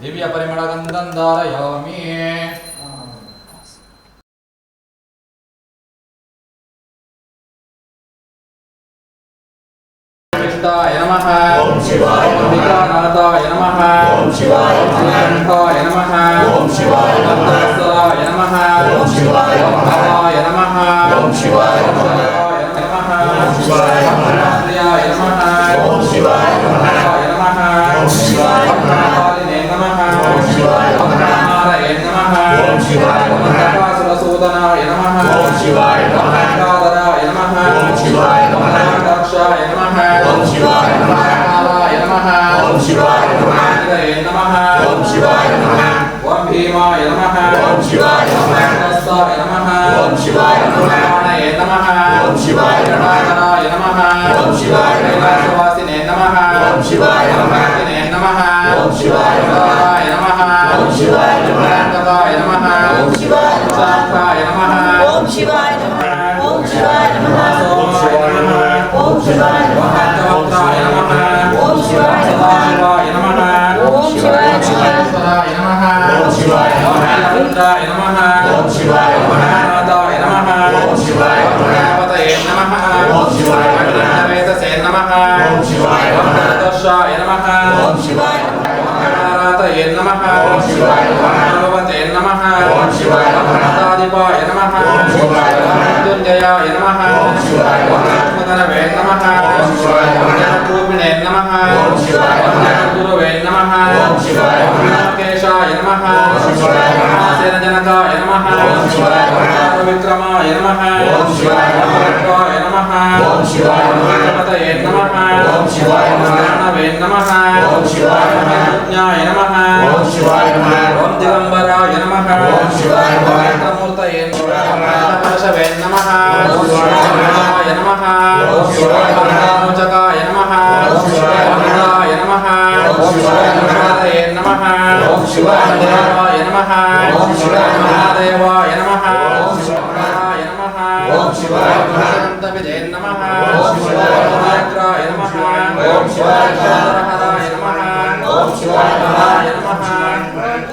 दिव्य परिमलगन्धं धारयामि। कृष्णाय नमः। ओम शिवाय नमः। विघ्ननाथाय नमः। ओम शिवाय नमः। नीलकण्ठाय नमः। ओम शिवाय नमः। भक्तवत्सलाय नमः। ओम शिवाय नमः। भवाय नमः। ओम शिवाय नमः। ओम शिवाय नमः। प्रियाय नमः। ओम शिवाय नमः। ओम शिवाय नमः। कालिने नमः। ओम शिवाय नमः। नारायणाय नमः। ओम शिवाय नमः। कासुरसूदनाय नमः। ओम शिवाय नमः। कादराय नमः। ओम शिवाय नमः। दाक्षाय नमः। ओम शिवाय नमः। कालाय नमः। ओम शिवाय नमः। हरे नमः। ओम शिवाय नमः। ओम भीमाय नमः। ओम शिवाय नमः। हस्ताय नमः। ओम शिवाय नमः। प्राणाय नमः। ओम शिवाय नमः। नाराय नमः। ओम शिवाय नमः। सुवासिने नमः। ओम शिवाय नमः। नमः। ओम शिवाय नमः। नमः। ओम शिवाय नमः। तथाय नमः। ओम शिवाय नमः। शाखाय नमः। ओम शिवाय नमः। ओम शिवाय नमः। ओम शिवाय नमः। ओम शिवाय नमः। भक्तवत्सलाय नमः। ओम शिवाय नमः। नमः। ओम शिवाय नमः। ओम शिवाय नमः। नीलकण्ठाय नमः। ओम शिवाय नमः। नाथाय नमः। ओम शिवाय नमः। गणपतये नमः। ओम शिवाय नमः। वेदसे नमः। ओम शिवाय नमः। दर्शाय नमः। ओम शिवाय नमः। नारायणाय नमः। ओम शिवाय नमः। भगवते नमः। ओम शिवाय नमः। नाथाधिपाय नमः। ओम शिवाय नमः। मृत्युंजयाय नमः। ओम शिवाय नमः। मदनवे नमः। ओम शिवाय नमः। रूपिणे नमः। ओम शिवाय नमः। गुरुवे नमः। ओम शिवाय नमः। केशाय नमः। ओम शिवाय नमः। सेनजनकाय नमः। ओम शिवाय नमः। विक्रमाय नमः। ओम शिवाय नमः। नमः। ओम शिवाय नमः। गणपतये नमः। ओम शिवाय नमः। प्रणवे नमः। ओम शिवाय नमः। ज्ञाय नमः। ओम शिवाय नमः। ओम दिगंबराय नमः। ओम शिवाय नमः। मूर्तये नमः। परशवे नमः। ओम शिवाय नमः। ओम शिवाय नमः। मोचकाय नमः। ओम शिवाय नमः। ओम शिवाय नमः। नमः। ओम शिवाय नमः। ओम शिवाय नमः। देवाय नमः। ओम शिवाय नमः। ओम शिवाय नमः। शांतविदे नमः। ओम शिवाय नमः। नमः। ओम शिवाय नमः। नमः। ओम शिवाय नमः।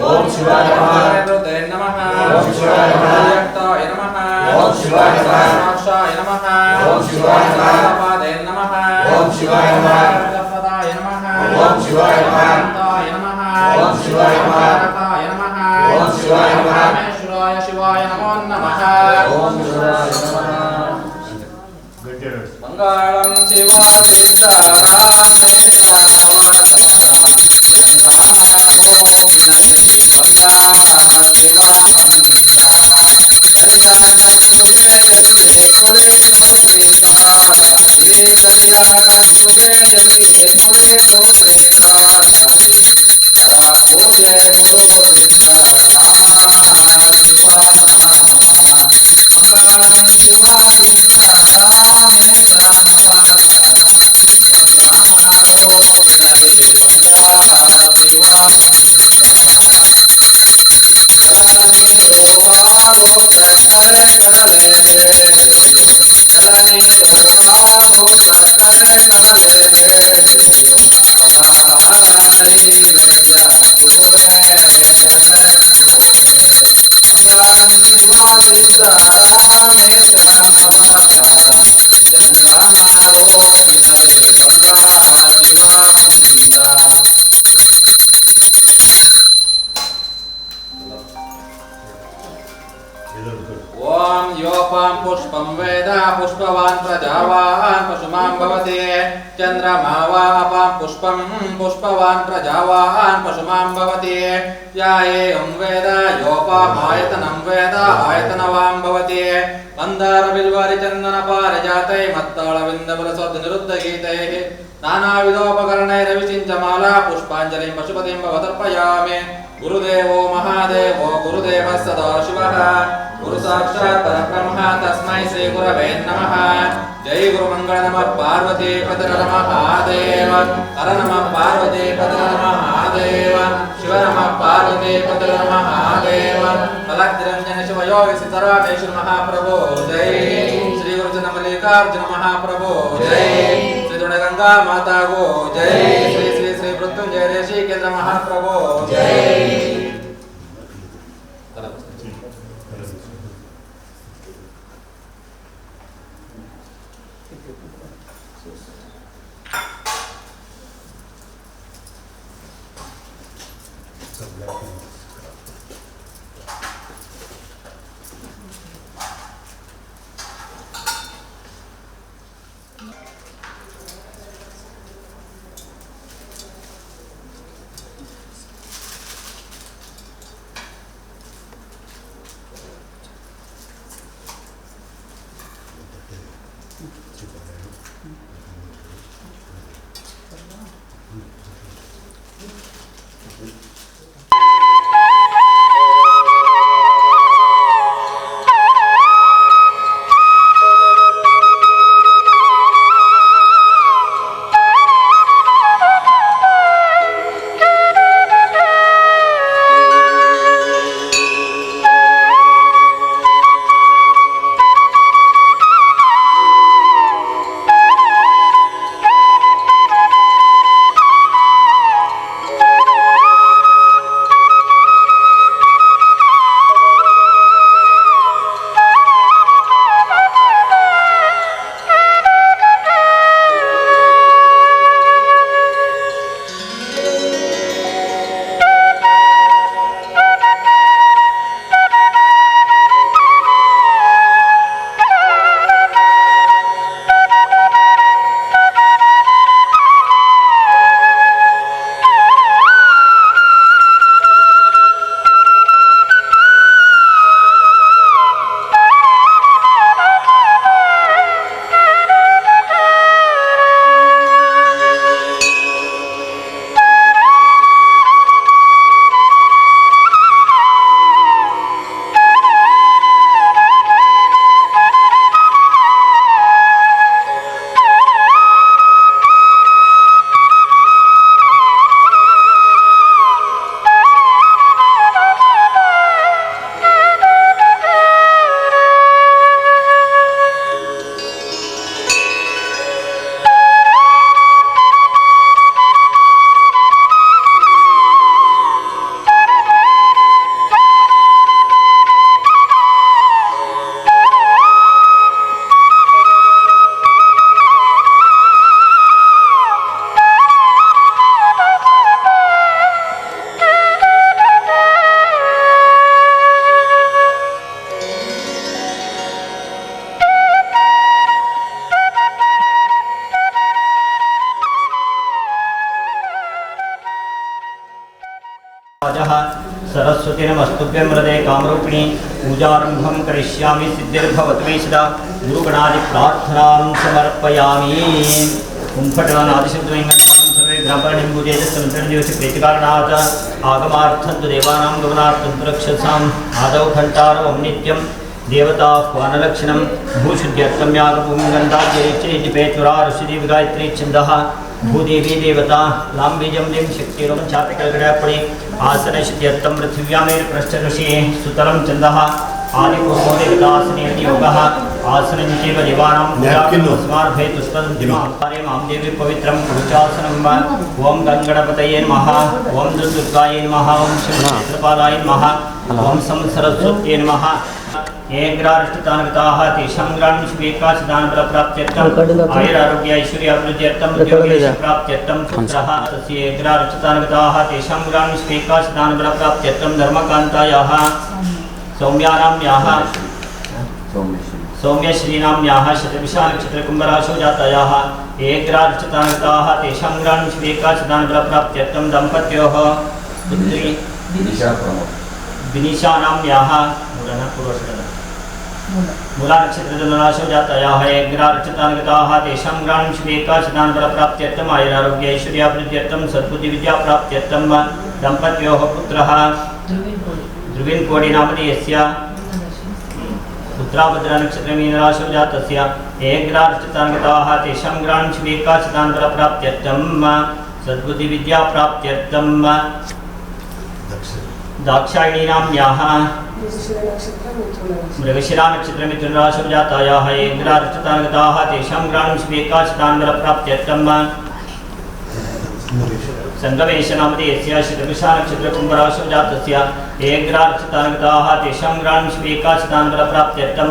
ओम शिवाय नमः। रुद्रे नमः। ओम शिवाय नमः। यक्ताय नमः। ओम शिवाय नमः। साक्षाय नमः। ओम शिवाय नमः। पादे नमः। ओम शिवाय नमः। गणपताय नमः। ओम शिवाय नमः। ताय नमः। ओम शिवाय नमः। ताय नमः। ओम शिवाय नमः। परमेश्वराय शिवाय नमो नमः। ओम शिवाय नमः। मंगलम ओम योपां पुष्पं वेद पुष्पवान् प्रजावान् पशुमां भवति चन्द्रमा वा अपां पुष्पं पुष्पवान् प्रजावान् पशुमां भवति या एवं वेद योपामायतनं वेद आयतनवां भवति मंदार बिल्वारि चन्दन पारिजातै मत्ताळविन्दबलसद्निरुद्धगीतैः नानाविधोपकरणैरविचिञ्चमाला पुष्पाञ्जलिं पशुपतिं भवतर्पयामि गुरुदेवो महादेवो गुरुदेवः सदा शिवः गुरु साक्षात् परब्रह्म तस्मै श्री गुरवे नमः। जय गुरु मंगल नमः पार्वती पते नमः महादेव हर नमः पार्वती पते नमः महादेव शिव नमः पार्वती पते नमः महादेव फलग्निरंजन शिव योगी सीतारामेश्वर महाप्रभु जय श्री गुरुचंद मल्लिकार्जुन महाप्रभु जय श्री दुर्गा गंगा माता को जय श्री श्री श्री मृत्युंजय देशी केंद्र महाप्रभो जय। सरस्वती नमस्तुभ्यं हृदय कामरूपिणी पूजारंभं करिष्यामि सिद्धिर्भवतु मे सदा गुरुगणादि प्रार्थनां समर्पयामि। कुंभटनादिशब्दमयं सर्वे ग्रहपर्णिं पूजयेतस्संतरणदिवसे प्रीतिकारणात् आगमार्थं तु देवानां गमनार्थं रक्षसाम् आदौ घण्टारवं नित्यं देवताह्वानलक्षणं भूशुद्ध्यर्थं यागभूमिं गन्धाद्यैश्चैति पेतुरा ऋषिदेवी गायत्री छन्दः भूदेवी देवता लांबीजं लिं शक्तिरों छातिकल्गडपणि आसनशुद्ध्यर्थं पृथिव्यामेर पृष्ठऋषि सुतलं छन्दः आदिपूर्वो देवतासने योगः आसनं चैव देवानां पूजास्मार्भे तुष्पदिमाकारे मां देवी पवित्रं पूजासनं ओं गणगणपतये नमः ओं दुर्गायै नमः ओं शिवक्षेत्रपालाय नमः ओं सरस्वत्यै नमः एग्राष्टतानगताः तेषां ग्राणिष्वेकाशदानबलप्राप्त्यर्थम् आयुरारोग्य ऐश्वर्याभिवृद्ध्यर्थम् उद्योगैश्वर्यप्राप्त्यर्थं पुत्रः तस्य एग्राष्टतानगताः तेषां ग्राणिष्वेकाशदानबलप्राप्त्यर्थं धर्मकान्तायाः सौम्यानाम्याः सौम्यश्रीनाम्याः शतभिषानक्षत्रकुम्भराशौ जातायाः एग्राष्टतानगताः तेषां ग्राणिष्वेकाशदानबलप्राप्त्यर्थं दम्पत्योः पुत्री विनिशानाम्याः मूला नक्षत्रजनराशौ जातायाः एग्रार्चितानगताः तेषां ग्राणिष्वेकाशदानबलप्राप्त्यर्थम् आयुरारोग्य ऐश्वर्याभिवृद्ध्यर्थं सद्बुद्धिविद्याप्राप्त्यर्थं दम्पत्योः पुत्रः ध्रुवीन्कोडिनामधेयस्य पुत्राभद्रनक्षत्रमीनराशौ जातस्य एग्रार्चितानगताः तेषां ग्राणिष्वेकाशदानबलप्राप्त्यर्थं सद्बुद्धिविद्याप्राप्त्यर्थं दाक्षायणीनाम्याः मृगशिरा नक्षत्र मिथुनराशौ जातायाः एग्रार्चितानगताः तेषां ग्राणिष्वेकाशदानबलप्राप्त्यर्थं संगमेशनामधेयस्य श्रीकृष्णनक्षत्रकुम्भराशौ जातस्य एग्रार्चितान्गताः तेषां ग्राणिष्वेकाचितान्बलप्राप्त्यर्थं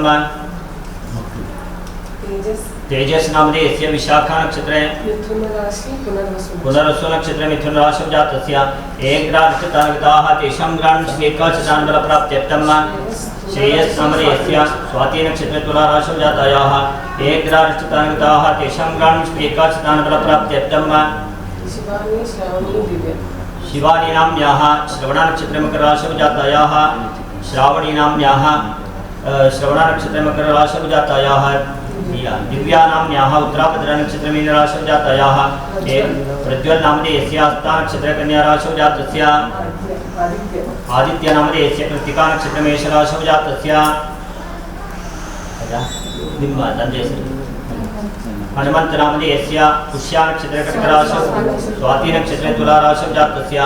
तेजस नामधेयस्य विशाखा नक्षत्रे पुनर्वसु नक्षत्रे मिथुन राशौ जातस्य एग्रार्चितान्गताः तेषां ग्राणिष्वेकाचितान्बलप्राप्त्यर्थं श्रेयस नामधेयस्य स्वाति नक्षत्रे तुला राशौ जातायाः एग्रार्चितान्गताः तेषां ग्राणिष्वेकाचितान्बलप्राप्त्यर्थं शिवानी नाम्याः श्रवण नक्षत्रे मकर राशौ जातायाः श्रावणी नाम्याः श्रवण नक्षत्रे मकर राशौ जातायाः दिव्या नाम्याः उत्तराभद्र नक्षत्रे मीन राशौ जातायाः प्रज्वल नामधेयस्य हस्ता नक्षत्रे कन्या राशौ जातस्य आदित्य नामधेयस्य कृत्तिका नक्षत्रे मेष राशौ जातस्य हनुमंत नामधेयस्य पुष्या नक्षत्रे कर्क राशौ स्वाति नक्षत्रे तुला राशौ जातस्य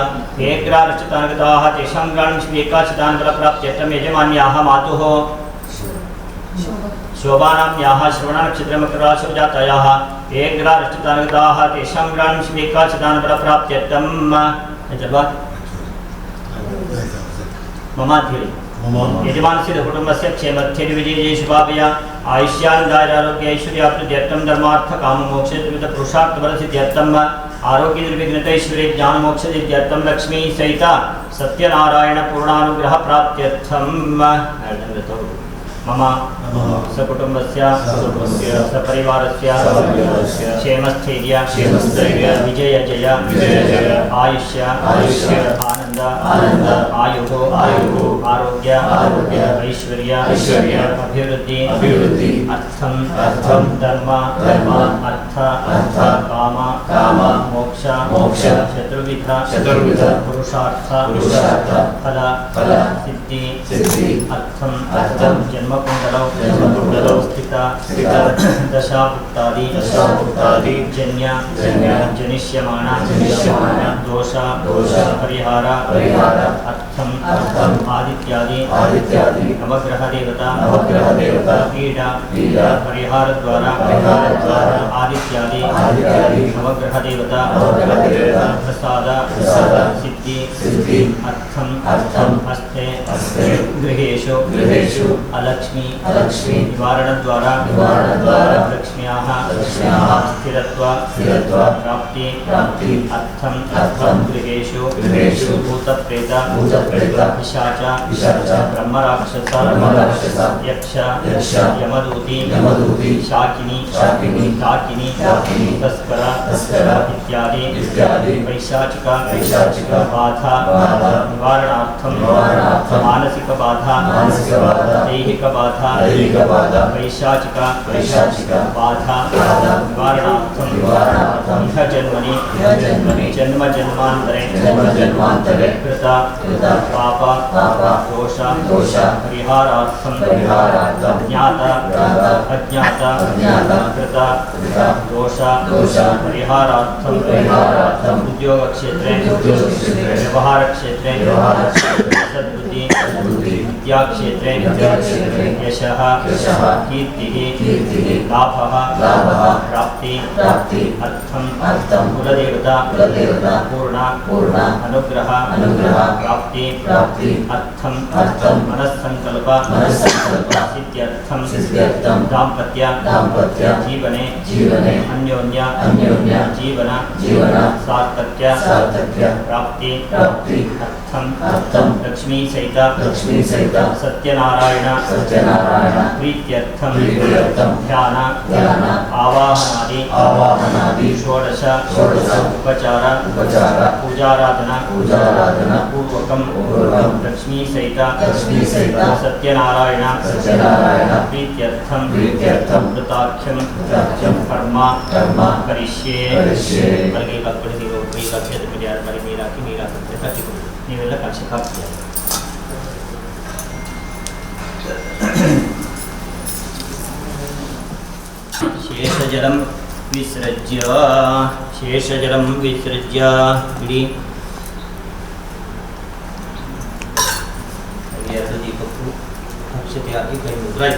एग्रार्चितान्गताः तेषां ग्राणिष्वेकाचितान्बलप्राप्त्यर्थं यजमान्याः मातुः शोभानाम्याः श्रवण नक्षत्रे मकर राशौ जातायाः एग्रार्चितान्गताः तेषां ग्राणिष्वेकाचितान्बलप्राप्त्यर्थं ममाध्यरे यजमानस्य कुटुंबस्य क्षेमस्थैर्यविजये शुभाभय आयुष्यानन्दारोग्य ऐश्वर्याभिवृद्ध्यर्थं धर्मार्थ काममोक्ष त्रिविध पुरुषार्थफलसिद्ध्यर्थं आरोग्य निर्विघ्नतैश्वर्य ज्ञानमोक्षसिद्ध्यर्थं लक्ष्मी सहित सत्यनारायण पूर्णानुग्रह प्राप्त्यर्थं मम सकुटुंबस्य सपरिवारस्य क्षेमस्थैर्य विजय जय आयुष्य आनंद आयुः आरोग्य ऐश्वर्य अभिवृद्धि अर्थं धर्म अर्थ काम मोक्ष चतुर्विध पुरुषार्थ फल सिद्धि अर्थं जन्मकुंडलौ स्थिता दशाभुक्तादि जन्य जनिष्यमाण दोष परिहार अर्थम आदित्यादि नवग्रह देवता पीड़ा परिहार द्वारा आदित्यादि नवग्रह देवता प्रसाद सिद्धि अर्थम हस्ते गृहेषु अलक्ष्मी निवारण द्वारा लक्ष्म्याः स्थिरत्व प्राप्ति अर्थं गृहेषु भूतप्रेत पिशाच ब्रह्मराक्षस यक्ष यमदूती शाकिनी डाकिनी तस्कर इत्यादि वैशाचिक बाधा निवारणार्थं मानसिक बाधा दैहिक बाधा वैशाचिक बाधा निवारणार्थं इह जन्मनि जन्म जन्मान्तरे कृत पाप दोष परिहारार्थं ज्ञात अज्ञात कृत दोष परिहारार्थं उद्योगक्षेत्रे व्यवहारक्षेत्रे सद्बुद्धि विद्याक्षेत्रे यशः कीर्तिः लाभः प्राप्ति अर्थं कुलदेवता पूर्ण अनुग्रह प्राप्ति अर्थं मनस्संकल्प सिद्ध्यर्थं दाम्पत्य जीवने अन्योन्य जीवन सार्थक्य प्राप्ति अर्थं लक्ष्मी सहित सत्यनारायण प्रीत्यर्थं ध्यान आवाहनादि षोडश उपचार पूजाराधना पूर्वकं लक्ष्मी सहित सत्यनारायण प्रीत्यर्थं कृताख्यं कर्म करिष्ये बलगे कल्पने की कक्षे विद्यार्थी बलि मीरा की मीरा करते प्रतिकूल ನೀವೆಲ್ಲ ಕಕ್ಷೆ ಹಾಕ್ತೀವಿ शेषजलं विसृज्य इडी दीपकु अक्षते हाकि कೈ मुद्राय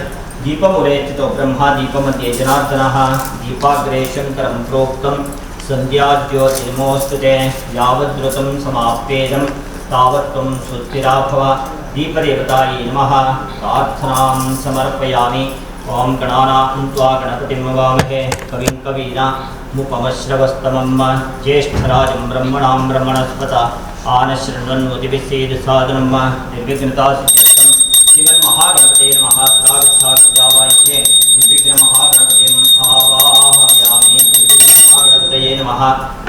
दीपमुरेचितो ब्रह्मा दीपमध्ये जनार्दनः दीपाग्रे शंकरं प्रोक्तं सन्ध्याज्योतिर्नमोऽस्तुते यावद्व्रतं समाप्येदं तावत्त्वं सुस्थिरा भव दीपदेवतायै नमः प्रार्थनां समर्पयामि ओं गणानां त्वा गणपतिं वामहे कविं कवीनामुपमश्रवस्तमं ज्येष्ठराजं ब्रह्मणां ब्रह्मणस्पत आनशृण्वन्नोतिभिस्सेदसादनं निर्विघ्नतासिद्ध्यर्थं श्रीमन्महागणपते नमः स्वागच्छाविद्यावाच्ये निर्विघ्नमहागणपतिम् आवाहयामि निर्विघ्नमहागणपतये नमः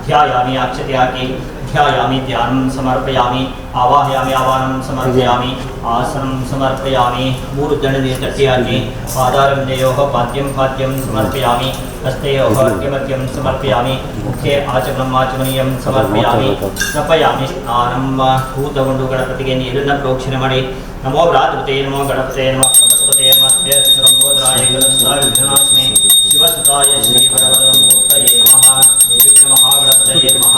ध्यायामि अक्षतयामि ध्यायामि ध्यानं समर्पयामि आवाहयामि आवाहनं समर्पयामि आसनं समर्पयामि मूर्धन्यतट्यामि पादारविन्दयोः पाद्यं पाद्यं समर्पयामि हस्तयोः अर्घ्यमर्घ्यं समर्पयामि मुखे आचमनम् आचमनीयं समर्पयामि स्नपयामि स्नानं भूतगुण्डु गणपतिगे नीरन्न प्रोक्षण मणि नमो भ्रातृते नमो गणपते नमः गणपते नमस्ते लंबोदराय गणेशाय विघ्नाशिने शिवसुताय श्रीवरवरमूर्तये नमः निर्विघ्नमहागणपतये नमः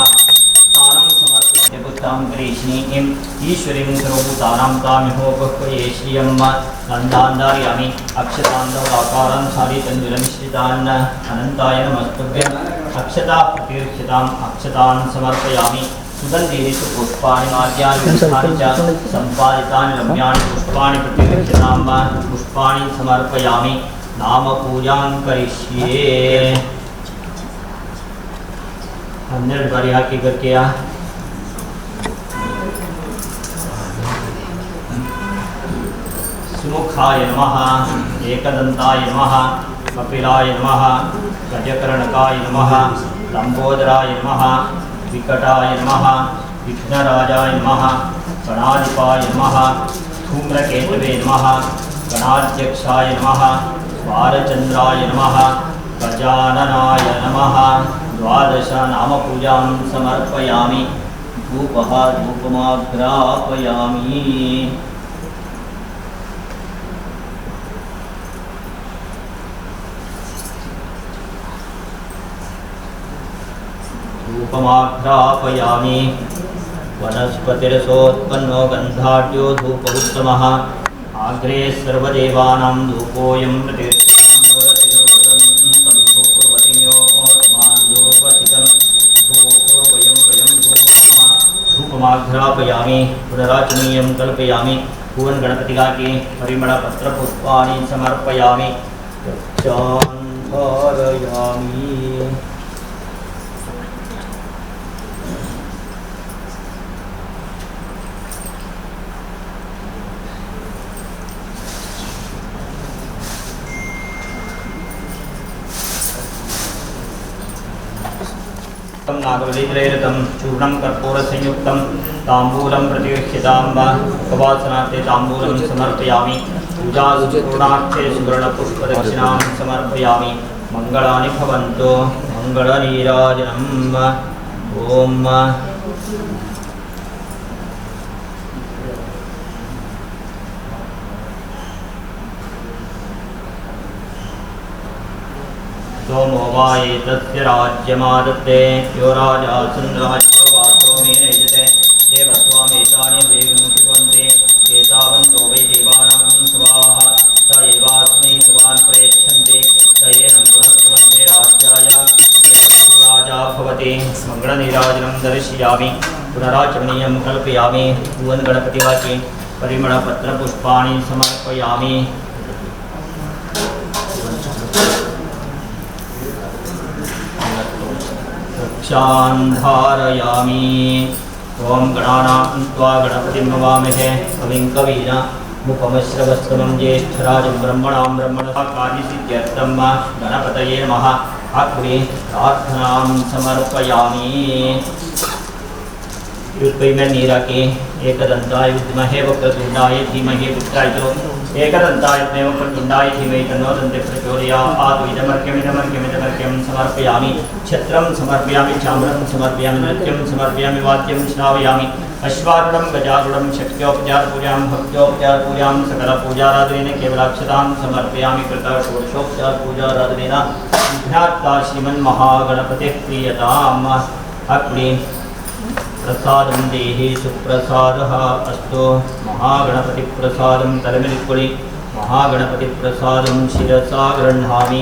स्नानं समर्पयामि बुद्धां करीष्णीं ईश्वरीं सर्वभूतानां तामिहोपक्वये श्रियं नन्दान्दारयामि अक्षतान्धकारान् शालितन्विलमिश्रितान् अनन्ताय नमस्तुभ्यम् अक्षता प्रतीर्थिताम् अक्षतान् समर्पयामि सुगन्धेषु पुष्पाणि माल्यानि पुष्पाणि च सम्पादितानि रम्याणि पुष्पाणि प्रतीर्थितां पुष्पाणि समर्पयामि नामपूजां करिष्ये 12 बार यहाँ की करके सुमुखाय नमः एकदन्ताय नमः कपिलाय नमः गजकर्णकाय नमः लंबोदराय नमः विकटाय नमः विघ्नराजाय नमः गणाधिपाय नमः धूम्रकेतवे नमः गणाध्यक्षाय नमः बालचन्द्राय नमः गजाननाय नमः 12 नामपूजां समर्पयामि धूपः धूपमाग्रापयामि धूपमाघ्रापयामि वनस्पतिरसोत्पन्नो गन्धाढ्यो धूप उत्तमः आग्रे सर्वदेवानां धूपोऽयं धूपमाघ्रापयामि पुनराचमीयं कल्पयामि भुवन गणपतिगा के परिमलपत्रपुष्पाणि समर्पयामि धारयामि नागवलीत्रैरतं चूर्णं कर्पूरसंयुक्तं ताम्बूलं प्रतिगृह्यतां उपवासनार्थे ताम्बूलं समर्पयामि पूजापूर्णार्थे सुवर्णपुष्पदक्षिणां समर्पयामि मङ्गलानि भवन्तु मङ्गलनीराजनम् ॐ सोमो वा एतस्य राज्यमादत्ते यो राजा सन्राज्यो वासो मे नैजते देवस्वामेतानि वेगुंसुवन्ते एतावन्तो वै देवानां स्वाहा स एवास्मै स्वान् प्रयच्छन्ते स एनं पुनस्तुवन्ते राज्याय एतत्तु राजा भवति मङ्गलनीराजनं दर्शयामि पुनराचमनीयं कल्पयामि भुवन गणपतिवाक्ये परिमलपत्रपुष्पाणि समर्पयामि धारयामि ओं गणानां त्वा गणपतिं वामहे कविं कवीनामुपमश्रवस्तमं ज्येष्ठराजं ब्रह्मणां ब्रह्मणकार्यसिद्ध्यर्थं गणपतये नमः अग्रे प्रार्थनां समर्पयामि युक्तैः नीराके एकदन्ताय विद्महे वक्रतुण्डाय धीमहि पुत्राय एकदन्ताय वक्रतुण्डाय धीमहि तन्नो दन्ते प्रचोदयात् इदमर्घ्यमिदमर्घ्यमिदमर्घ्यं समर्पयामि छत्रं समर्पयामि चाम्रं समर्पयामि नृत्यं समर्पयामि वाद्यं श्रावयामि अश्वारूढं गजारूढं शक्त्योपचारपूजां भक्त्योपचारपूजां सकलपूजाराधनेन केवलाक्षतां समर्पयामि कृता षोडशोपचारपूजाराधनेन विघ्नार्ता श्रीमन्महागणपतिः प्रीयताम् अग्रे प्रसादं देहि सुप्रसादः अस्तु महागणपतिप्रसादं तलमिलिक्कुळि महागणपतिप्रसादं शिरसा गृह्णामि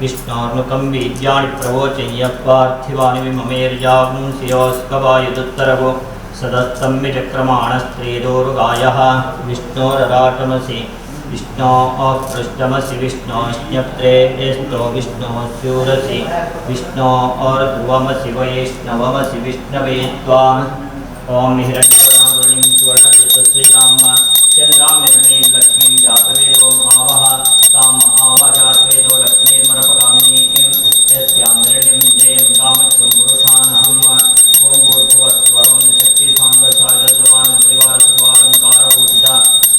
विष्णोर्नुकं वीर्याणि प्रवोचय्य पार्थिवानि ममेर्जागुंसियोस्कवायुदुत्तरवो सदत्तं विचक्रमाणस्त्रेदोरुगायः विष्णोरराटमसि विष्णोऽपृष्ठमसि विष्णोश्न्यप्त्रेस्तो विष्णोस्यूरसि विष्णोर्ध्रुवमसि वैष्णवमसि विष्णवे त्वाम् ॐ हिरण्यवर्णावृणीं सुवर्णचेतश्रीराम चन्द्रां हिरण्यीं लक्ष्मीं जातवेदो आवह ताम् आवाजातवेदो लक्ष्मीर्मरपगामिनीं यस्यां हिरण्यं जयं गामच्छं पुरुषानहम् ॐ भूर्भुवस्वरं शक्तिसाङ्गसायरसवान् परिवारसर्वालङ्कारभूषिता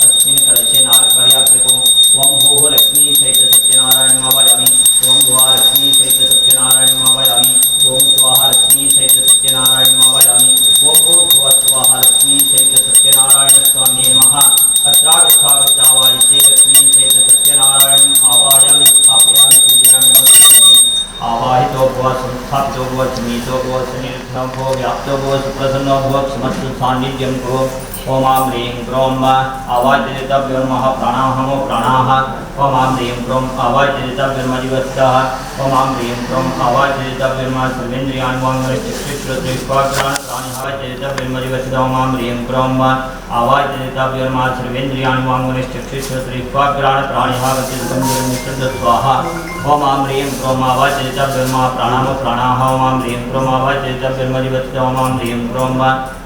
अस्मिन् कलशे नारकपर्याकृतो ॐ भूः लक्ष्मी सहित सत्यनारायणं आवाहयामि ॐ भुवा लक्ष्मी सहित सत्यनारायणं आवाहयामि ॐ स्वाहा लक्ष्मी सहित सत्यनारायणं आवाहयामि ॐ भूर्भुवः स्वाहा लक्ष्मी सहित सत्यनारायणस्वामिने नमः अत्रागच्छागच्छावायिषे लक्ष्मी सहित सत्यनारायणम् आवाहयामि स्थापयामि पूजयामि नमस्यामि आवाहितो भव संस्थापितो भव समीतो भव सनिर्घ्नो भव व्याप्तो भव सुप्रसन्नो भव क्षमस्व सान्निध्यं भव ओम आं ह्रीं क्रों आवाजयितव्योर्मः प्राणाहमो प्राणाः ओम आं ह्रीं क्रों आवाजयितव्योर्मजीवस्तः ओम आं ह्रीं क्रों आवाजयितव्योर्मः सर्वेन्द्रियाणि वाङ्मनश्चक्षुश्रोत्रजिह्वाग्राणि आवाजयितव्योर्मजीवस्तः ओम आं ह्रीं क्रों आवाजयितव्योर्मः सर्वेन्द्रियाणि वाङ्मनश्चक्षुश्रोत्रजिह्वाग्राणि प्राणिः गतिर्गन्धिर्निषद्ध स्वाहा ओम आं ह्रीं क्रों आवाजयितव्योर्मः प्राणाहमो प्राणाः ओम आं ह्रीं क्रों आवाजयितव्योर्मजीवस्तः ओम आं ह्रीं क्रों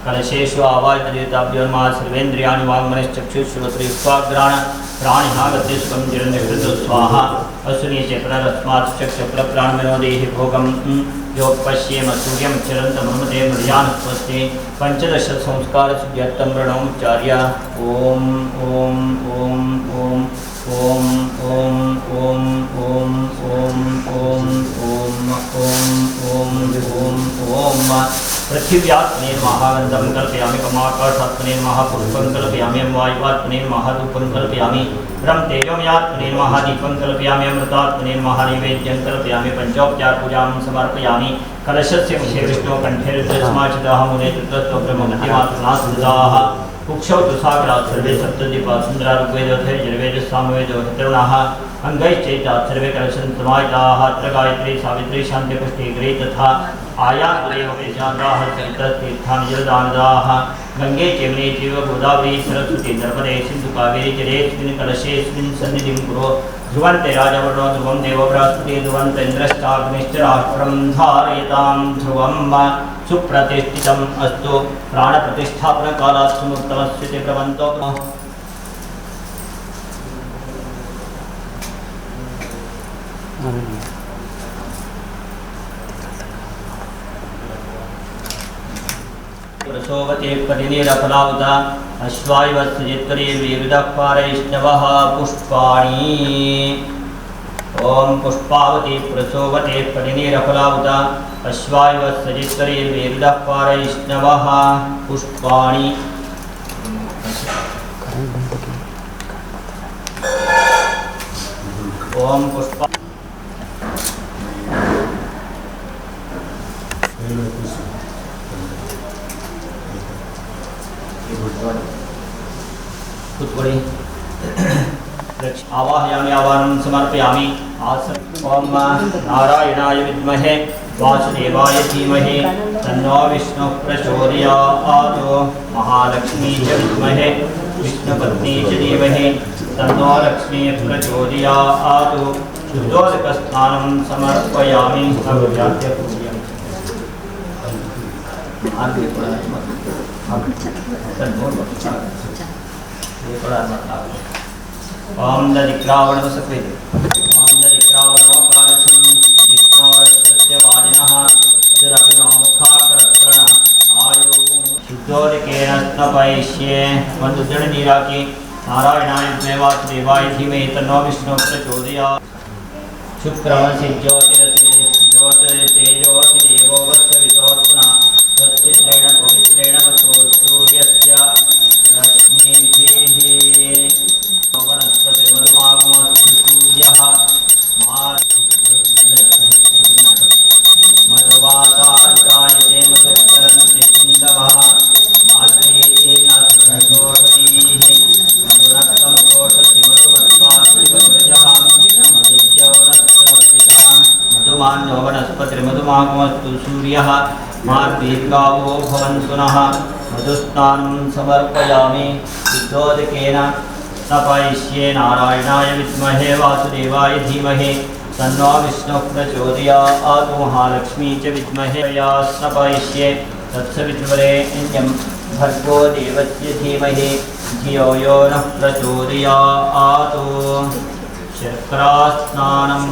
कलशेषु आवाजयितव्योर्मः सर्वेन्द्रियाणि वाङ्मनश्चक्षुश्रोत्रजिह्वाग्राण प्राणिः गतिर्गन्धिर्निषद्ध स्वाहा असुनीचे पुनरस्मात् चक्षुप्राणविनोदेहि भोगं यो पश्येम सूर्यं चिरन्तमनुमते मृयान् स्वस्ति पंचदश संस्कार सिद्ध्यर्थं प्रणोमुच्चार्य ओम ओम ओम ओम ओम ओम ओम ओम ओम ओम ओम ओम ओम ओम पृथिव्यात्मने महागन्धं कल्पयामि कमाकाशात्मने महापुष्पं कल्पयामि वायुवात्मने महाधूपं कल्पयामि ब्रह्म तेजोमयात्मने महादीपं कल्पयामि अमृतात्मने महानैवेद्यं कल्पयामि पंचोपचार पूजां समर्पयामि कलशस्य मुखे विष्णु कंठे रुद्रस्माचितः मुने तृतस्तो ब्रह्ममतिमातृनास्मृताः कुक्षौ तुसागरात् सर्वे सप्तद्वीपाः सुन्दरा ऋग्वेदोऽथ यजुर्वेदः सामवेदो तरुणाः अङ्गैश्चैतात् सर्वे कलशं समाहिताः अत्र गायत्री सावित्री शान्ति पुष्टिगृहे तथा आयातुरेवपेशान्ताः सरिततीर्थानि जलदानदाः गङ्गे चेमने चैव गोदावरी सरस्वती नर्मदे सिन्धु कावेरी जलेऽस्मिन् कलशेऽस्मिन् सन्निधिं कुरु ध्रुवन्ते राजवर्णो ध्रुवं देवो बृहस्पतिः ध्रुवन्त इन्द्रश्चाग्निश्च राष्ट्रं धारयतां ध्रुवं सुप्रतिष्ठितम् अस्तु प्राणप्रतिष्ठापनकालात् सुमुक्तमस्ति प्रवन्तो प्रसोवते परिनिरफलावता अश्वायुवत्सजित्करी वीरुदः पारैष्णवः पुष्पाणि ओम पुष्पावती प्रसोवते परिनिरफलावता अश्वायुवत्सजित्करी वीरुदः पारैष्णवः पुष्पाणि ओम पुष्पा आवाहयामि आवाहनं समर्पयामि ओम नारायणाय विद्महे वासुदेवाय धीमहि तन्नो विष्णुः प्रचोदयात् महालक्ष्मी च विद्महे विष्णुपत्नी च धीमहि तन्नो लक्ष्मीः प्रचोदयात् शुद्धोदकस्नानं समर्पयामि ओम दधिक्रावणमसकृत् ओम दधिक्रावणमकारशं विष्णोर्सत्यवादिनः सुरभिनोमुखाकरत्रण आयु शुद्धोदकेन स्नपयिष्ये ಒಂದು ಜಡಿ ನೀರಾಕಿ नारायणाय विद्महे वासुदेवाय धीमहि तन्नो विष्णुः प्रचोदयात् शुक्रमसि ज्योतिर्तेजोऽसि देवो वत्सवितोऽस्ना स्वच्छिद्रेण पवित्रेण वसो सूर्यस्य रश्मिभिः वनस्पतिर्मधुमागमसूर्यः मधुवातारितायते मधुश्चरन्ति सिन्धवः माद्रीयेन सन्तोषदीः मधुरक्तं तोषति मधुमत्पात्रिकपुरजः मधुद्यौरत्नर्पिताः मधुमान्यो वनस्पतिर्मधुमागमस्तु सूर्यः मार्दीर्घावो भवन्तु नः मधुस्नानं समर्पयामि विद्योदकेन तपयिष्ये नारायणाय विद्महे वासुदेवाय धीमहि तन्नो विष्णुः प्रचोदयात् महालक्ष्मी च विद्महे या स्नपयिष्ये तत्सवितुर्वरेण्यं भर्गो देवस्य धीमहि धियो यो नः प्रचोदयात् शर्करास्नानं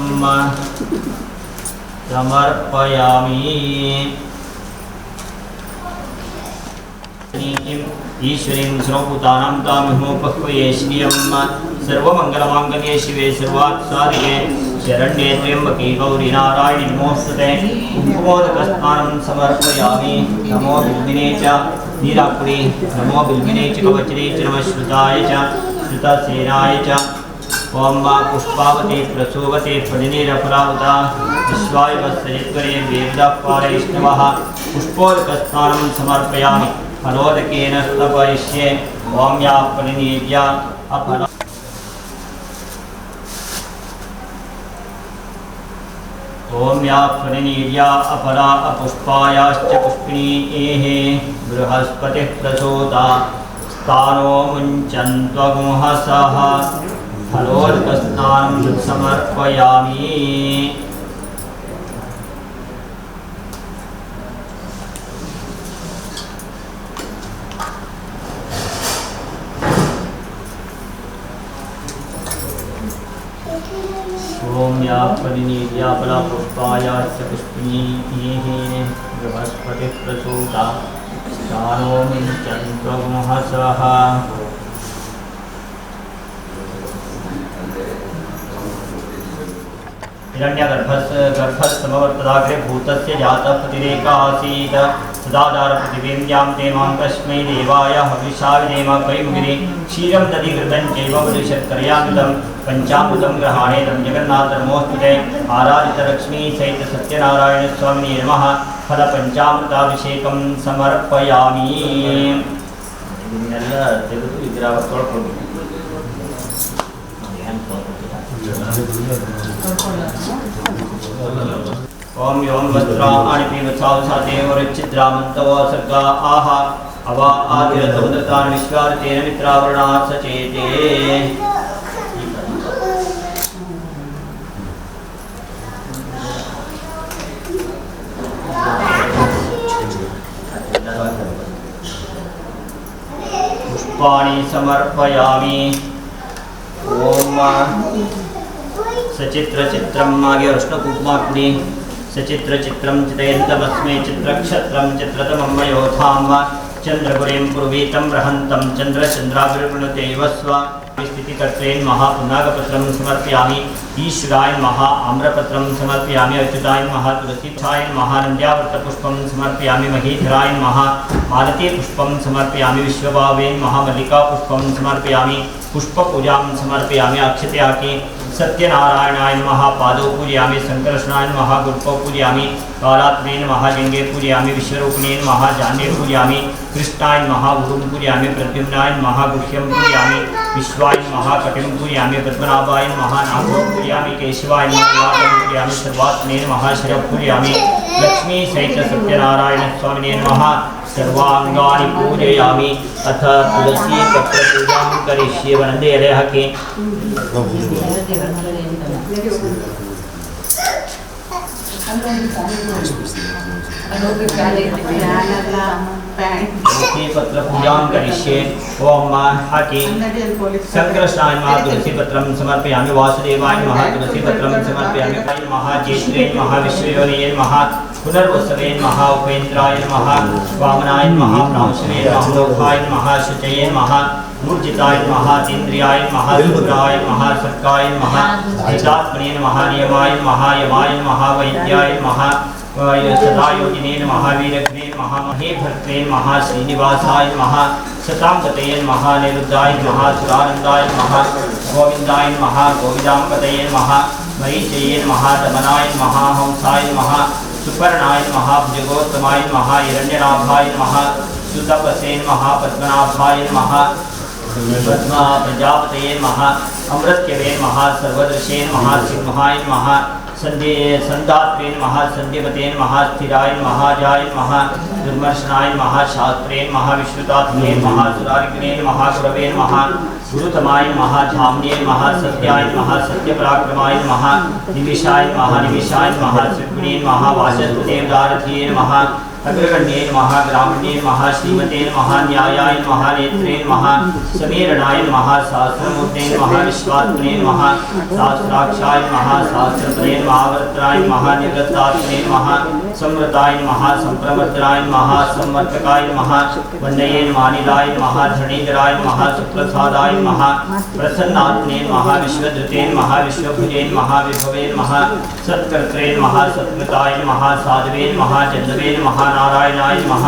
समर्पयामि ईश्वरीं सर्वभूतानां तामिहोपह्वये श्रियं सर्वमङ्गलमाङ्गल्ये शिवे सर्वार्थसाधिके शरण्ये त्र्यम्बके गौरी नारायणि नमोस्तुते कुङ्कुमोदकस्नानं समर्पयामि नमो बिल्बिने च नीराकुडे नमो बिल्बिने च कवचने च नमः श्रुताय च श्रुतसेनाय च ओं पुष्पावते प्रसोवते फलिनीरफलावता विश्वाय वत्सयद्वरे वेदपालैष्णवः पुष्पोदकस्नानं समर्पयामि फलोदकेन स्तपयिष्ये ओं या फलिनीर्या अपरा ओं या फलिनीर्या अपरा अपुष्पायाश्च पुष्पिणीः बृहस्पतिः प्रसूता स्थानो मुञ्चन्त्वगुंहसः फलोदकस्नानं समर्पयामि ओं या फलिनीर्या अपरा पुष्पायाश्च पुष्पिणीः बृहस्पतिः प्रसूता स्थानो मुञ्चन्त्वगुंहसः हिरण्यगर्भस्समवर्तदाग्रे भूतस्य जातः प्रतिरेका आसीत् सदाचारप्रतिवेद्यां ते मां तस्मै देवाय हविषा विधेम कैमुगिरे क्षीरं दधिघृतं चैव मधुशर्करयामृतं पञ्चामृतं ग्रहाणेदं जगन्नाथनमोऽस्तुते आराधितलक्ष्मी सहित सत्यनारायणस्वामिने नमः फलपञ्चामृताभिषेकं समर्पयामि ಇದನ್ನೆಲ್ಲ ತೆಗೆದು ವಿಗ್ರಹ ತೊಳ್ಕೊಂಡು ओम योम वस्त्राणि पीवसावसाते वरच्छिद्रामन्तवो सर्गा आह अवा आदिरतोदतान् विश्वार्तेन मित्रावरणात् सचेते पुष्पाणि समर्पयामि ओम सचित्रचित्रं मागे विष्णुकुमार्पणे सचित्रचित्रं चितयन्तमस्मै चित्रक्षत्रं चित्रतमं मयोधां चन्द्रपुरीं पुर्वीतं बृहन्तं चन्द्रचन्द्राभिर्वृणुते वस्व स्थितिकर्त्रेण महापुनागपत्रं समर्पयामि ईश्वराय महा आम्रपत्रं समर्पयामि अच्युताय महा तुलसीक्षाय महानन्द्यावर्तपुष्पं समर्पयामि महीधराय महा मालतीपुष्पं समर्पयामि विश्वभावे महामल्लिकापुष्पं समर्पयामि पुष्पपूजां समर्पयामि अक्षतयाके सत्यनारायणाय नमः पादौ पूजयामि संकर्षणाय नमः गुरुपौ पूजयामि कालात्मे नमः जंगे पूजयामि विश्वरूपिणे नमः जान्ये पूजयामि कृष्णाय नमः गुरुं पूजयामि प्रद्युम्नाय नमः गुह्यं पूजयामि विश्वाय नमः कटिं पूजयामि पद्मनाभाय नमः नाभं पूजयामि केशवाय नमः नागं पूजयामि सर्वात्मने नमः शिरं पूजयामि लक्ष्मी सहित सत्यनारायण स्वामिने नमः सर्वांगानि पूजयामि अथ तुलसी पत्र पूजां करिष्ये वन्दे हरेहके तुलसी पत्र पूजां करिष्ये ओम हके संकर्षणाय नमः तुलसी पत्रं समर्पयामि वासुदेवाय नमः तुलसी पत्रं समर्पयामि नमः ज्येष्ठे नमः विश्वयोनये नमः पुनर्वसवे नमः उपेन्द्राय नमः वामनाय नमः प्रांशवे नमः लोकाय नमः शुचये नमः मूर्जिताय नमः तीन्द्रियाय नमः सुराय नमः सर्गाय नमः जितात्मने नमः नियमाय नमः यमाय नमः वैद्याय नमः सदायोगिने नमः वीरघ्ने नमः महेभर्त्रे नमः श्रीनिवासाय नमः शतांगतये नमः निरुद्धाय नमः सुरानन्दाय नमः गोविन्दाय नमः गोविदाम्बतये नमः मरीचये नमः दमनाय नमः हंसाय नमः सुपर्णाय नमः भुजगोत्तमाय नमः हिरण्यनाभाय नमः सुतपसे नमः पद्मनाभाय नमः पद्मा प्रजापतये नमः अमृत्यवे नमः सर्वदर्शे नमः सिंहाय नमः संदात्रे नमः संध्यपते नमः स्थिराय नमः जाय नमः दुर्मर्शनाय नमः शास्त्रे नमः विश्रुतात्मने नमः सुरारिग्ने नमः गुरवे नमः गुरुतमाय नमः धाम्ने नमः सत्याय नमः सत्यपराक्रमाय नमः निमिषाय नमः त्रिगुणे नमः वाचस्पते दारथिये नमः अग्रगण्ये नमः ग्रामण्ये नमः श्रीमते नमः न्यायाय नमः नेत्रे नमः समीरणाय नमः सहस्रमूर्ते नमः विश्वात्मने नमः सहस्राक्षाय नमः सहस्रपदे नमः वरत्राय नमः निवृत्तात्मने नमः संवृताय नमः संप्रमद्राय नमः संवर्तकाय नमः वन्दये नमः निलाय नमः धरणीधराय नमः सुप्रसादाय नमः प्रसन्नात्मने नमः विश्वधृते नमः विश्वभुजे नमः विभवे नमः सत्कर्त्रे नमः सत्कृताय नमः साधवे नमः जन्मवे नमः नारायणाय नमः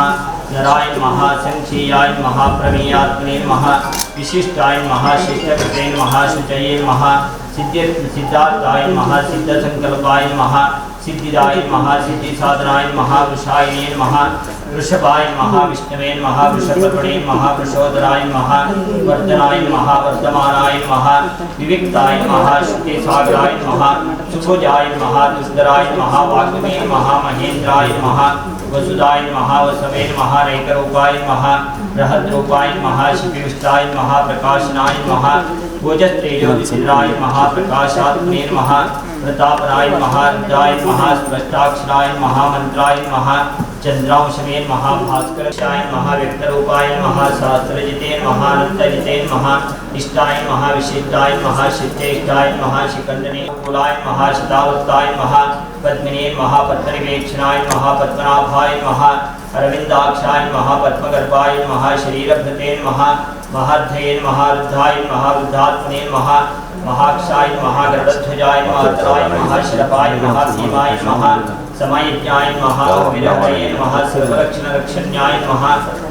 नराय नमः संक्षीयाय नमः प्रमेयात्मने नमः विशिष्टाय नमः शिष्टकृते नमः शुचये नमः सिद्धार्थाय नमः सिद्धसंकल्पाय नमः सिद्धिदाय नमः सिद्धिसाधनाय नमः वृषायने नमः वृषभाय नमः विष्णवे नमः वृषपर्वणे नमः वृषोदराय नमः वर्धनाय नमः वर्धमानाय नमः विविक्ताय नमः श्रुतिसागराय नमः सुभुजाय नमः दुष्कराय नमः वाग्मे नमः महेन्द्राय नमः वसुदाय नमः वसवे नमः रैकरूपाय नमः बृहद्रूपाय नमः शिपिविष्टाय नमः प्रकाशनाय नमः भोजस्तेजोदिसिद्राय नमः प्रकाशात्मने नमः प्रतापराय नमः रुद्राय नमः स्पष्टाक्षराय नमः मंत्राय नमः चंद्रांशमे नमः भास्कराय नमः व्यक्तरूपाय नमः सहस्रजिते नमः अनन्तजिते नमः इष्टाय नमः विशिष्टाय नमः शिष्टेष्टाय नमः शिखण्डने कुलाय नमः शतावत्ताय नमः पद्मिने नमः पद्मनिवेक्षणाय नमः पद्मनाभाय नमः अरविन्दाक्षाय नमः पद्मगर्भाय नमः शरीरभृते नमः महार्धये नमः रुद्धाय नमः रुद्धात्मने नमः महाक्षाय नमः गरुडध्वजाय नमः अतराय नमः शरभाय नमः सीमाय नमः समयज्ञाय नमः विरहये नमः सर्वरक्षणरक्षण्याय नमः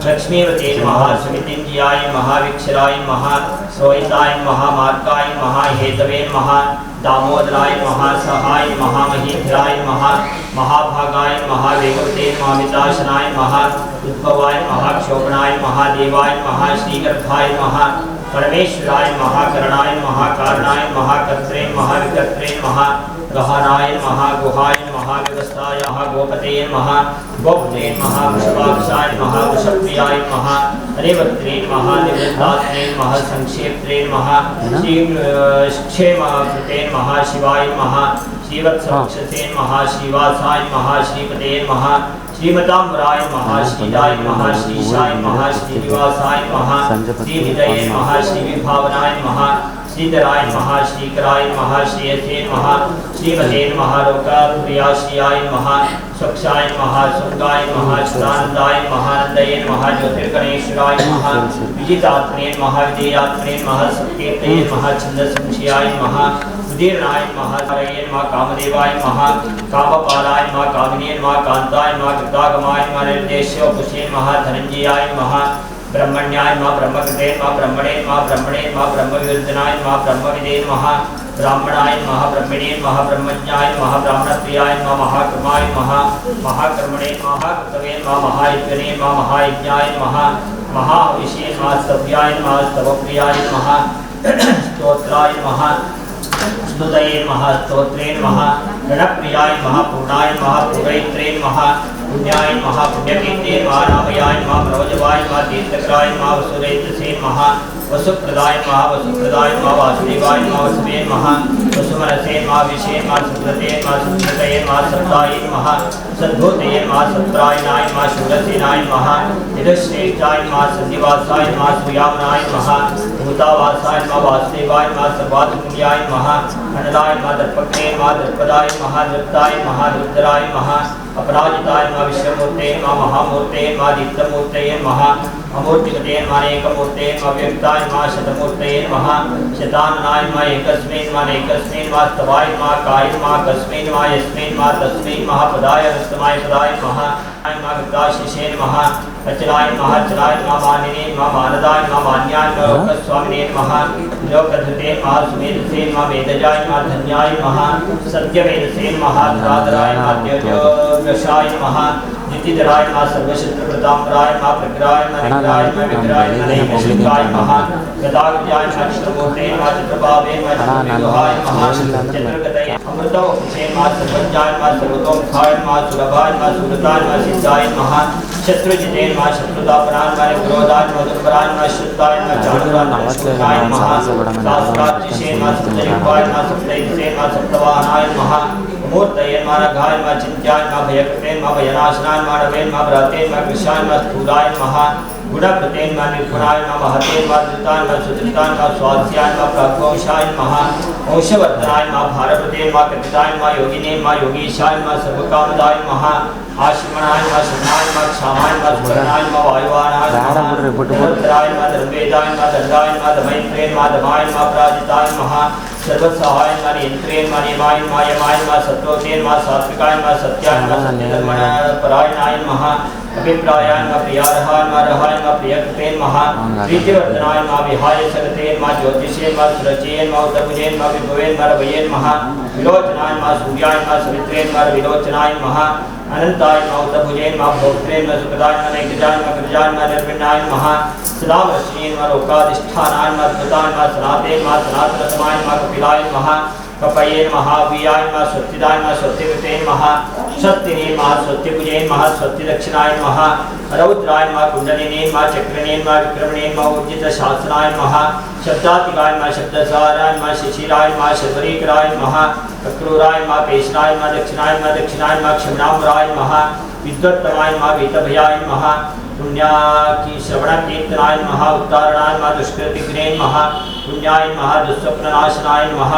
लक्ष्मीवते नमः समितिञ्जियाय नमः विक्षराय नमः रोहिताय नमः मार्गाय नमः हेतवे नमः दामोदराय नमः सहाय नमः महीधराय नमः महाभागाय नमः वेगवते नमः मिताशनाय नमः उद्भवाय नमः क्षोभनाय नमः देवाय नमः श्रीगर्भाय नमः परमेश्वराय नमः करणाय नमः कारणाय नमः कर्त्रे नमः विकर्त्रे नमः गहनाय नमः गुहाय नमः व्यवस्थाय नमः गोपते नमः गोपते नमः वृषभाक्षाय नमः वृषप्रियाय नमः हरिवक्त्रे नमः निवृत्तात्मने नमः संक्षेप्त्रे नमः क्षेमकृते नमः शिवाय नमः श्रीवत्सवक्षसे नमः श्रीवासाय नमः श्रीपते नमः श्रीमताम्बराय नमः श्रीदाय नमः श्रीशाय नमः श्रीनिवासाय नमः श्रीनिधये नमः श्रीविभावनाय नमः श्रीधराय नमः श्रीकराय नमः श्रेयसे नमः श्रीमते नमः लोकप्रियाश्रियाय नमः स्वक्षाय नमः सुगाय नमः चिदानन्दाय नमः नन्दये नमः ज्योतिर्गणेश्वराय नमः विजितात्मने नमः विजयात्मने नमः सत्कीर्तये नमः छन्दसंशयाय नमः उदीर्णाय नमः हरये नमः कामदेवाय नमः कामपालाय नमः कामिने नमः कान्ताय नमः कृतागमाय नमः निर्देश्योपशे नमः धनञ्जयाय नमः ब्रह्मण्याय नमः ब्रह्मकृते नमः ब्रह्मणे नमः ब्रह्मविवर्धनाय नमः ब्रह्मविदे नमः ब्राह्मणाय नमः ब्रह्मणे नमः ब्रह्मज्ञाय नमः ब्राह्मणप्रियाय नमः महाक्रमाय नमः महाकर्मणे नमः कृतवे नमः महायज्ञने नमः महायज्ञाय नमः महाविषये नमः स्तव्याय नमः स्तवप्रियाय नमः स्तोत्राय नमः स्तुतये नमः स्तोत्रे नमः गणप्रियाय नमः पूर्णाय नमः पूरयित्रे नमः पुण्याय नमः पुण्यकीर्ते नमः नामयाय नमः प्रवजवाय नमः तीर्थकराय नमः वसुरेन्द्रसे नमः वसुप्रदाय नमः वासुदेवाय नमः वसुवे नमः वसुमनसे नमः विषे नमः सुब्रते नमः सुब्रतये नमः सप्ताये नमः सद्भूतये नमः सत्रायणाय नमः शूरसेनाय नमः यदश्रेष्ठाय नमः सन्निवासाय नमः सुयामनाय नमः भूतावासाय नमः वासुदेवाय नमः सर्वात्मन्याय नमः अनलाय नमः दर्पग्ने नमः दर्पदाय नमः दृप्ताय नमः रुद्राय नमः अपराजिताय नमः विश्वमूर्ते नमः महामूर्ते नमः दीप्तमूर्तये नमः अमूर्तिमते नमः अनेकमूर्ते नमः व्यक्ताय नमः शतमूर्तये नमः शताननाय नमः एकस्मै नमः नैकस्मै नमः स्तवाय नमः काय नमः कस्मै नमः यस्मै नमः तस्मै नमः पदाय रस्तमाय पदाय नमः गताशिषे नमः अचलाय नमः अचलाय नमः मानिने नमः मानदाय नमः मान्याय नमः लोकस्वामिने नमः लोकधृते नमः सुमेधसे नमः वेदजाय नमः धन्याय नमः सत्यवेदसे नमः धराधराय नमः द्योजोग्रशाय नमः नितिधराय नमः सर्वशत्रुप्रताम्बराय नमः प्रग्राय नमः विग्राय नमः विग्राय नमः नैकशिकाय नमः गदाग्रजाय नमः चित्रमूर्ते नमः चित्रभावे नमः चित्रविग्रहाय नमः चित्रगतये अमृतो क्षेमा सर्वज्ञाय नमः सर्वतोमुखाय नमः सुलभाय नमः सुलताय नमः सिद्धाय नमः शत्रुजिते नमः शत्रुतापनाय नमः क्रोधाय नमः दुर्बलाय नमः शुद्धाय नमः जानुराय नमः शुद्धाय नमः शास्त्रार्चिषे नमः सप्तयुगाय नमः सप्तैसे नमः सप्तवाहनाय नमः मूर्तये नमः रघाय नमः चिन्त्याय नमः भयकृते नमः भयनाशनाय नमः रवे नमः भ्राते नमः कृशाय नमः स्थूलाय नमः गुणकृते नमः निर्गुणाय नमः महते नमः धृताय नमः सुधृताय नमः स्वाध्याय नमः प्राज्ञोषाय नमः वंशवर्धनाय नमः भारप्रते नमः कृताय नमः योगिने नमः योगीशाय नमः सर्वकामदाय नमः आश्रमणाय नमः शरणाय नमः क्षामाय नमः स्मरणाय नमः वायुवानाय नमः धर्मधराय नमः धर्मवेदाय नमः दण्डाय नमः दमयन्त्रे नमः दमाय नमः पराजिताय नमः सर्वसहाय नमः नियन्त्रे नमः नियमाय नमः यमाय नमः सत्वते नमः सात्विकाय नमः सत्याय नमः सत्यधर्मपरायणाय नमः अभिप्रायाय नमः प्रियार्हाय नमः रहाय नमः प्रियकृते नमः प्रीतिवर्धनाय नमः विहाय सगते नमः ज्योतिषे नमः सुरचये नमः उत्तरभुजे नमः विभवे नमः रवये नमः विलोचनाय नमः सूर्याय नमः सवित्रे नमः विलोचनाय नमः अनंताय नमः उत्तरभुजे नमः भोक्त्रे नमः सुखदाय नमः नैकजाय नमः गिरिजाय नमः निर्विण्णाय नमः सदावर्षिणे नमः लोकाधिष्ठानाय नमः अद्भुताय नमः सनाते नमः सनातनतमाय नमः कपिलाय नमः कपये नमः वीयाय नमः स्वस्तिदाय नमः स्वस्तिकृते नमः स्वस्तिने नमः स्वस्तिभुजे नमः स्वस्तिदक्षिणाय नमः रौद्राय नमः कुण्डलिने नमः चक्रणे नमः विक्रमणे नमः उज्जितशासनाय नमः शब्दातिकाय नमः शब्दसाराय नमः शिशिराय नमः शबरीकराय नमः अक्रूराय नमः पेशराय नमः दक्षिणाय नमः क्षमणाम्बराय नमः विद्वत्तमाय नमः वीतभयाय नमः पुण्याकी श्रवणकीर्तनाय नमः उत्तारणाय नमः दुष्कृतिघ्ने नमः पुण्याय नमः दुःस्वप्ननाशनाय नमः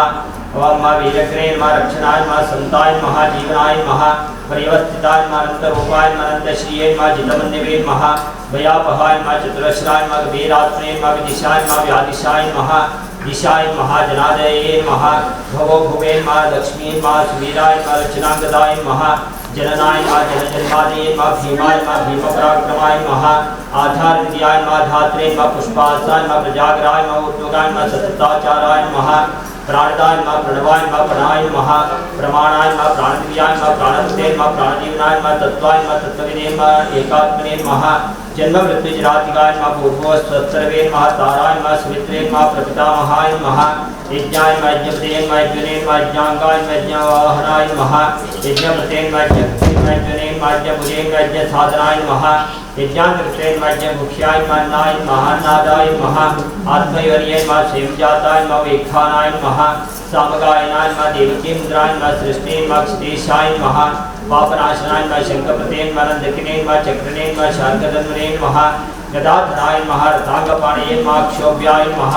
वीरग्ने नमः रक्षणाय नमः संताय नमः जीवनाय नमः परिवस्थिताय नमः अनन्तरूपाय नमः अनन्तश्रिये नमः जितमन्यवे नमः भयापहाय नमः चतुरश्राय नमः वीरात्मने नमः विदिशाय नमः व्यादिशाय नमः दिशाय नमः जनादये नमः भवो भुवे नमः लक्ष्मी नमः सुवीराय नमः रचनांगदाय नमः जननाय नमः जनजन्मादये नमः भीमाय नमः भीमपराक्रमाय नमः आधारविद्याय नमः धात्रे नमः पुष्पासाय नमः प्रजागराय नमः ऊर्ध्वगाय नमः सतताचाराय नमः प्राणदाय नमः प्रणवाय नमः प्राणाय नमः प्रमाणाय नमः प्राणदिव्याय नमः प्राणपते नमः प्राणजीवनाय नमः तत्त्वाय नमः तत्त्वविदे नमः एकात्मने नमः जन्म मृत्युजरातिकाय नमः पूर्वोस्त्वत्सर्वे नमः ताराय नमः सुमित्रे नमः प्रपितामहाय नमः यज्ञाय नमः यज्ञपते नमः यज्ञने नमः यज्ञांगाय नमः यज्ञवाहनाय नमः यज्ञपते नमः यज्ञने नमः यज्ञभुजे नमः यज्ञसाधनाय नमः यज्ञान्तकृते नमः यज्ञमुख्याय नमः अन्नाय नमः अन्नादाय नमः आत्मैवर्ये नमः स्वयंजाताय नमः वेक्षानाय नमः सामगायनाय नमः देवकीमुद्राय नमः सृष्टे नमः क्षितेशाय नमः पापनाशनाय नमः शङ्खपते नमः नन्दकिने नमः चक्रणे नमः शार्ङ्गधन्वने नमः गदाधराय नमः रथाङ्गपाणये नमः क्षोभ्याय नमः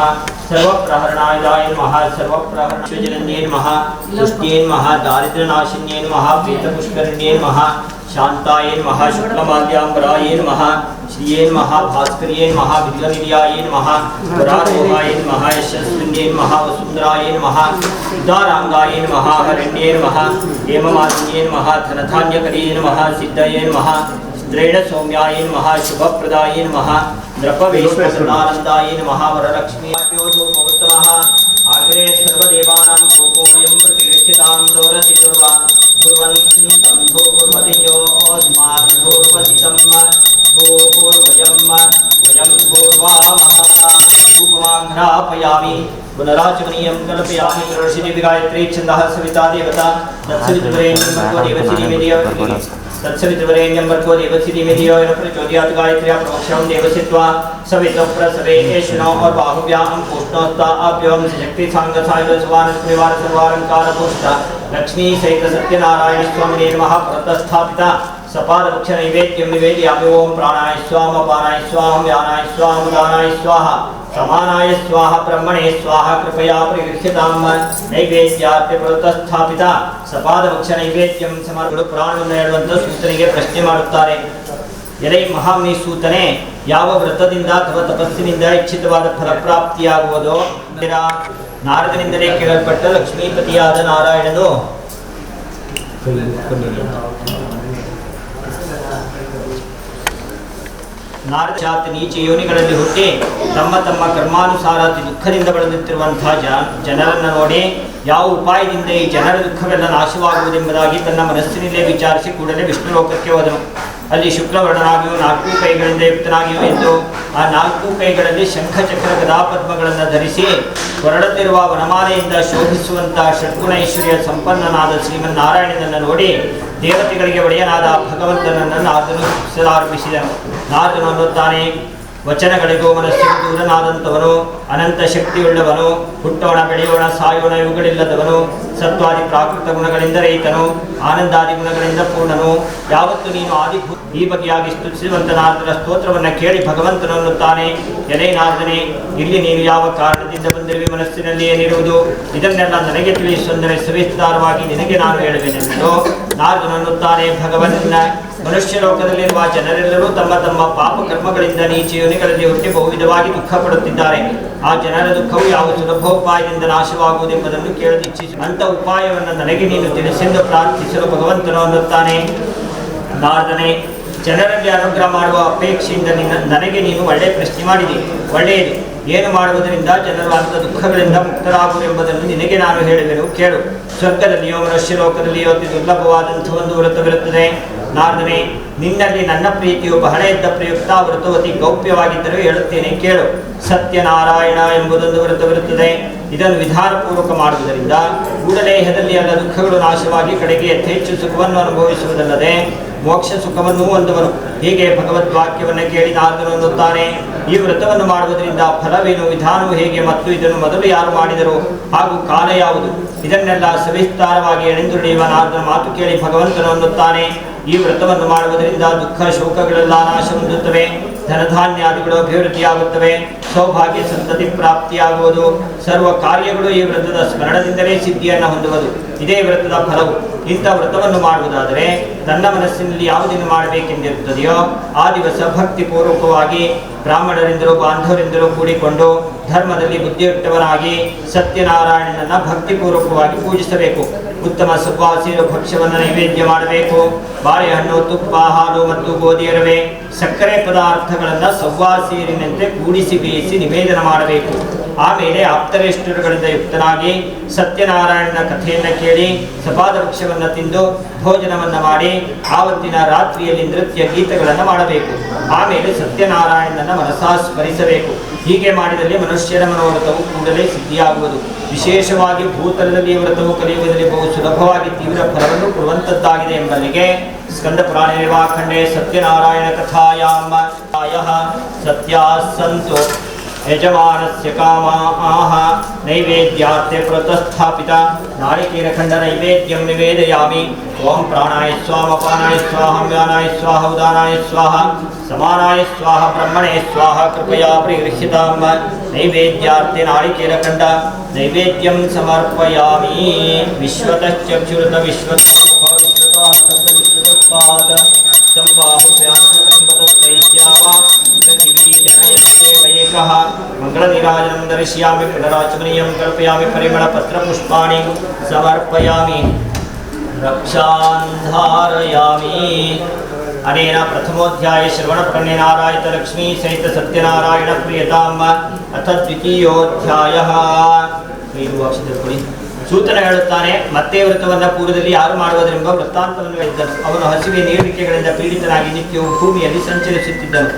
सर्वप्रहरणाय नमः सर्वप्रहरणजनन्ये नमः तुष्ट्ये नमः दारिद्र्यनाशिन्ये नमः प्रीतपुष्करिण्ये नमः शान्ताय नमः शुक्लमाल्याम्बराय नमः श्रिये नमः भास्कर्ये नमः विद्यानिलयाय नमः पुरारोहाय नमः यशस्विन्ये नमः वसुन्धराय नमः उदाराङ्गाय नमः हरण्ये नमः हेममालिन्ये नमः धनधान्यकरे नमः सिद्धये नमः स्त्रेण सौम्याय नमः शुभप्रदाय नमः नृपवेशप्रदानन्दाय नमः वरलक्ष्मीयोधोपवत्तमः आग्रे सर्वदेवानां भोगोऽयं प्रतिगृह्यतां दोरति दुर्वा दुर्वन्तं धूर्वतियो अस्मान् धूर्वसितं धूर्वयं वयं धूर्वामः उपमाघ्रापयामि पुनराचमनीयं कल्पयामि षोडशी गायत्री छन्दः सविता देवता तत्सवितुर्वरेण्यं भर्गो देवस्य धीमहि यो न प्रचोदयात् गायत्र्या प्रोक्षं देवस्य त्वा सवितुः प्रसवे एषणो और बाहुव्यां पूष्णोस्ता अभ्योम शक्ति सांग सायुध सवान परिवार सर्वालंकार पुष्ट लक्ष्मी सहित सत्यनारायण स्वामिने नमः प्रतस्थापिता सपादवृक्ष नैवेद्यं निवेदयामि ओम प्राणाय स्वाहा अपानाय स्वाहा व्यानाय स्वाहा उदानाय स्वाहा समानाय स्वाहा ब्रह्मणे स्वाहा कृपया परिगृह्यतां नैवेद्यार्थे प्रतस्थापिता सपादवृक्ष नैवेद्यं समर्पण ಪ್ರಾಣವನ್ನು ಹೇಳುವಂತ ಸೂತನಿಗೆ ಪ್ರಶ್ನೆ ಮಾಡುತ್ತಾರೆ. ಎಲೈ ಮಹಾಮುನಿ ಸೂತನೆ, ಯಾವ ವ್ರತದಿಂದ ಅಥವಾ ತಪಸ್ಸಿನಿಂದ ಇಚ್ಛಿತವಾದ ಫಲಪ್ರಾಪ್ತಿಯಾಗುವುದೋ ನಾರದನಿಂದಲೇ ಕೇಳಲ್ಪಟ್ಟ ಲಕ್ಷ್ಮೀಪತಿಯಾದ ನಾರಾಯಣನು ನಾರದಾತ್ ನೀಚ ಯೋನಿಗಳಲ್ಲಿ ಹುಟ್ಟಿ ತಮ್ಮ ತಮ್ಮ ಕರ್ಮಾನುಸಾರ ಅತಿ ದುಃಖದಿಂದ ಬಳಲುತ್ತಿರುವಂತಹ ಜನರನ್ನು ನೋಡಿ ಯಾವ ಉಪಾಯದಿಂದ ಈ ಜನರ ದುಃಖವೆಲ್ಲ ನಾಶವಾಗುವುದೆಂಬುದಾಗಿ ತನ್ನ ಮನಸ್ಸಿನಲ್ಲೇ ವಿಚಾರಿಸಿ ಕೂಡಲೇ ವಿಷ್ಣು ಲೋಕಕ್ಕೆ ಹೋದನು. ಅಲ್ಲಿ ಶುಕ್ಲವರ್ಣನಾಗಿಯೂ 4 ಕೈಗಳಿಂದ ಯುಕ್ತನಾಗಿಯೂ ಇದ್ದು ಆ 4 ಕೈಗಳಲ್ಲಿ ಶಂಖಚಕ್ರ ಗದಾಪದ್ಮಗಳನ್ನು ಧರಿಸಿ ಹೊರಡುತ್ತಿರುವ ವನಮಾಲೆಯಿಂದ ಶೋಭಿಸುವಂತಹ ಷಡ್ಗುಣೈಶ್ವರ್ಯ ಸಂಪನ್ನನಾದ ಶ್ರೀಮನ್ನಾರಾಯಣನನ್ನು ನೋಡಿ ದೇವತೆಗಳಿಗೆ ಒಡೆಯನಾದ ಭಗವಂತನನ್ನು ನಾರದನು ಸ್ತುತಿಸಲಾರಂಭಿಸಿದನು. ನಾರದನು ಅನ್ನುತ್ತಾನೆ, ವಚನಗಳಿಗೂ ಮನಸ್ಸಿಗೂ ದೂರನಾದಂಥವನು, ಅನಂತ ಶಕ್ತಿಯುಳ್ಳವನು, ಹುಟ್ಟೋಣ ಬೆಳೆಯೋಣ ಸಾಯೋಣ ಇವುಗಳಿಲ್ಲದವನು, ಸತ್ವಾದಿ ಪ್ರಾಕೃತ ಗುಣಗಳಿಂದ ರಹಿತನು, ಆನಂದಾದಿ ಗುಣಗಳಿಂದ ಪೂರ್ಣನು, ಯಾವತ್ತು ನೀನು ಆದಿಭೂ ಈ ಬಗೆಯಾಗಿ ಸ್ತುತಿಸುವಂತ ನಾರದರ ಸ್ತೋತ್ರವನ್ನು ಕೇಳಿ ಭಗವಂತನು ಅನ್ನುತ್ತಾನೆ, ಎಲೆ ನಾರದನೇ, ಇಲ್ಲಿ ನೀನು ಯಾವ ಕಾರಣದಿಂದ ಬಂದಿರುವೆ, ಮನಸ್ಸಿನಲ್ಲಿ ಏನಿರುವುದು, ಇದನ್ನೆಲ್ಲ ನನಗೆ ತಿಳಿಸುವಂದರೆ ಸವಿಸ್ತಾರವಾಗಿ ನಿನಗೆ ನಾನು ಹೇಳುವೆನೆಂದು ನಾರದನು ಅನ್ನುತ್ತಾನೆ. ಭಗವಂತನ ಮನುಷ್ಯ ಲೋಕದಲ್ಲಿರುವ ಜನರೆಲ್ಲರೂ ತಮ್ಮ ತಮ್ಮ ಪಾಪ ಕರ್ಮಗಳಿಂದ ನೀಚ ಯೋನಿಗಳಲ್ಲಿ ಹುಟ್ಟಿ ಬಹುವಿಧವಾಗಿ ದುಃಖ ಪಡುತ್ತಿದ್ದಾರೆ. ಆ ಜನರ ದುಃಖವು ಯಾವ ಸುಲಭೋಪಾಯದಿಂದ ನಾಶವಾಗುವುದೆಂಬುದನ್ನು ಕೇಳದಿಚ್ಛಿಸಿ ಅಂತ ಉಪಾಯವನ್ನು ನನಗೆ ನೀನು ತಿಳಿಸೆಂದು ಪ್ರಾರ್ಥಿಸಲು ಭಗವಂತನು ಅನ್ನುತ್ತಾನೆ. ನಾರದನೇ, ಜನರಲ್ಲಿ ಅನುಗ್ರಹ ಮಾಡುವ ಅಪೇಕ್ಷೆಯಿಂದ ನನಗೆ ನೀನು ಒಳ್ಳೆಯ ಪ್ರಶ್ನೆ ಮಾಡಿದೆ. ಒಳ್ಳೆಯದು. ಏನು ಮಾಡುವುದರಿಂದ ಜನರು ಅಂಥ ದುಃಖಗಳಿಂದ ಮುಕ್ತರಾಗುವುದೆಂಬುದನ್ನು ನಿನಗೆ ನಾನು ಹೇಳುವೆನು, ಕೇಳು. ಸ್ವರ್ಗದಲ್ಲಿಯೋ ಮನುಷ್ಯ ಲೋಕದಲ್ಲಿಯೋ ಅತಿ ದುರ್ಲಭವಾದಂಥ ಒಂದು ವ್ರತವಿರುತ್ತದೆ. ನಾರದನೇ, ನಿನ್ನಲ್ಲಿ ನನ್ನ ಪ್ರೀತಿಯು ಬಹಳ ಇದ್ದ ಪ್ರಯುಕ್ತ ವ್ರತವು ಅತಿ ಗೌಪ್ಯವಾಗಿದ್ದರೂ ಹೇಳುತ್ತೇನೆ, ಕೇಳು. ಸತ್ಯನಾರಾಯಣ ಎಂಬುದೊಂದು ವ್ರತವಿರುತ್ತದೆ. ಇದನ್ನು ವಿಧಾನಪೂರ್ವಕ ಮಾಡುವುದರಿಂದ ಕೂಡಲೇ ಇಹದಲ್ಲಿ ಎಲ್ಲ ದುಃಖಗಳು ನಾಶವಾಗಿ ಕಡೆಗೆ ಯಥೇಚ್ಛ ಸುಖವನ್ನು ಅನುಭವಿಸುವುದಲ್ಲದೆ ಮೋಕ್ಷ ಸುಖವನ್ನೂ ಹೊಂದುವನು. ಹೀಗೆ ಭಗವದ್ವಾಕ್ಯವನ್ನು ಕೇಳಿ ನಾರದನು ಅನ್ನುತ್ತಾನೆ, ಈ ವ್ರತವನ್ನು ಮಾಡುವುದರಿಂದ ಫಲವೇನು, ವಿಧಾನವು ಹೇಗೆ ಮತ್ತು ಇದನ್ನು ಮೊದಲು ಯಾರು ಮಾಡಿದರು ಹಾಗೂ ಕಾಲ ಯಾವುದು, ಇದನ್ನೆಲ್ಲ ಸವಿಸ್ತಾರವಾಗಿ ಎಳೆದುಡಿಯುವ ನಾರದನ ಮಾತು ಕೇಳಿ ಭಗವಂತನು ಅನ್ನುತ್ತಾನೆ, ಈ ವ್ರತವನ್ನು ಮಾಡುವುದರಿಂದ ದುಃಖ ಶೋಕಗಳೆಲ್ಲ ನಾಶ ಹೊಂದುತ್ತವೆ, ಧನಧಾನ್ಯಾದಿಗಳು ಅಭಿವೃದ್ಧಿಯಾಗುತ್ತವೆ, ಸೌಭಾಗ್ಯ ಸಂತತಿ ಪ್ರಾಪ್ತಿಯಾಗುವುದು, ಸರ್ವ ಕಾರ್ಯಗಳು ಈ ವ್ರತದ ಸ್ಮರಣದಿಂದಲೇ ಸಿದ್ಧಿಯನ್ನು ಹೊಂದುವುದು. ಇದೇ ವ್ರತದ ಫಲವು. ಇಂಥ ವ್ರತವನ್ನು ಮಾಡುವುದಾದರೆ ತನ್ನ ಮನಸ್ಸಿನಲ್ಲಿ ಯಾವುದನ್ನು ಮಾಡಬೇಕೆಂದಿರುತ್ತದೆಯೋ ಆ ದಿವಸ ಭಕ್ತಿಪೂರ್ವಕವಾಗಿ ಬ್ರಾಹ್ಮಣರಿಂದಲೂ ಬಾಂಧವರಿಂದಲೂ ಕೂಡಿಕೊಂಡು ಧರ್ಮದಲ್ಲಿ ಬುದ್ಧಿಯುಕ್ತವನಾಗಿ ಸತ್ಯನಾರಾಯಣನನ್ನು ಭಕ್ತಿಪೂರ್ವಕವಾಗಿ ಪೂಜಿಸಬೇಕು. ಉತ್ತಮ ಸುವಾಸಿರ ಭಕ್ಷ್ಯವನ್ನು ನೈವೇದ್ಯ ಮಾಡಬೇಕು. ಬಾಳೆಹಣ್ಣು, ತುಪ್ಪ, ಹಾಲು ಮತ್ತು ಗೋಧಿ ಎರವೆ ಸಕ್ಕರೆ ಪದಾರ್ಥಗಳನ್ನು ಸವ್ವಾಸೀರಿನಂತೆ ಕೂಡಿಸಿ ಬೇಯಿಸಿ ನಿವೇದನ ಮಾಡಬೇಕು. ಆಮೇಲೆ ಆಪ್ತರೇಷ್ಟರುಗಳಿಂದ ಯುಕ್ತನಾಗಿ ಸತ್ಯನಾರಾಯಣನ ಕಥೆಯನ್ನು ಕೇಳಿ ಸಪಾದ ವೃಕ್ಷವನ್ನು ತಿಂದು ಭೋಜನವನ್ನು ಮಾಡಿ ಆವತ್ತಿನ ರಾತ್ರಿಯಲ್ಲಿ ನೃತ್ಯ ಗೀತೆಗಳನ್ನು ಮಾಡಬೇಕು. ಆಮೇಲೆ ಸತ್ಯನಾರಾಯಣನನ್ನು ಮನಸಾ ಸ್ಮರಿಸಬೇಕು. ಹೀಗೆ ಮಾಡಿದಲ್ಲಿ ಮನುಷ್ಯರ ಮನೋವ್ರತವು ಕೂಡಲೇ ಸಿದ್ಧಿಯಾಗುವುದು. ವಿಶೇಷವಾಗಿ ಭೂತಲದಲ್ಲಿ ವ್ರತವು ಕಲಿಯುವುದರಲ್ಲಿ ಬಹು ಸುಲಭವಾಗಿ ತೀವ್ರ ಫಲವನ್ನು ಕೊಡುವಂಥದ್ದಾಗಿದೆ ಎಂಬಲ್ಲಿಗೆ ಸ್ಕಂದ ಪುರಾಣ ನಿರ್ವಾಖಂಡೇ ಸತ್ಯನಾರಾಯಣ ಕಥಾಯಾಂ ಸತ್ಯಾ ಸಂತು ಯಜಮಾನಸ್ಯ ಕಾಮಾಹ ನೈವೇದ್ಯಾರ್ಥೆ ಪ್ರತಸ್ಥಾಪಿತ ನಾರಿಕೇರಖಂಡ ನೈವೇದ್ಯಂ ನಿವೇದಯಾಮಿ. ಓಂ ಪ್ರಾಣಾಯ ಸ್ವಾಹ, ಅಪಾನಾಯ ಸ್ವಾಹ, ವ್ಯಾನಾಯ ಸ್ವಾಹ, ಉದಾನಾಯ ಸ್ವಾಹ, ಸಮಾನಾಯ ಸ್ವಾಹ, ಬ್ರಹ್ಮಣೇ ಸ್ವಾಹ. ಕೃಪಯಾ ಪರಿಗೃಹ್ಯತಾಂ. ನೈವೇದ್ಯಾರ್ಥೆ ನಾರಿಕೇರಖಂಡ ನೈವೇದ್ಯಂ ಸಮರ್ಪಯಾಮಿ. ವಿಶ್ವತಶ್ಚಕ್ಷುರತ ವಿಶ್ವತೋಮುಖ ವಿಶ್ವತೋಹಸ್ತ ವಿಶ್ವತೋತ್ಪಾದ ಸಂಬಾಹುಭ್ಯಾಂ ಪೃಥಿವೀ ಜನಯತ್ಯೇವೈಕಃ. ಮಂಗಳನಿರಾಜನಂ ದರ್ಶಯಾಮಿ. ಪುನರಾಚಮನೀಯಂ ಕಲ್ಪಯಾಮಿ. ಪರಿಮಳ ಪತ್ರಪುಷ್ಪಾಣಿ ಸಮರ್ಪಯಾಮಿ. ರಕ್ಷಾಂಧಾರಯಾಮಿ. ಅನೇನ ಪ್ರಥಮೋಧ್ಯಾಯ ಶ್ರವಣಪ್ರಜ್ಞೇನ ಆರಾಯಿತ ಲಕ್ಷ್ಮೀ ಸಹಿತ ಸತ್ಯನಾರಾಯಣ ಪ್ರಿಯತಾಂ. ಅಥ ದ್ವಿತೀಯೋಧ್ಯಾಯ. ಸೂತನ ಹೇಳುತ್ತಾನೆ, ಮತ್ತೆ ವ್ರತವನ್ನು ಪೂರ್ವದಲ್ಲಿ ಯಾರು ಮಾಡುವುದರೆಂಬ ವೃತ್ತಾಂತವನ್ನು ಹೇಳಿದ್ದನು. ಅವನು ಹಸಿವೆ ನೀರಿಕೆಗಳಿಂದ ಪೀಡಿತನಾಗಿ ನಿತ್ಯವೂ ಭೂಮಿಯಲ್ಲಿ ಸಂಚರಿಸುತ್ತಿದ್ದನು.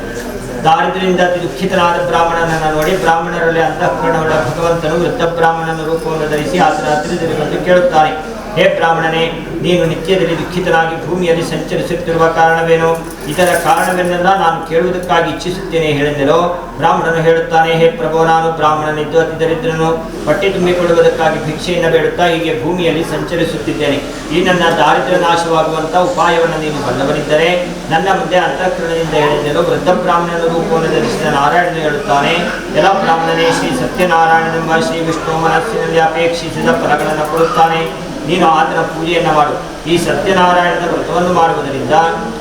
ದಾರಿದ್ರ್ಯದಿಂದ ಅತಿ ದುಃಖಿತನಾದ ಬ್ರಾಹ್ಮಣನನ್ನು ನೋಡಿ ಬ್ರಾಹ್ಮಣರಲ್ಲಿ ಅಂತಃಕರಣವುಳ್ಳ ಭಗವಂತನು ವೃದ್ಧ ಬ್ರಾಹ್ಮಣನ ರೂಪವನ್ನು ಧರಿಸಿ ಆತನ ಹತ್ತಿರದಲ್ಲಿ ಬಂದು ಕೇಳುತ್ತಾನೆ, ಹೇ ಬ್ರಾಹ್ಮಣನೇ, ನೀನು ನಿತ್ಯದಲ್ಲಿ ದುಃಖಿತನಾಗಿ ಭೂಮಿಯಲ್ಲಿ ಸಂಚರಿಸುತ್ತಿರುವ ಕಾರಣವೇನು? ಇದರ ಕಾರಣವೆನ್ನೆಲ್ಲ ನಾನು ಕೇಳುವುದಕ್ಕಾಗಿ ಇಚ್ಛಿಸುತ್ತೇನೆ ಹೇಳೆಂದೆನೋ. ಬ್ರಾಹ್ಮಣನು ಹೇಳುತ್ತಾನೆ, ಹೇ ಪ್ರಭು, ನಾನು ಬ್ರಾಹ್ಮಣನಿದ್ದು ಅತಿ ದರಿದ್ರನು, ಹೊಟ್ಟೆ ತುಂಬಿಕೊಳ್ಳುವುದಕ್ಕಾಗಿ ಭಿಕ್ಷೆಯನ್ನು ಬೇಡುತ್ತಾ ಹೀಗೆ ಭೂಮಿಯಲ್ಲಿ ಸಂಚರಿಸುತ್ತಿದ್ದೇನೆ. ಈ ನನ್ನ ದಾರಿದ್ರ್ಯ ನಾಶವಾಗುವಂಥ ಉಪಾಯವನ್ನು ನೀನು ಬಲ್ಲವರಿದ್ದರೆ ನನ್ನ ಮುಂದೆ ಅಂತಃಕರಣದಿಂದ ಹೇಳಿದ್ದೆನೋ. ವೃದ್ಧ ಬ್ರಾಹ್ಮಣನ ರೂಪವನ್ನು ಧರಿಸಿದ ನಾರಾಯಣನು ಹೇಳುತ್ತಾನೆ, ಎಲ್ಲ ಬ್ರಾಹ್ಮಣನೇ, ಶ್ರೀ ಸತ್ಯನಾರಾಯಣನೆಂಬ ಶ್ರೀ ವಿಷ್ಣು ಮನಸ್ಸಿನಲ್ಲಿ ಅಪೇಕ್ಷಿಸಿದ ಫಲಗಳನ್ನು ಕೊಡುತ್ತಾನೆ. ನೀನು ಆತನ ಪೂಜೆಯನ್ನು ಮಾಡು. ಈ ಸತ್ಯನಾರಾಯಣನ ವ್ರತವನ್ನು ಮಾಡುವುದರಿಂದ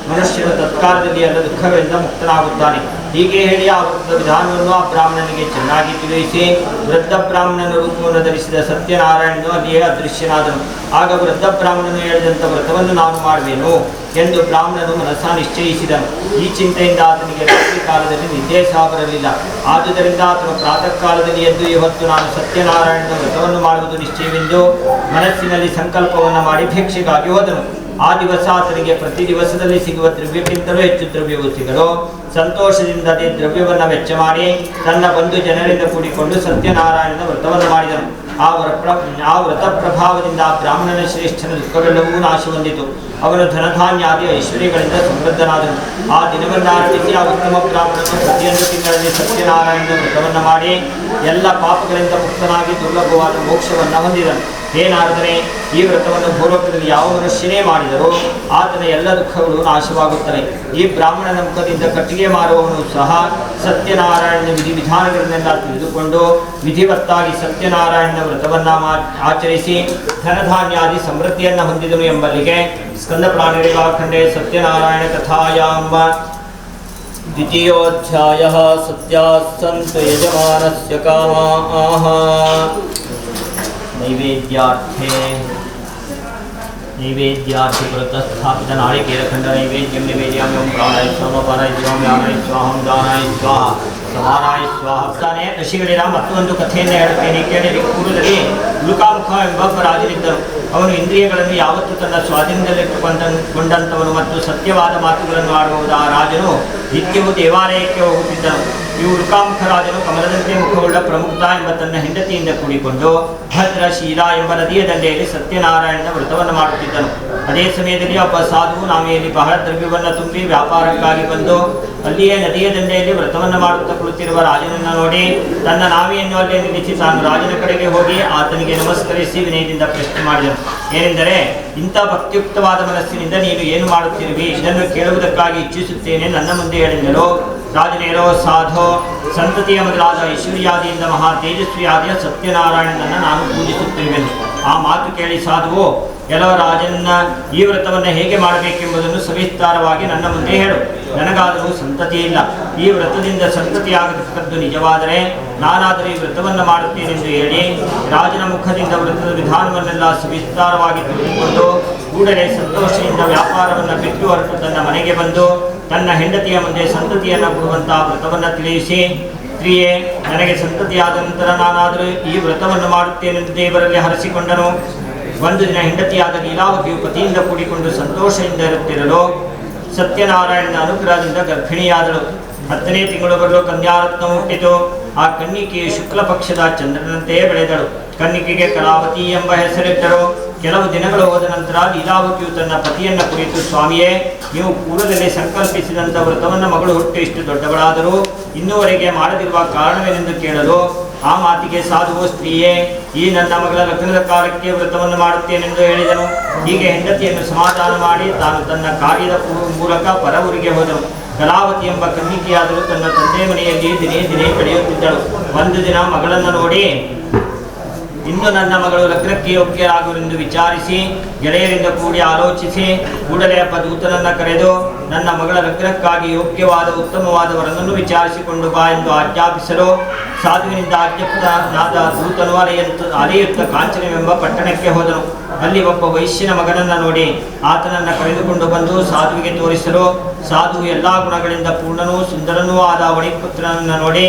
ಮನುಷ್ಯನು ತತ್ಕಾಲದಲ್ಲಿ ಎಲ್ಲ ದುಃಖಗಳಿಂದ ಮುಕ್ತನಾಗುತ್ತಾನೆ. ಹೀಗೆ ಹೇಳಿ ಆ ವ್ರತದ ವಿಧಾನವನ್ನು ಆ ಬ್ರಾಹ್ಮಣನಿಗೆ ಚೆನ್ನಾಗಿ ತಿಳಿಸಿ ವೃದ್ಧ ಬ್ರಾಹ್ಮಣನ ರೂಪವನ್ನು ಧರಿಸಿದ ಸತ್ಯನಾರಾಯಣನು ಅಲ್ಲಿಯೇ ಅದೃಶ್ಯನಾದನು. ಆಗ ವೃದ್ಧ ಬ್ರಾಹ್ಮಣನು ಹೇಳಿದಂಥ ವ್ರತವನ್ನು ನಾನು ಮಾಡುವೆನು ಎಂದು ಬ್ರಾಹ್ಮಣನು ಮನಸ್ಸ ನಿಶ್ಚಯಿಸಿದನು. ಈ ಚಿಂತೆಯಿಂದ ಆತನಿಗೆ ರಾತ್ರಿ ಕಾಲದಲ್ಲಿ ನಿದ್ದೆ ಸಹ ಬರಲಿಲ್ಲ. ಆದುದರಿಂದ ಆತನು ಪ್ರಾತಃ ಕಾಲದಲ್ಲಿ ಎದ್ದು ಇವತ್ತು ನಾನು ಸತ್ಯನಾರಾಯಣನ ವ್ರತವನ್ನು ಮಾಡುವುದು ನಿಶ್ಚಯವೆಂದು ಮನಸ್ಸಿನಲ್ಲಿ ಸಂಕಲ್ಪವನ್ನು ಮಾಡಿ ಭಿಕ್ಷೆಗಾಗಿ ಹೋದನು. ಆ ದಿವಸ ಆತನಿಗೆ ಪ್ರತಿ ದಿವಸದಲ್ಲಿ ಸಿಗುವ ದ್ರವ್ಯಕ್ಕಿಂತಲೂ ಹೆಚ್ಚು ದ್ರವ್ಯವು ಸಿಗಲು ಸಂತೋಷದಿಂದ ಅದೇ ದ್ರವ್ಯವನ್ನು ವೆಚ್ಚ ಮಾಡಿ ತನ್ನ ಬಂಧು ಜನರಿಂದ ಕೂಡಿಕೊಂಡು ಸತ್ಯನಾರಾಯಣನ ವ್ರತವನ್ನು ಮಾಡಿದನು. ಆ ವ್ರತ ಪ್ರಭಾವದಿಂದ ಆ ಬ್ರಾಹ್ಮಣನ ಶ್ರೇಷ್ಠನ ದುಃಖವೆಲ್ಲವೂ ನಾಶ ಹೊಂದಿತು. ಅವನು ಧನಧಾನ್ಯಾದಿ ಐಶ್ವರ್ಯಗಳಿಂದ ಸಮೃದ್ಧನಾದನು. ಆ ದಿನವನ್ನಾರಂಭಿಸಿ ಆ ಉತ್ತಮ ಬ್ರಾಹ್ಮಣನು ಪ್ರತಿಯೊಂದು ತಿಂಗಳಲ್ಲಿ ಸತ್ಯನಾರಾಯಣನ ವ್ರತವನ್ನು ಮಾಡಿ ಎಲ್ಲ ಪಾಪಗಳಿಂದ ಮುಕ್ತನಾಗಿ ದುರ್ಲಭವಾದ ಮೋಕ್ಷವನ್ನು ಹೊಂದಿದನು. ಏನಾದರೆ ಈ ವ್ರತವನ್ನು ಪೂರ್ವಕದಲ್ಲಿ ಯಾವ ಮನುಷ್ಯನೇ ಮಾಡಿದರೂ ಆತನ ಎಲ್ಲ ದುಃಖಗಳು ನಾಶವಾಗುತ್ತವೆ. ಈ ಬ್ರಾಹ್ಮಣನ ಮುಖದಿಂದ ಕಟ್ಟಿಗೆ ಮಾರುವವನು ಸಹ ಸತ್ಯನಾರಾಯಣನ ವಿಧಿವಿಧಾನಗಳನ್ನೆಲ್ಲ ತಿಳಿದುಕೊಂಡು ವಿಧಿವತ್ತಾಗಿ ಸತ್ಯನಾರಾಯಣನ ವ್ರತವನ್ನು ಆಚರಿಸಿ ಧನಧಾನ್ಯಾದಿ ಸಮೃದ್ಧಿಯನ್ನು ಹೊಂದಿದನು ಎಂಬಲ್ಲಿಗೆ ಸ್ಕಂದ ಪ್ರಾಣಿಗಳಾಖಂಡೇ ಸತ್ಯನಾರಾಯಣ ಕಥಾಯಾಂ ದ್ವಿತೀಯೋಧ್ಯಾಯಃ ಸತ್ಯಾಸ್ಸಂತು ಯಜಮಾನಸ್ಯ ಕಾಮಾಃ. ನೈವೇದ್ಯಾರ್ಥೆ ವ್ರತಸ್ಥಾಪಿತ ನಾಳಿಕೇರಖಂಡ ನೈವೇದ್ಯಂ ನಿವೇದ್ಯಾಮಿ ಓಂ ಪ್ರಾಣಾಯ ಸ್ವಾಮಪಾನಾಯ ಸ್ವಾಮ್ಯಾನಾಯ ಸ್ವಾಹಂ ದಾನಾಯ ಸ್ವಾಹ ಸಮಾನಾಯ ಸ್ವಾಹ. ತಾನೇ ಋಷಿಗಳಿರ ಮತ್ತೊಂದು ಕಥೆಯನ್ನು ಹೇಳುತ್ತೇನೆ ಕೇಳಿರಿ. ಪೂರ್ವದಲ್ಲಿ ಉಲುಕಾಮುಖ ಎಂಬೊಬ್ಬ ರಾಜನಿದ್ದನು. ಅವನು ಇಂದ್ರಿಯಗಳನ್ನು ಯಾವತ್ತೂ ತನ್ನ ಸ್ವಾಧೀನದಲ್ಲಿಟ್ಟುಕೊಂಡಂಥವನು ಮತ್ತು ಸತ್ಯವಾದ ಮಾತುಗಳನ್ನು ಆಡುವುದು. ಆ ರಾಜನು ನಿತ್ಯವೂ ದೇವಾಲಯಕ್ಕೆ ಹೋಗುತ್ತಿದ್ದನು. ಈ ಉಲುಕಾಮುಖ ರಾಜನು ಕಮಲದಂತೆ ಮುಖವುಳ್ಳ ಪ್ರಮುಖ ಎಂಬ ತನ್ನ ಹೆಂಡತಿಯಿಂದ ಕೂಡಿಕೊಂಡು ಭದ್ರ ಶೀಲಾ ಎಂಬ ನದಿಯ ದಂಡೆಯಲ್ಲಿ ಸತ್ಯನಾರಾಯಣನ ವ್ರತವನ್ನು ಮಾಡುತ್ತಿದ್ದನು. ಅದೇ ಸಮಯದಲ್ಲಿ ಒಬ್ಬ ಸಾಧು ನಾವೆಯಲ್ಲಿ ಬಹಳ ದ್ರವ್ಯವನ್ನು ತುಂಬಿ ವ್ಯಾಪಾರಕ್ಕಾಗಿ ಬಂದು ಅಲ್ಲಿಯೇ ನದಿಯ ದಂಡೆಯಲ್ಲಿ ವ್ರತವನ್ನು ಮಾಡುತ್ತಾ ಕುಳಿತಿರುವ ರಾಜನನ್ನು ನೋಡಿ ತನ್ನ ನಾವೆಯನ್ನು ಅಲ್ಲೇ ನಿಲ್ಲಿಸಿ ತಾನು ರಾಜನ ಕಡೆಗೆ ಹೋಗಿ ಆತನಿಗೆ ನಮಸ್ಕರಿಸಿ ವಿನಯದಿಂದ ಪ್ರಶ್ನೆ ಮಾಡಿದನು. ಏನೆಂದರೆ, ಇಂಥ ಭಕ್ತಿಯುಕ್ತವಾದ ಮನಸ್ಸಿನಿಂದ ನೀನು ಏನು ಮಾಡುತ್ತಿರುವಿ? ಇದನ್ನು ಕೇಳುವುದಕ್ಕಾಗಿ ಇಚ್ಛಿಸುತ್ತೇನೆ, ನನ್ನ ಮುಂದೆ ಹೇಳಿದನು. ರಾಜನೇರೋ ಸಾಧೋ ಸಂತತಿಯ ಮೊದಲಾದ ಐಶ್ವರ್ಯಾದಿಯಿಂದ ಮಹಾ ತೇಜಸ್ವಿಯಾದ ಸತ್ಯನಾರಾಯಣನನ್ನು ನಾನು ಪೂಜಿಸುತ್ತಿರುವೆನು. ಆ ಮಾತು ಕೇಳಿ ಸಾಧುವು, ಎಲ್ಲೋ ರಾಜನ್ನ ಈ ವ್ರತವನ್ನು ಹೇಗೆ ಮಾಡಬೇಕೆಂಬುದನ್ನು ಸವಿಸ್ತಾರವಾಗಿ ನನ್ನ ಮುಂದೆ ಹೇಳು. ನನಗಾದರೂ ಸಂತತಿ ಇಲ್ಲ. ಈ ವ್ರತದಿಂದ ಸಂತತಿಯಾಗತಕ್ಕದ್ದು ನಿಜವಾದರೆ ನಾನಾದರೂ ಈ ವ್ರತವನ್ನು ಮಾಡುತ್ತೇನೆಂದು ಹೇಳಿ ರಾಜನ ಮುಖದಿಂದ ವ್ರತದ ವಿಧಾನವನ್ನೆಲ್ಲ ಸವಿಸ್ತಾರವಾಗಿ ತಿಳಿದುಕೊಂಡು ಕೂಡಲೇ ಸಂತೋಷದಿಂದ ವ್ಯಾಪಾರವನ್ನು ಬಿಟ್ಟು ಹೊರಟು ತನ್ನ ಮನೆಗೆ ಬಂದು ತನ್ನ ಹೆಂಡತಿಯ ಮುಂದೆ ಸಂತತಿಯನ್ನು ಕೊಡುವಂತಹ ವ್ರತವನ್ನು ತಿಳಿಸಿ, ಸ್ತ್ರೀಯೇ, ನನಗೆ ಸಂತತಿಯಾದ ನಂತರ ನಾನಾದರೂ ಈ ವ್ರತವನ್ನು ಮಾಡುತ್ತೇನೆಂದು ದೇವರಲ್ಲಿ ಹರಸಿಕೊಂಡನು. ಒಂದು ದಿನ ಹೆಂಡತಿಯಾದ ಲೀಲಾವತಿಯು ಪತಿಯಿಂದ ಕೂಡಿಕೊಂಡು ಸಂತೋಷದಿಂದ ಇರುತ್ತಿರಲು ಸತ್ಯನಾರಾಯಣನ ಅನುಗ್ರಹದಿಂದ ಗರ್ಭಿಣಿಯಾದಳು. 10ನೇ ತಿಂಗಳು ಬರಲು ಕನ್ಯಾರತ್ನ ಹುಟ್ಟಿತು. ಆ ಕನ್ನಿಕೆಯು ಶುಕ್ಲ ಪಕ್ಷದ ಚಂದ್ರನಂತೆಯೇ ಬೆಳೆದಳು. ಕನ್ನಿಕೆಗೆ ಕಲಾವತಿ ಎಂಬ ಹೆಸರಿಟ್ಟರು. ಕೆಲವು ದಿನಗಳು ಹೋದ ನಂತರ ಲೀಲಾವತಿಯು ತನ್ನ ಪತಿಯನ್ನು ಕುರಿತು, ಸ್ವಾಮಿಯೇ, ನೀವು ಪೂರ್ವದಲ್ಲಿ ಸಂಕಲ್ಪಿಸಿದಂಥ ವ್ರತವನ್ನು ಮಗಳು ಹುಟ್ಟು ಇಷ್ಟು ದೊಡ್ಡವಳಾದರೂ ಇನ್ನೂವರೆಗೆ ಮಾಡದಿರುವ ಕಾರಣವೇನೆಂದು ಕೇಳಲು ಆ ಮಾತಿಗೆ ಸಾಧುವು, ಸ್ತ್ರೀಯೇ, ಈ ನನ್ನ ಮಗಳ ಲಗ್ನದ ಕಾಲಕ್ಕೆ ವ್ರತವನ್ನು ಮಾಡುತ್ತೇನೆಂದು ಹೇಳಿದನು. ಹೀಗೆ ಹೆಂಡತಿಯನ್ನು ಸಮಾಧಾನ ಮಾಡಿ ತಾನು ತನ್ನ ಕಾರ್ಯದ ಮೂಲಕ ಪರ ಊರಿಗೆ ಹೋದನು. ಕಲಾವತಿ ಎಂಬ ಕನ್ನಿಕೆಯಾದರೂ ತನ್ನ ತಂದೆ ಮನೆಯಲ್ಲಿ ದಿನೇ ಕಳೆಯುತ್ತಿದ್ದಳು. ಒಂದು ದಿನ ಮಗಳನ್ನು ನೋಡಿ, ಇಂದು ನನ್ನ ಮಗಳು ಲಗ್ನಕ್ಕೆ ಯೋಗ್ಯರಾಗುವೆಂದು ವಿಚಾರಿಸಿ ಗೆಳೆಯರಿಂದ ಕೂಡಿ ಆಲೋಚಿಸಿ ಕೂಡಲೇ ಒಬ್ಬ ದೂತನನ್ನು ಕರೆದು ನನ್ನ ಮಗಳ ಲಗ್ನಕ್ಕಾಗಿ ಯೋಗ್ಯವಾದ ಉತ್ತಮವಾದ ವರನನ್ನು ವಿಚಾರಿಸಿಕೊಂಡು ಬಾ ಎಂದು ಆಜ್ಞಾಪಿಸಲು ಸಾಧುವಿನಿಂದ ಆಜ್ಞಾಪಿತನಾದ ದೂತನು ಅಲೆಯುತ್ತ ಕಾಂಚನವೆಂಬ ಪಟ್ಟಣಕ್ಕೆ ಹೋದನು. ಅಲ್ಲಿ ಒಬ್ಬ ವೈಶ್ಯನ ಮಗನನ್ನು ನೋಡಿ ಆತನನ್ನು ಕರೆದುಕೊಂಡು ಬಂದು ಸಾಧುವಿಗೆ ತೋರಿಸಲು ಸಾಧು ಎಲ್ಲ ಗುಣಗಳಿಂದ ಪೂರ್ಣನೂ ಸುಂದರನೂ ಆದ ವಣಿಪುತ್ರನನ್ನು ನೋಡಿ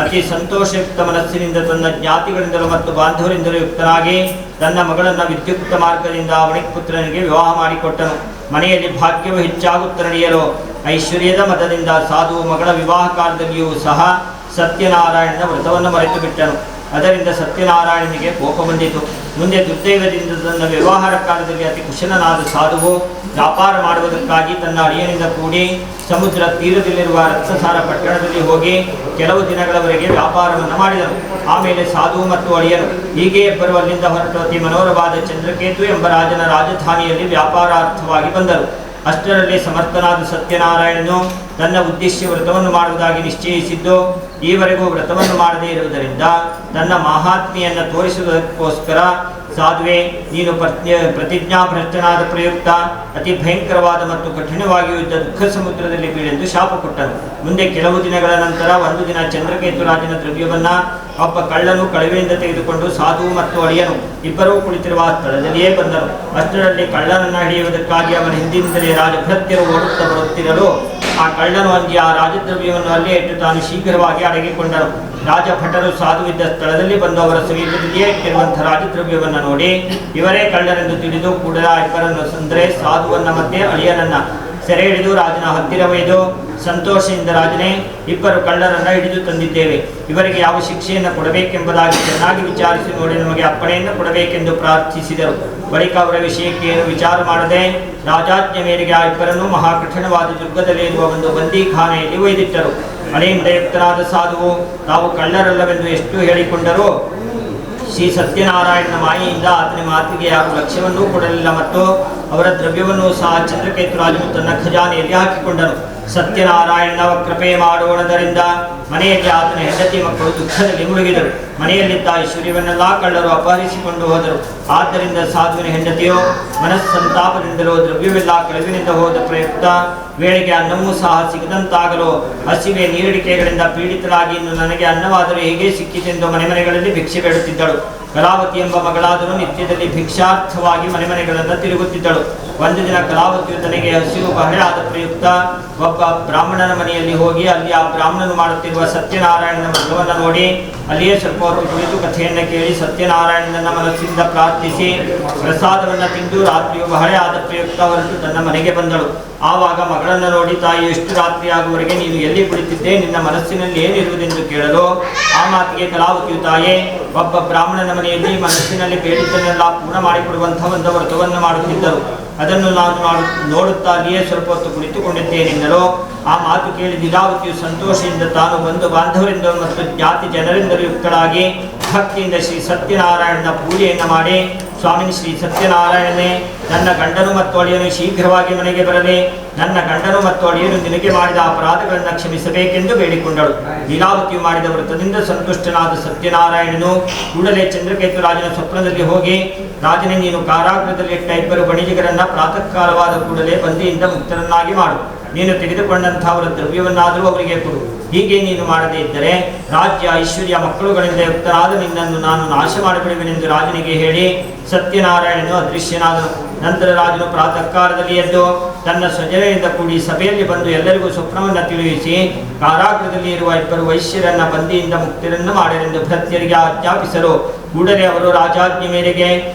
ಅತಿ ಸಂತೋಷಯುಕ್ತ ಮನಸ್ಸಿನಿಂದ ತನ್ನ ಜ್ಞಾತಿಗಳಿಂದಲೂ ಮತ್ತು ಬಾಂಧವರಿಂದಲೂ ಯುಕ್ತನಾಗಿ ತನ್ನ ಮಗಳನ್ನು ವಿದ್ಯುಕ್ತ ಮಾರ್ಗದಿಂದ ವಣಿಪುತ್ರನಿಗೆ ವಿವಾಹ ಮಾಡಿಕೊಟ್ಟನು. ಮನೆಯಲ್ಲಿ ಭಾಗ್ಯವು ಹೆಚ್ಚಾಗುತ್ತ ನಡೆಯಲು ಐಶ್ವರ್ಯದ ಮತದಿಂದ ಸಾಧು ಮಗಳ ವಿವಾಹ ಕಾಲದಲ್ಲಿಯೂ ಸಹ ಸತ್ಯನಾರಾಯಣನ ವ್ರತವನ್ನು ಮರೆತು ಬಿಟ್ಟನು. ಅದರಿಂದ ಸತ್ಯನಾರಾಯಣನಿಗೆ ಕೋಪ ಬಂದಿತು. ಮುಂದೆ ದುರ್ದೈವದಿಂದ ತನ್ನ ವ್ಯವಹಾರ ಕಾಲದಲ್ಲಿ ಅತಿ ಕುಶಲನಾದ ಸಾಧುವು ವ್ಯಾಪಾರ ಮಾಡುವುದಕ್ಕಾಗಿ ತನ್ನ ಅಳಿಯನಿಂದ ಕೂಡಿ ಸಮುದ್ರ ತೀರದಲ್ಲಿರುವ ರಕ್ತಸಾರ ಪಟ್ಟಣದಲ್ಲಿ ಹೋಗಿ ಕೆಲವು ದಿನಗಳವರೆಗೆ ವ್ಯಾಪಾರವನ್ನು ಮಾಡಿದನು. ಆಮೇಲೆ ಸಾಧು ಮತ್ತು ಅಳಿಯನು ಹೀಗೆ ಇಬ್ಬರು ಅಲ್ಲಿಂದ ಹೊರಟು ಅತಿ ಮನೋಹರವಾದ ಚಂದ್ರಕೇತು ಎಂಬ ರಾಜನ ರಾಜಧಾನಿಯಲ್ಲಿ ವ್ಯಾಪಾರಾರ್ಥವಾಗಿ ಬಂದರು. ಅಷ್ಟರಲ್ಲಿ ಸಮರ್ಥನಾದ ಸತ್ಯನಾರಾಯಣನು ತನ್ನ ಉದ್ದೇಶ ವ್ರತವನ್ನು ಮಾಡುವುದಾಗಿ ನಿಶ್ಚಯಿಸಿದ್ದು ಈವರೆಗೂ ವ್ರತವನ್ನು ಮಾಡದೇ ಇರುವುದರಿಂದ ತನ್ನ ಮಹಾತ್ಮೆಯನ್ನು ತೋರಿಸುವುದಕ್ಕೋಸ್ಕರ, ಸಾಧುವೆ, ನೀನು ಪ್ರತಿಜ್ಞಾಭ್ರಷ್ಟನಾದ ಪ್ರಯುಕ್ತ ಅತಿ ಭಯಂಕರವಾದ ಮತ್ತು ಕಠಿಣವಾಗಿಯೂ ಇದ್ದ ದುಃಖ ಸಮುದ್ರದಲ್ಲಿ ಬೀಳೆಂದು ಶಾಪ ಕೊಟ್ಟನು. ಮುಂದೆ ಕೆಲವು ದಿನಗಳ ನಂತರ ಒಂದು ದಿನ ಚಂದ್ರಕೇತು ರಾಜನ ದ್ರವ್ಯವನ್ನ ಒಬ್ಬ ಕಳ್ಳನು ಕಳುವೆಯಿಂದ ತೆಗೆದುಕೊಂಡು ಸಾಧು ಮತ್ತು ಅಳಿಯನು ಇಬ್ಬರೂ ಕುಳಿತಿರುವ ಸ್ಥಳದಲ್ಲಿಯೇ ಬಂದರು. ಅಷ್ಟರಲ್ಲಿ ಕಳ್ಳನನ್ನು ಹಿಡಿಯುವುದಕ್ಕಾಗಿ ಅವನ ಹಿಂದಿನಿಂದಲೇ ರಾಜಭೃತ್ಯರು ಓಡುತ್ತಾ ಬರುತ್ತಿರಲು ಆ ಕಳ್ಳನು ಅಂದಿ ಆ ರಾಜದ್ರವ್ಯವನ್ನು ಅಲ್ಲೇ ಇಟ್ಟು ತಾನು ಶೀಘ್ರವಾಗಿ ಅಡಗಿಕೊಂಡನು. ರಾಜ ಭಟರು ಸಾಧುವಿದ್ದ ಸ್ಥಳದಲ್ಲಿ ಬಂದು ಅವರ ಸಮೀಪದಲ್ಲಿಯೇ ಇಟ್ಟಿರುವಂತಹ ರಾಜದ್ರವ್ಯವನ್ನು ನೋಡಿ ಇವರೇ ಕಳ್ಳರೆಂದು ತಿಳಿದು ಕೂಡಲೇ ಆ ಇಬ್ಬರನ್ನು ಅಂದರೆ ಸಾಧುವನ್ನ ಮತ್ತೆ ಅಳಿಯನನ್ನ ಸೆರೆ ಹಿಡಿದು ರಾಜನ ಹತ್ತಿರ ಒಯ್ದು ಸಂತೋಷದಿಂದ ರಾಜನೇ, ಇಬ್ಬರು ಕಳ್ಳರನ್ನ ಹಿಡಿದು ತಂದಿದ್ದೇವೆ, ಇವರಿಗೆ ಯಾವ ಶಿಕ್ಷೆಯನ್ನು ಕೊಡಬೇಕೆಂಬುದಾಗಿ ಚೆನ್ನಾಗಿ ವಿಚಾರಿಸಿ ನೋಡಿ ನಮಗೆ ಅಪ್ಪಣೆಯನ್ನು ಕೊಡಬೇಕೆಂದು ಪ್ರಾರ್ಥಿಸಿದರು. ಬಳಿಕ ಅವರ ವಿಷಯಕ್ಕೆ ಏನು ವಿಚಾರ ಮಾಡದೆ ರಾಜಾಜ್ಞೆ ಮೇರೆಗೆ ಆ ಇಬ್ಬರನ್ನು ಮಹಾಕಠಿಣವಾದ ದುರ್ಗದಲ್ಲಿ ಇರುವ ಒಂದು ಬಂದೀಖಾನೆಯಲ್ಲಿ ಒಯ್ದಿಟ್ಟರು. ಹಳೆಯಿಂದ ಯುಕ್ತನಾದ ಸಾಧುವು ತಾವು ಕಳ್ಳರಲ್ಲವೆಂದು ಎಷ್ಟು ಹೇಳಿಕೊಂಡರೂ ಶ್ರೀ ಸತ್ಯನಾರಾಯಣನ ಮಾಯೆಯಿಂದ ಆತನ ಮಾತಿಗೆ ಯಾರು ಲಕ್ಷ್ಯವನ್ನೂ ಕೊಡಲಿಲ್ಲ ಮತ್ತು ಅವರ ದ್ರವ್ಯವನ್ನೂ ಸಹ ಚಂದ್ರಕೇತುರಾಜನು ತನ್ನ ಖಜಾನೆಯಲ್ಲಿ ಹಾಕಿಕೊಂಡನು. ಸತ್ಯನಾರಾಯಣನ ಕೃಪೆ ಮಾಡೋಣದರಿಂದ ಮನೆಯಲ್ಲಿ ಆತನ ಹೆಂಡತಿ ಮಕ್ಕಳು ದುಃಖದಲ್ಲಿ ಮುಳುಗಿದರು. ಮನೆಯಲ್ಲಿದ್ದ ಐಶ್ವರ್ಯವನ್ನೆಲ್ಲ ಕಳ್ಳರು ಅಪಹರಿಸಿಕೊಂಡು ಹೋದರು. ಆದ್ದರಿಂದ ಸಾಧುವಿನ ಹೆಂಡತಿಯು ಮನಸ್ಸಂತಾಪದಿಂದಲೂ ದ್ರವ್ಯವೆಲ್ಲ ಕಳುವಿನಿಂದ ಹೋದ ಪ್ರಯುಕ್ತ ವೇಳೆಗೆ ಅನ್ನವೂ ಸಹ ಸಿಗದಂತಾಗಲು ಹಸಿವೆ ನೀರಡಿಕೆಗಳಿಂದ ಪೀಡಿತರಾಗಿ ಇನ್ನು ನನಗೆ ಅನ್ನವಾದರೂ ಹೇಗೆ ಸಿಕ್ಕಿತೆಂದು ಮನೆಗಳಲ್ಲಿ ಭಿಕ್ಷೆ ಬೇಡುತ್ತಿದ್ದಳು. ಕಲಾವತಿ ಎಂಬ ಮಗಳಾದರೂ ನಿತ್ಯದಲ್ಲಿ ಭಿಕ್ಷಾರ್ಥವಾಗಿ ಮನೆಗಳನ್ನು ತಿರುಗುತ್ತಿದ್ದಳು. ಒಂದು ದಿನ ಕಲಾವತಿಯು ತನಗೆ ಹಸಿವು ಬಹಳ ಆದ ಪ್ರಯುಕ್ತ ಒಬ್ಬ ಬ್ರಾಹ್ಮಣನ ಮನೆಯಲ್ಲಿ ಹೋಗಿ ಅಲ್ಲಿ ಆ ಬ್ರಾಹ್ಮಣನು ಮಾಡುತ್ತಿರುವ ಸತ್ಯನಾರಾಯಣನ ವ್ರತವನ್ನು ನೋಡಿ ಅಲ್ಲಿಯೇ ಸ್ವಲ್ಪ ಹೊತ್ತು ಕುಳಿತು ಕಥೆಯನ್ನು ಕೇಳಿ ಸತ್ಯನಾರಾಯಣನ ಮನಸ್ಸಿಂದ ಪ್ರಾರ್ಥಿಸಿ ಪ್ರಸಾದವನ್ನು ತಿಂದು ರಾತ್ರಿಯು ಬಹಳ ಆದ ಪ್ರಯುಕ್ತ ಹೊರಟು ತನ್ನ ಮನೆಗೆ ಬಂದಳು. ಆವಾಗ ಮಗಳನ್ನು ನೋಡಿ, ತಾಯಿ ಎಷ್ಟು ರಾತ್ರಿ ಆಗುವವರೆಗೆ ನೀನು ಎಲ್ಲಿ ಕುಳಿತಿದ್ದೆ, ನಿನ್ನ ಮನಸ್ಸಿನಲ್ಲಿ ಏನಿರುವುದೆಂದು ಕೇಳಲು ಆ ಮಾತಿಗೆ ಕಲಾವತಿಯು, ತಾಯೇ, ಒಬ್ಬ ಬ್ರಾಹ್ಮಣನ ಮನೆಯಲ್ಲಿ ಮನಸ್ಸಿನಲ್ಲಿ ಬೇಡಿದ್ದನ್ನೆಲ್ಲ ಪೂರ್ಣ ಮಾಡಿಕೊಡುವಂತಹ ಒಂದು ವ್ರತವನ್ನು ಮಾಡುತ್ತಿದ್ದರು. ಅದನ್ನು ನಾನು ನೋಡುತ್ತಾ ಅಲ್ಲಿಯೇ ಸ್ವಲ್ಪ ಹೊತ್ತು ಕುಳಿತುಕೊಂಡಿದ್ದೇನೆಂದಲೋ ಆ ಮಾತು ಕೇಳಿ ಲೀಲಾವತಿಯು ಸಂತೋಷದಿಂದ ತಾನು ಬಂಧು ಬಾಂಧವರಿಂದ ಮತ್ತು ಜ್ಞಾತಿ ಜನರಿಂದಲೂ ಯುಕ್ತಳಾಗಿ ಭಕ್ತಿಯಿಂದ ಶ್ರೀ ಸತ್ಯನಾರಾಯಣನ ಪೂಜೆಯನ್ನು ಮಾಡಿ, ಸ್ವಾಮಿ ಶ್ರೀ ಸತ್ಯನಾರಾಯಣನೇ, ನನ್ನ ಗಂಡನು ಮತ್ತು ಅಳಿಯನು ಶೀಘ್ರವಾಗಿ ಮನೆಗೆ ಬರಲಿ, ನನ್ನ ಗಂಡನು ಮತ್ತು ಅಳಿಯನು ನಿನಗೆ ಮಾಡಿದ ಅಪರಾಧಗಳನ್ನು ಕ್ಷಮಿಸಬೇಕೆಂದು ಬೇಡಿಕೊಂಡಳು. ಲೀಲಾವತಿಯು ಮಾಡಿದ ವ್ರತದಿಂದ ಸಂತುಷ್ಟನಾದ ಸತ್ಯನಾರಾಯಣನು ಕೂಡಲೇ ಚಂದ್ರಕೇತು ರಾಜನ ಸ್ವಪ್ನದಲ್ಲಿ ಹೋಗಿ, ರಾಜನೇ, ನೀನು ಕಾರಾಗೃಹದಲ್ಲಿಟ್ಟ ಇಬ್ಬರು ಬಣಿಜಿಗರನ್ನ ಪ್ರಾತಃ ಕಾಲವಾದ ಕೂಡಲೇ ಬಂದಿಯಿಂದ ಮುಕ್ತರನ್ನಾಗಿ ಮಾಡು, ನೀನು ತೆಗೆದುಕೊಂಡಂತಹ ಅವರ ದ್ರವ್ಯವನ್ನಾದರೂ ಅವರಿಗೆ ಕೊಡು. ಹೀಗೆ ನೀನು ಮಾಡದೇ ಇದ್ದರೆ ರಾಜ್ಯ ಐಶ್ವರ್ಯ ಮಕ್ಕಳುಗಳಿಂದ ಯುಕ್ತನಾದ ನಿನ್ನನ್ನು ನಾನು ನಾಶ ಮಾಡಿಬಿಡುವೆನೆಂದು ರಾಜನಿಗೆ ಹೇಳಿ ಸತ್ಯನಾರಾಯಣನು ಅದೃಶ್ಯನಾದನು. ನಂತರ ರಾಜನು ಪ್ರಾತಃ ಕಾಲದಲ್ಲಿ ಎದ್ದು ತನ್ನ ಸ್ವಜನರಿಂದ ಕೂಡಿ ಸಭೆಯಲ್ಲಿ ಬಂದು ಎಲ್ಲರಿಗೂ ಸ್ವಪ್ನವನ್ನು ತಿಳಿಸಿ ಕಾರಾಗೃಹದಲ್ಲಿ ಇರುವ ಇಬ್ಬರು ವೈಶ್ಯರನ್ನ ಬಂದಿಯಿಂದ ಮುಕ್ತರನ್ನು ಮಾಡಿರೆಂದು ಭೃತ್ಯರಿಗೆ ಆಜ್ಞಾಪಿಸಲು ಕೂಡಲೇ ಅವರು ರಾಜಾಜ್ಞೆ ಮೇರೆಗೆ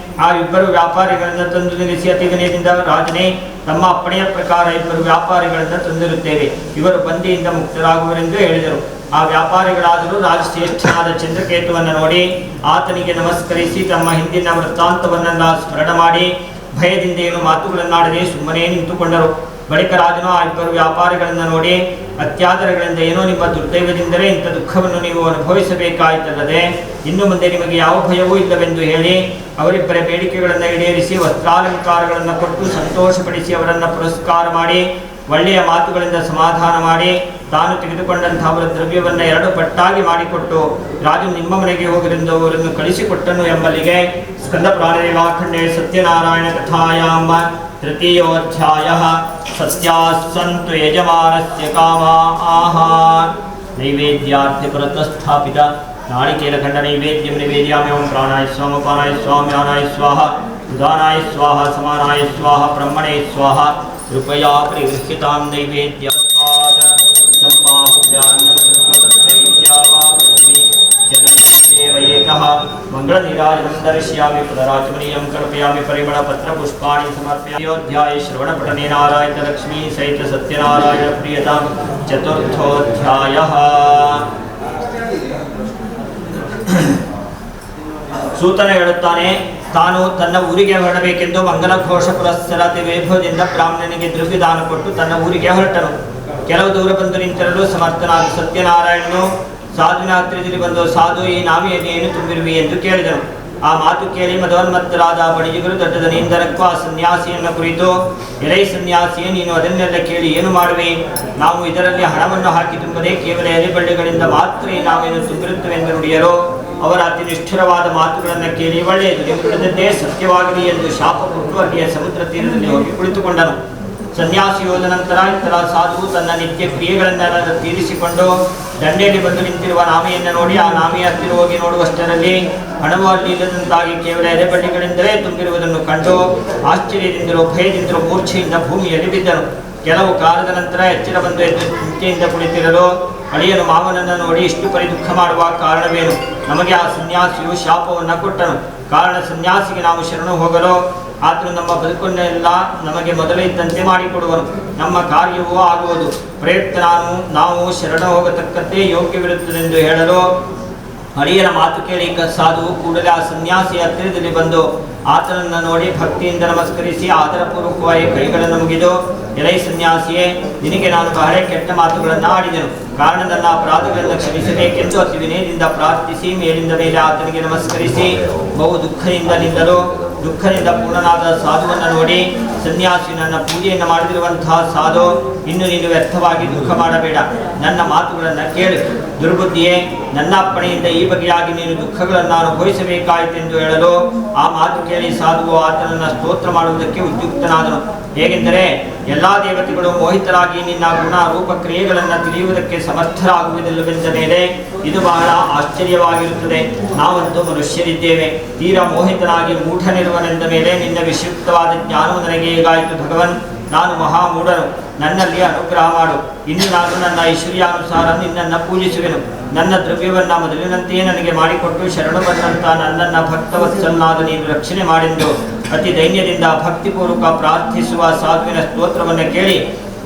ಆ ಇಬ್ಬರು ವ್ಯಾಪಾರಿಗಳನ್ನು ತಂದು ನಿಲ್ಲಿಸಿ ಅತಿ ವಿನಯದಿಂದ, ರಾಜನೇ, ತಮ್ಮ ಅಪ್ಪಣೆಯ ಪ್ರಕಾರ ಇಬ್ಬರು ವ್ಯಾಪಾರಿಗಳನ್ನು ತಂದಿರುತ್ತೇವೆ, ಇವರು ಬಂದಿಯಿಂದ ಮುಕ್ತರಾಗುವರೆಂದು ಹೇಳಿದರು. ಆ ವ್ಯಾಪಾರಿಗಳಾದರೂ ರಾಜಶ್ರೇಷ್ಠನಾದ ಚಂದ್ರಕೇತುವನ್ನು ನೋಡಿ ಆತನಿಗೆ ನಮಸ್ಕರಿಸಿ ತಮ್ಮ ಹಿಂದಿನ ವೃತ್ತಾಂತವನ್ನೆಲ್ಲ ಸ್ಮರಣ ಮಾಡಿ ಭಯದಿಂದ ಏನು ಮಾತುಗಳನ್ನಾಡದೆ ಸುಮ್ಮನೆ ನಿಂತುಕೊಂಡರು. ಬಳಿಕ ರಾಜನು ಆ ಇಬ್ಬರು ವ್ಯಾಪಾರಿಗಳನ್ನು ನೋಡಿ, ಅತ್ಯಾದರಗಳಿಂದ ಏನೋ ನಿಮ್ಮ ದುರ್ದೈವದಿಂದಲೇ ಇಂಥ ದುಃಖವನ್ನು ನೀವು ಅನುಭವಿಸಬೇಕಾಯಿತಲ್ಲದೆ ಇನ್ನು ಮುಂದೆ ನಿಮಗೆ ಯಾವ ಭಯವೂ ಇಲ್ಲವೆಂದು ಹೇಳಿ ಅವರಿಬ್ಬರ ಬೇಡಿಕೆಗಳನ್ನು ಈಡೇರಿಸಿ ವಸ್ತ್ರಾಲಂಕಾರಗಳನ್ನು ಕೊಟ್ಟು ಸಂತೋಷಪಡಿಸಿ ಅವರನ್ನು ಪುರಸ್ಕಾರ ಮಾಡಿ ಒಳ್ಳೆಯ ಮಾತುಗಳಿಂದ ಸಮಾಧಾನ ಮಾಡಿ ತಾನು ತೆಗೆದುಕೊಂಡಂತಹ ಅವರ ದ್ರವ್ಯವನ್ನು 2 ಪಟ್ಟಾಗಿ ಮಾಡಿಕೊಟ್ಟು ರಾಜು ನಿಮ್ಮ ಮನೆಗೆ ಹೋಗಲೆಂದು ಅವರನ್ನು ಕಳಿಸಿಕೊಟ್ಟನು ಎಂಬಲ್ಲಿಗೆ ಸ್ಕಂದ ಪ್ರಾಣೇವಾಖಂಡೇ ಸತ್ಯನಾರಾಯಣ ಕಥಾಯಾಂ ತೃತೀಯೋಧ್ಯಾಯಃ ಸತ್ಯಾಸ್ಸಂತು ಯಜಮಾನಸ್ಯ ಕಾಮಾಃ. ನೈವೇದ್ಯಾರ್ಥಿ ಪುರತಸ್ಥಾಪಿತ ನಾಳಿಕೇಲಖಂಡ ನೈವೇದ್ಯಂ ನಿವೇದ್ಯಾಮಿ. ಓಂ ಪ್ರಾಣಾಯ ಸ್ವಾಹ, ಅಪಾನಾಯ ಸ್ವಾಹ, ಜ್ಞಾನಾಯ ಸ್ವಾಹ, ಉದಾನಾಯ ಸ್ವಾಹ, ಸಮಾನಾಯ ಸ್ವಾಹ, ಬ್ರಹ್ಮಣೇ ಸ್ವಾಹ. ಕೃಪಯಾ ಪರಿಗೃಹ್ಯತಾಂ ನೈವೇದ್ಯಾತ್ जनयेतः मंगलनीराजनं दर्शयामि पुनराचमनीयं कल्पयामि परिमलपत्रपुष्पाणि समर्पयामि. अयोध्याये श्रवणपठनेन आराधितलक्ष्मी सहित सत्यनारायण प्रियतां चतुर्थोऽध्यायः. ಸೂತನ ಹೇಳುತ್ತಾನೆ, ತಾನು ತನ್ನ ಊರಿಗೆ ಹೊರಡಬೇಕೆಂದು ಮಂಗಲಘೋಷ ಪುರಸ್ಸರತೆ ವೈಭವದಿಂದ ಬ್ರಾಹ್ಮಣನಿಗೆ ದ್ರವ್ಯದಾನ ಕೊಟ್ಟು ತನ್ನ ಊರಿಗೆ ಹೊರಟನು. ಕೆಲವು ದೂರ ಬಂದು ನಿಂತಿರಲು ಸಮರ್ಥನಾದ ಸತ್ಯನಾರಾಯಣನು ಸಾಧುವಿನ ಹತ್ತಿರದಲ್ಲಿ ಬಂದು, ಸಾಧು, ಈ ನಾವಿಯಲ್ಲಿ ಏನು ತುಂಬಿರುವಿ ಎಂದು ಕೇಳಿದನು. ಆ ಮಾತು ಕೇಳಿ ಮದೋನ್ಮತ್ತರಾದ ಬಣಿಜಿಗರು ದೊಡ್ಡ ದನಿಯಿಂದ ಆ ಸನ್ಯಾಸಿಯನ್ನು ಕುರಿತು, ಎಲೈ ಸನ್ಯಾಸಿಯೇ, ನೀನು ಅದನ್ನೆಲ್ಲ ಕೇಳಿ ಏನು ಮಾಡುವೆ? ನಾವು ಇದರಲ್ಲಿ ಹಣವನ್ನು ಹಾಕಿ ತುಂಬದೆ ಕೇವಲ ಎಲೆಬಳ್ಳಿಗಳಿಂದ ಮಾತ್ರ ಈ ನಾವೇನು ತುಂಬಿರುತ್ತವೆಂದು ನುಡಿಯಲು ಅವರ ಅತಿ ನಿಷ್ಠುರವಾದ ಮಾತುಗಳನ್ನು ಕೇಳಿ ಒಳ್ಳೆಯದು, ನೀವು ನುಡಿದದ್ದೇ ಸತ್ಯವಾಗಲಿ ಎಂದು ಶಾಪ ಕೊಟ್ಟು ಅಲ್ಲಿಯ ಸಮುದ್ರ ತೀರದಲ್ಲಿ ಹೋಗಿ ಕುಳಿತುಕೊಂಡನು. ಸನ್ಯಾಸಿ ಹೋದ ನಂತರ ಇತರ ಸಾಧುವು ತನ್ನ ನಿತ್ಯ ಕ್ರಿಯೆಗಳನ್ನೆಲ್ಲ ತೀರಿಸಿಕೊಂಡು ದಂಡೆಯಲ್ಲಿ ಬಂದು ನಿಂತಿರುವ ನಾಮೆಯನ್ನು ನೋಡಿ ಆ ನಾಮೆಯ ಹತ್ತಿರ ಹೋಗಿ ನೋಡುವಷ್ಟರಲ್ಲಿ ಹಣವು ಅಲ್ಲಿ ಇಲ್ಲದಂತಾಗಿ ಕೇವಲ ಎಲೆಬಳ್ಳಿಗಳಿಂದಲೇ ತುಂಬಿರುವುದನ್ನು ಕಂಡು ಆಶ್ಚರ್ಯದಿಂದಲೂ ಭಯದಿಂದಲೂ ಮೂರ್ಛೆಯಿಂದ ಭೂಮಿಯಲ್ಲಿ ಬಿದ್ದನು. ಕೆಲವು ಕಾಲದ ನಂತರ ಎಚ್ಚರ ಬಂದು ಎದ್ದು ಚಿಂತೆಯಿಂದ ಕುಳಿತಿರಲು ಅಳಿಯನು ಮಾವನನ್ನು ನೋಡಿ ಇಷ್ಟು ಪರಿ ದುಃಖ ಮಾಡುವ ಕಾರಣವೇನು? ನಮಗೆ ಆ ಸನ್ಯಾಸಿಯು ಶಾಪವನ್ನು ಕೊಟ್ಟನು. ಕಾರಣ ಸನ್ಯಾಸಿಗೆ ನಾವು ಶರಣು ಹೋಗಲು ಆತನು ನಮ್ಮ ಬದುಕನ್ನೆಲ್ಲ ನಮಗೆ ಮೊದಲೇ ಇದ್ದಂತೆ ಮಾಡಿಕೊಡುವನು. ನಮ್ಮ ಕಾರ್ಯವೂ ಆಗುವುದು. ಪ್ರಯತ್ನ ನಾವು ಶರಣು ಹೋಗತಕ್ಕಂತೆ ಯೋಗ್ಯವಿರುತ್ತದೆಂದು ಹೇಳಲು ಅಳಿಯನ ಮಾತು ಕೇಳಿ ಸಾಧುವು ಕೂಡಲೇ ಆ ಸನ್ಯಾಸಿಯ ಹತ್ತಿರದಲ್ಲಿ ಬಂದು ಆತನನ್ನು ನೋಡಿ ಭಕ್ತಿಯಿಂದ ನಮಸ್ಕರಿಸಿ ಆದರಪೂರ್ವಕವಾಗಿ ಕೈಗಳನ್ನು ಮುಗಿದು, ಎಲೈ ಸನ್ಯಾಸಿಯೇ, ನಿನಗೆ ನಾನು ಬಹಳ ಕೆಟ್ಟ ಮಾತುಗಳನ್ನು ಆಡಿದೆನು. ಕಾರಣ ನನ್ನ ಅಪರಾಧಗಳನ್ನು ಕ್ಷಮಿಸಬೇಕೆಂದು ಅತಿ ವಿನಯದಿಂದ ಪ್ರಾರ್ಥಿಸಿ ಮೇಲಿಂದ ಮೇಲೆ ಆತನಿಗೆ ನಮಸ್ಕರಿಸಿ ಬಹು ದುಃಖದಿಂದ ಪೂರ್ಣನಾದ ಸಾಧುವನ್ನು ನೋಡಿ, ಸನ್ಯಾಸಿ ನನ್ನ ಪೂಜೆಯನ್ನು ಮಾಡದಿರುವಂತಹ ಸಾಧು, ಇನ್ನು ನೀನು ವ್ಯರ್ಥವಾಗಿ ದುಃಖ ಮಾಡಬೇಡ, ನನ್ನ ಮಾತುಗಳನ್ನು ಕೇಳು. ದುರ್ಬುದ್ಧಿಯೇ, ನನ್ನ ಅಪ್ಪಣೆಯಿಂದ ಈ ಬಗೆಯಾಗಿ ನೀನು ದುಃಖಗಳನ್ನು ಅನುಭವಿಸಬೇಕಾಯಿತೆಂದು ಹೇಳಲು ಆ ಮಾತು ಕೇಳಿ ಸಾಧುವು ಆತನನ್ನು ಸ್ತೋತ್ರ ಮಾಡುವುದಕ್ಕೆ ಉದ್ಯುಕ್ತನಾದನು. ಹೇಗೆಂದರೆ ಎಲ್ಲಾ ದೇವತೆಗಳು ಮೋಹಿತರಾಗಿ ನಿನ್ನ ಗುಣ ರೂಪ ಕ್ರಿಯೆಗಳನ್ನು ತಿಳಿಯುವುದಕ್ಕೆ ಸಮರ್ಥರಾಗುವುದಿಲ್ಲವೆಂದ ಮೇಲೆ ಇದು ಬಹಳ ಆಶ್ಚರ್ಯವಾಗಿರುತ್ತದೆ. ನಾವಂತೂ ಮನುಷ್ಯರಿದ್ದೇವೆ, ತೀರಾ ಮೋಹಿತನಾಗಿ ಮೂಢನಿರುವನೆಂದ ಮೇಲೆ ನಿನ್ನ ವಿಶುದ್ಧವಾದ ಜ್ಞಾನವು ನನಗೆ ಹೇಗಾಯಿತು ಭಗವನ್? ನಾನು ಮಹಾಮೂಢನು, ನನ್ನಲ್ಲಿ ಅನುಗ್ರಹ ಮಾಡು. ಇನ್ನು ನಾನು ನನ್ನ ಐಶ್ವರ್ಯಾನುಸಾರ ನಿನ್ನನ್ನು ಪೂಜಿಸುವೆನು. ನನ್ನ ದ್ರವ್ಯವನ್ನು ಮೊದಲಿನಂತೆಯೇ ನನಗೆ ಮಾಡಿಕೊಟ್ಟು ಶರಣು ಬಂದಂಥ ನನ್ನನ್ನು ಭಕ್ತವತ್ಸಲನಾದ ನೀನು ರಕ್ಷಣೆ ಮಾಡೆಂದು ಅತಿ ದೈನ್ಯದಿಂದ ಭಕ್ತಿಪೂರ್ವಕ ಪ್ರಾರ್ಥಿಸುವ ಸಾಧುವಿನ ಸ್ತೋತ್ರವನ್ನು ಕೇಳಿ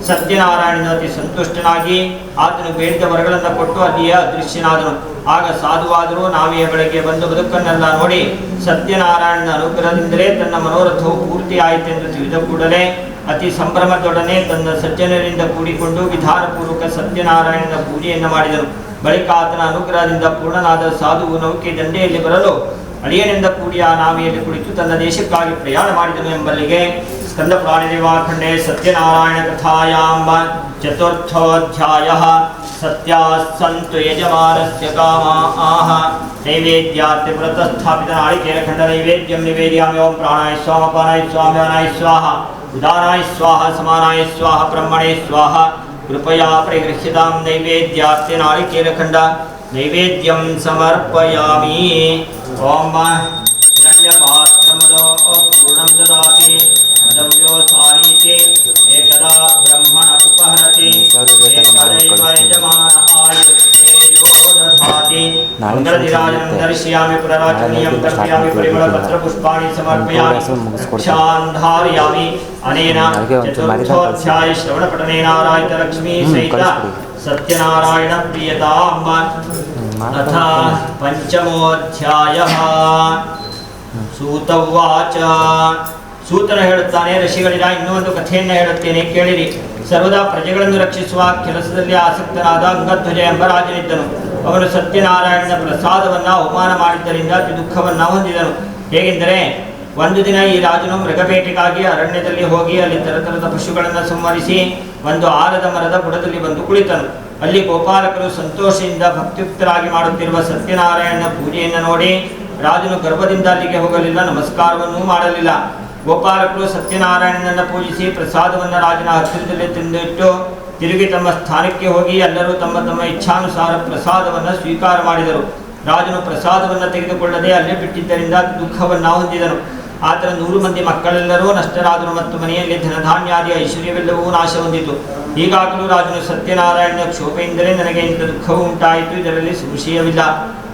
ಸತ್ಯನಾರಾಯಣನ ಅತಿ ಸಂತುಷ್ಟನಾಗಿ ಆತನು ಬೇಡಿದ ವರಗಳನ್ನು ಕೊಟ್ಟು ಅಲ್ಲಿಯೇ ಅದೃಶ್ಯನಾದನು. ಆಗ ಸಾಧುವಾದರೂ ನಾವೇ ಬೆಳಗ್ಗೆ ಬಂದು ಬದುಕನ್ನೆಲ್ಲ ನೋಡಿ ಸತ್ಯನಾರಾಯಣನ ಅನುಗ್ರಹದಿಂದಲೇ ತನ್ನ ಮನೋರಥವು ಪೂರ್ತಿಯಾಯಿತೆಂದು ತಿಳಿದ ಕೂಡಲೇ ಅತಿ ಸಂಭ್ರಮದೊಡನೆ ತನ್ನ ಸಜ್ಜನರಿಂದ ಕೂಡಿಕೊಂಡು ವಿಧಾನಪೂರ್ವಕ ಸತ್ಯನಾರಾಯಣನ ಪೂಜೆಯನ್ನು ಮಾಡಿದನು. ಬಳಿಕ ಆತನ ಅನುಗ್ರಹದಿಂದ ಪೂರ್ಣನಾದ ಸಾಧುವು ನೌಕೆ ದಂಡೆಯಲ್ಲಿ ಬರಲು ಅಳಿಯನಿಂದ ಕೂಡಿ ಆ ನಾವೆಯಲ್ಲಿ ಕುಳಿತು ತನ್ನ ದೇಶಕ್ಕಾಗಿ ಪ್ರಯಾಣ ಮಾಡಿದನು ಎಂಬಲ್ಲಿಗೆ ಸ್ಕಂದ ಪ್ರಾಣಿದೇವಾಖಂಡೇ ಸತ್ಯನಾರಾಯಣ ಕಥಾಯಾಂಬ ಚತುರ್ಥೋಧ್ಯಾಯ. ಸತ್ಯಾಸ್ಸಂತು ಯಜಮಾನಸ್ಯ ಕಾಮಾಃ ನೈವೇದ್ಯಾರ್ಥ ವ್ರತಸ್ಥಾಪಿತ ನಾಳಿಕೇರ ಖಂಡ ನೈವೇದ್ಯಂ ನಿವೇದ್ಯಾಮಿ. ಓಂ ಪ್ರಾಣಾಯ ಸ್ವಾಹ, ಅಪಾನಾಯ ಸ್ವಾಹ, ವ್ಯಾನಾಯ ಸ್ವಾಹ, ಉದಾನಾಯ ಸ್ವಾಹ, ಸಮಾನಾಯ ಸ್ವಾಹ, ಬ್ರಹ್ಮಣೇ ಸ್ವಾಹ. ಕೃಪಯಾ ಪರಿಗೃಹ್ಯತಾಂ ನೈವೇದ್ಯಾರ್ಥ ನಾಳಿಕೇರ ಖಂಡ ನೈವೇದ್ಯಂ ಸಮರ್ಪಯಾಮಿ. ಓಂ ಹಿರಣ್ಯಪಾತ್ರಮದೋ ಪೂರ್ಣಂ ದದಾತಿ ಅದವ್ಯೋ ಸಾರೀತಿ ಏಕದಾ ಬ್ರಹ್ಮಣ ಉಪಹರತಿ ಏಕದೈವ ಯಜಮಾನ ಆಯುಸ್ತೇಜೋ ದಧಾತಿ. ಮಂಗಳಧಿರಾಜನಂ ದರ್ಶಯಾಮಿ ಪುನರಾಚರಣೀಯಂ ತರ್ಪಯಾಮಿ ಪರಿಮಳ ಪತ್ರ ಪುಷ್ಪಾಣಿ ಸಮರ್ಪಯಾಮಿ ಕ್ಷಾಂಧಾರಯಾಮಿ. ಅನೇನ ಚತುರ್ಥೋಧ್ಯಾಯ ಶ್ರವಣಪಠನೇನ ಆರಾಯಿತ ಲಕ್ಷ್ಮೀ ಸಹಿತ ಸತ್ಯನಾರಾಯಣ ಪ್ರಿಯತಾಂ. ಅಥ ಪಂಚಮೋಧ್ಯಾಯ. ಸೂತ ಉವಾಚ. ಸೂತನು ಹೇಳುತ್ತಾನೆ, ಋಷಿಗಳಿರ ಇನ್ನೂ ಒಂದು ಕಥೆಯನ್ನು ಹೇಳುತ್ತೇನೆ ಕೇಳಿರಿ. ಸರ್ವದಾ ಪ್ರಜೆಗಳನ್ನು ರಕ್ಷಿಸುವ ಕೆಲಸದಲ್ಲಿ ಆಸಕ್ತನಾದ ಅಂಗಧ್ವಜ ಎಂಬ ರಾಜನಿದ್ದನು. ಅವನು ಸತ್ಯನಾರಾಯಣನ ಪ್ರಸಾದವನ್ನು ಅವಮಾನ ಮಾಡಿದ್ದರಿಂದ ಅತಿ ದುಃಖವನ್ನು ಹೊಂದಿದನು. ಹೇಗೆಂದರೆ ಒಂದು ದಿನ ಈ ರಾಜನು ಮೃಗಬೇಟೆಗಾಗಿ ಅರಣ್ಯದಲ್ಲಿ ಹೋಗಿ ಅಲ್ಲಿ ತರತರದ ಪಶುಗಳನ್ನು ಸಂಹರಿಸಿ ಒಂದು ಆಲದ ಮರದ ಬುಡದಲ್ಲಿ ಬಂದು ಕುಳಿತನು. ಅಲ್ಲಿ ಗೋಪಾಲಕರು ಸಂತೋಷದಿಂದ ಭಕ್ತಿಯುಕ್ತರಾಗಿ ಮಾಡುತ್ತಿರುವ ಸತ್ಯನಾರಾಯಣನ ಪೂಜೆಯನ್ನು ನೋಡಿ ರಾಜನು ಗರ್ವದಿಂದ ಅಲ್ಲಿಗೆ ಹೋಗಲಿಲ್ಲ, ನಮಸ್ಕಾರವನ್ನೂ ಮಾಡಲಿಲ್ಲ. ಗೋಪಾಲಕರು ಸತ್ಯನಾರಾಯಣನನ್ನು ಪೂಜಿಸಿ ಪ್ರಸಾದವನ್ನು ರಾಜನ ಹತ್ತಿರದಲ್ಲಿ ತಿಂದಿಟ್ಟು ತಿರುಗಿ ತಮ್ಮ ಸ್ಥಾನಕ್ಕೆ ಹೋಗಿ ಎಲ್ಲರೂ ತಮ್ಮ ತಮ್ಮ ಇಚ್ಛಾನುಸಾರ ಪ್ರಸಾದವನ್ನು ಸ್ವೀಕಾರ ಮಾಡಿದರು. ರಾಜನು ಪ್ರಸಾದವನ್ನು ತೆಗೆದುಕೊಳ್ಳದೆ ಅಲ್ಲೇ ಬಿಟ್ಟಿದ್ದರಿಂದ ದುಃಖವನ್ನು ಹೊಂದಿದನು. ಆತನ 100 ಮಂದಿ ಮಕ್ಕಳೆಲ್ಲರೂ ನಷ್ಟರಾದರು ಮತ್ತು ಮನೆಯಲ್ಲಿ ಧನಧಾನ್ಯಾದಿ ಐಶ್ವರ್ಯವೆಲ್ಲವೂ ನಾಶ ಹೊಂದಿತು. ಹೀಗಾಗಲೂ ರಾಜನು ಸತ್ಯನಾರಾಯಣನ ಕ್ಷೋಭೆಯಿಂದಲೇ ನನಗೆ ಇಂಥ ದುಃಖವು ಉಂಟಾಯಿತು, ಇದರಲ್ಲಿ ಸಂಶಯವಿಲ್ಲ.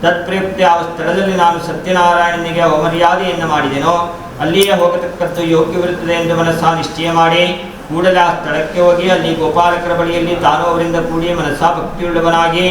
ತತ್ಪ್ರಯುಕ್ತ ಯಾವ ಸ್ಥಳದಲ್ಲಿ ನಾನು ಸತ್ಯನಾರಾಯಣನಿಗೆ ಅವಮರ್ಯಾದೆಯನ್ನು ಮಾಡಿದೆನೋ ಅಲ್ಲಿಯೇ ಹೋಗತಕ್ಕದ್ದು ಯೋಗ್ಯವಿರುತ್ತದೆ ಎಂದು ಮನಸ್ಸಾ ನಿಶ್ಚಯ ಮಾಡಿ ಕೂಡಲೇ ಆ ಸ್ಥಳಕ್ಕೆ ಹೋಗಿ ಅಲ್ಲಿ ಗೋಪಾಲಕರ ಬಳಿಯಲ್ಲಿ ತಾನು ಅವರಿಂದ ಕೂಡಿ ಮನಸ್ಸಾ ಭಕ್ತಿಯುಳ್ಳವನಾಗಿ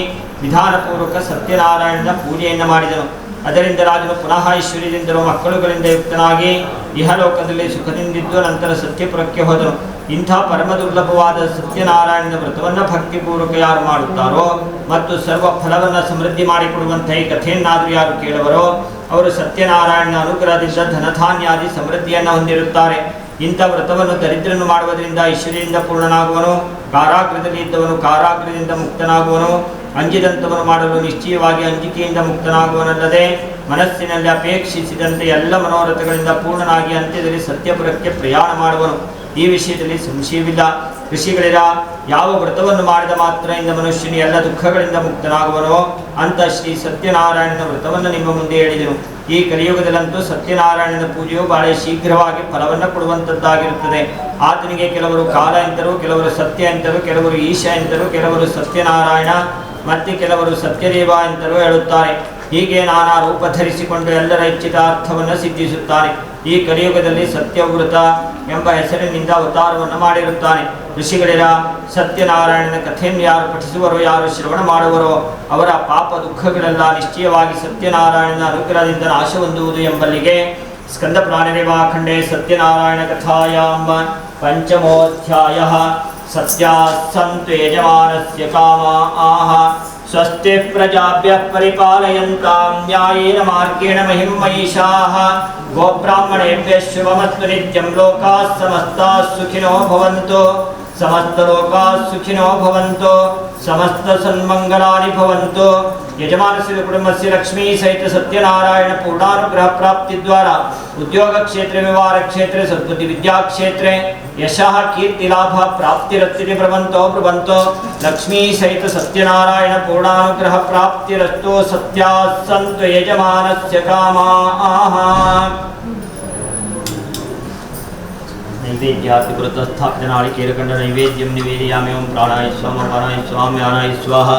ವಿಧಾನಪೂರ್ವಕ ಸತ್ಯನಾರಾಯಣನ ಪೂಜೆಯನ್ನು ಮಾಡಿದನು. ಅದರಿಂದ ರಾಜನು ಪುನಃ ಐಶ್ವರ್ಯದಿಂದಲೂ ಮಕ್ಕಳುಗಳಿಂದ ಯುಕ್ತನಾಗಿ ಇಹಲೋಕದಲ್ಲಿ ಸುಖದಿಂದಿದ್ದು ನಂತರ ಸತ್ಯಪುರಕ್ಕೆ ಹೋದನು. ಇಂಥ ಪರಮ ದುರ್ಲಭವಾದ ಸತ್ಯನಾರಾಯಣನ ವ್ರತವನ್ನು ಭಕ್ತಿಪೂರ್ವಕ ಯಾರು ಮಾಡುತ್ತಾರೋ ಮತ್ತು ಸರ್ವ ಫಲವನ್ನು ಸಮೃದ್ಧಿ ಮಾಡಿಕೊಡುವಂಥ ಈ ಕಥೆಯನ್ನಾದರೂ ಯಾರು ಕೇಳುವರೋ ಅವರು ಸತ್ಯನಾರಾಯಣನ ಅನುಗ್ರಹದಿಂದ ಧನಧಾನ್ಯಾದಿ ಸಮೃದ್ಧಿಯನ್ನು ಹೊಂದಿರುತ್ತಾರೆ. ಇಂಥ ವ್ರತವನ್ನು ದರಿದ್ರನು ಮಾಡುವುದರಿಂದ ಐಶ್ವರ್ಯದಿಂದ ಪೂರ್ಣನಾಗುವನು, ಕಾರಾಗೃಹದಲ್ಲಿ ಇದ್ದವನು ಕಾರಾಗೃಹದಿಂದ ಮುಕ್ತನಾಗುವನು, ಅಂಜಿದಂಥವನು ಮಾಡಲು ನಿಶ್ಚಯವಾಗಿ ಅಂಜಿಕೆಯಿಂದ ಮುಕ್ತನಾಗುವನಲ್ಲದೆ ಮನಸ್ಸಿನಲ್ಲಿ ಅಪೇಕ್ಷಿಸಿದಂತೆ ಎಲ್ಲ ಮನೋರಥಗಳಿಂದ ಪೂರ್ಣನಾಗಿ ಅಂತ್ಯದಲ್ಲಿ ಸತ್ಯಪುರಕ್ಕೆ ಪ್ರಯಾಣ ಮಾಡುವನು. ಈ ವಿಷಯದಲ್ಲಿ ಸಂಶಯವಿಲ್ಲ. ಋಷಿಗಳಿರ ಯಾವ ವ್ರತವನ್ನು ಮಾಡಿದ ಮಾತ್ರದಿಂದ ಮನುಷ್ಯನು ಎಲ್ಲ ದುಃಖಗಳಿಂದ ಮುಕ್ತನಾಗುವನೋ ಅಂತ ಶ್ರೀ ಸತ್ಯನಾರಾಯಣನ ವ್ರತವನ್ನು ನಿಮ್ಮ ಮುಂದೆ ಹೇಳಿದೆನು. ಈ ಕಲಿಯುಗದಲ್ಲಂತೂ ಸತ್ಯನಾರಾಯಣನ ಪೂಜೆಯು ಬಹಳ ಶೀಘ್ರವಾಗಿ ಫಲವನ್ನು ಕೊಡುವಂಥದ್ದಾಗಿರುತ್ತದೆ. ಆತನಿಗೆ ಕೆಲವರು ಕಾಲ ಎಂತರು, ಕೆಲವರು ಸತ್ಯ ಎಂತರು, ಕೆಲವರು ಈಶ ಎಂತರು, ಕೆಲವರು ಸತ್ಯನಾರಾಯಣ, ಮತ್ತೆ ಕೆಲವರು ಸತ್ಯದೇವ ಎಂತಲೂ ಹೇಳುತ್ತಾರೆ. ಹೀಗೆ ನಾನಾ ರೂಪ ಧರಿಸಿಕೊಂಡು ಎಲ್ಲರ ಇಚ್ಛಿತಾರ್ಥವನ್ನು ಸಿದ್ಧಿಸುತ್ತಾನೆ. ಈ ಕಲಿಯುಗದಲ್ಲಿ ಸತ್ಯವೃತ ಎಂಬ ಹೆಸರಿನಿಂದ ಅವತಾರವನ್ನು ಮಾಡಿರುತ್ತಾನೆ. ಋಷಿಗಳಿರ ಸತ್ಯನಾರಾಯಣನ ಕಥೆಯನ್ನು ಯಾರು ಪಠಿಸುವರೋ, ಯಾರು ಶ್ರವಣ ಮಾಡುವರೋ ಅವರ ಪಾಪ ದುಃಖಗಳೆಲ್ಲ ನಿಶ್ಚಯವಾಗಿ ಸತ್ಯನಾರಾಯಣನ ಅನುಗ್ರಹದಿಂದ ನಾಶ ಹೊಂದುವುದು ಎಂಬಲ್ಲಿಗೆ ಸ್ಕಂದ ಪ್ರಾಣರೇವಾಖಂಡೇ ಸತ್ಯನಾರಾಯಣ ಕಥಾಯಾಂ ಪಂಚಮೋಧ್ಯಾಯಃ. ಸತ್ಯಾಸ್ಸಂತು ಯಜಮಾನಸ್ಯ ಕಾಮಾಃ ಸ್ವಸ್ತಿ ಪ್ರಜಾಭ್ಯಃ ಪರಿಪಾಲಯಂತಾಂ ನ್ಯಾಯೇನ ಮಾರ್ಗೇಣ ಮಹಿಂ ಮಹಿಷಾಃ. ಗೋಬ್ರಾಹ್ಮಣೇಭ್ಯಃ ಶುಭಮಸ್ತು ನಿತ್ಯಂ. ಲೋಕಾಃ ಸಮಸ್ತಾಃ ಸುಖಿನೋ ಭವಂತು. ಸಮಸ್ತ ಲೋಕಾಃ ಸುಖಿನೋ ಭವಂತು. ಸಮಸ್ತ ಸನ್ಮಂಗಲಾನಿ ಭವಂತು. ಯಜಮಾನಸ್ಯ ಕುಟುಂಬಸ್ಯ ಲಕ್ಷ್ಮೀ ಸಹಿತ ಸತ್ಯನಾರಾಯಣ ಪೂರ್ಣಾನುಗ್ರಹ ಪ್ರಾಪ್ತಿ ದ್ವಾರ ಉದ್ಯೋಗ ಕ್ಷೇತ್ರ, ವ್ಯವಹಾರ ಕ್ಷೇತ್ರ, ಸದ್ಬುದ್ಧಿ ವಿದ್ಯಾ ಕ್ಷೇತ್ರ ಯಶಃ ಕೀರ್ತಿ ಲಾಭ ಪ್ರಾಪ್ತಿರಸ್ತಿ ಬ್ರವಂತೋ ಬ್ರವಂತೋ. ಲಕ್ಷ್ಮೀ ಸಹಿತ ಸತ್ಯನಾರಾಯಣ ಪೂರ್ಣಾನುಗ್ರಹ ಪ್ರಾಪ್ತಿರಸ್ತು. ಸತ್ಯಾಸ್ಸಂತು ಯಜಮಾನಸ್ಯ ಕಾಮಾಃ. ನೈವೇದ್ಯಾರ್ಥ ಪುರತಸ್ಥಾಪಿತ ನಾಳಿಕೇರಕಂಡ ನೈವೇದ್ಯಂ ನಿವೇದಯಾಮಿ. ಓಂ ಪ್ರಾಣಾಯ ಸ್ವಾಹ, ಅಪಾನಾಯ ಸ್ವಾಹ, ವ್ಯಾನಾಯ ಸ್ವಾಹ,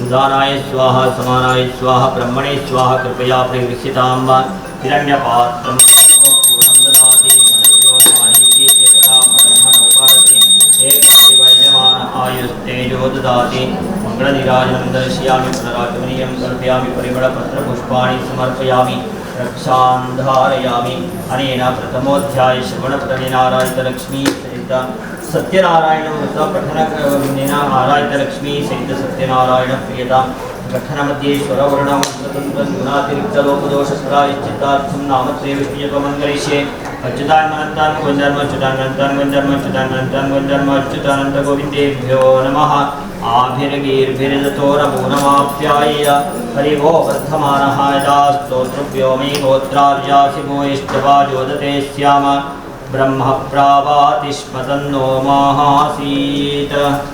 ಉದಾನಾಯ ಸ್ವಾಹ, ಸಮಾನಾಯ ಸ್ವಾಹ, ಬ್ರಹ್ಮಣೇ ಸ್ವಾಹ. ಕೃಪಯಾ ಪರಿಗೃಹ್ಯತಾಂ ಹಿರಣ್ಯಪಾತ್ರಂ ಪೂರ್ಣಂ ದದಾತಿ. ಮನವ್ಯೋ ಮಾನೀತಿ ಚೇತನಾ ಬ್ರಹ್ಮಣೋಪಾರತಿ. ಏಕೈವ ಯಜಮಾನ ಆಯುಸ್ತೇಜೋ ದದಾತಿ. ಮಂಗಳನಿರಾಜನಂ ದರ್ಶಯಾಮಿ. ಪುನರಾಗಮನೀಯಂ ಕಲ್ಪಯಾಮಿ. ಪರಿಮಳಪತ್ರಪುಷ್ಪಾಣಿ ಸಮರ್ಪಯಾಮಿ. ರಕ್ಷಾಂಧಾರಯಾಮಿ. ಅನೇನ ಪ್ರಥಮೋಧ್ಯಾಯ ಶ್ರವಣಪಠನೇನ ಆರಾಧಿತ ಲಕ್ಷ್ಮೀ ಸಹಿತ ಸತ್ಯನಾರಾಯಣ ವೃತ ಪಠನೇನ ಆರಾಧಿತ ಲಕ್ಷ್ಮೀ ಸಹಿತ ಸತ್ಯನಾರಾಯಣ ಪ್ರಿಯತಾ ಪಠನ ಮಧ್ಯೆ ಸ್ವರವರ್ಣ ಮಂತ್ರತಂತ್ರ ನ್ಯೂನಾತಿರಿಕ್ತ ಲೋಪದೋಷ ಪ್ರಾಯಶ್ಚಿತ್ತಾರ್ಥಂ ನಾಮತ್ರಯ ವಿಷ್ಣುಜಪಮಂಗಲಿಷ್ಯೆ. ಅಚ್ಯುತಾನಂತಾನ್ ಗೋವಿಂದರ್ಮ ಅಚ್ಯುತಾನಂತಾನ್ ಗೋವಿಂದರ್ಮ ಅಚ್ಯುತಾನಂತಾನ್ ಗೋವಿಂದರ್ಮ ಅಚ್ಯುತಾನಂತ ಗೋವಿಂದೇಭ್ಯೋ ನಮಃ. ಆಭಿರ್ಗೀರ್ಭಿರ್ದತೋ ನಮೋ ನಮಾಪ್ಯಾಯ. ಹರಿವೋ ವರ್ಧಮಾನಃ ಯದಾ ಸ್ತೋತೃಭ್ಯೋ ಮೇ ಗೋತ್ರಾರ್ಯಾಸಿ ಭೂಯಿಷ್ಠವಾಜೋದತೆ ಸ್ಯಾಮ. ಬ್ರಹ್ಮ ಪ್ರಾವಾತಿ ಸ್ಮ ತನ್ನೋ ಮಾಹಾಸೀತ್.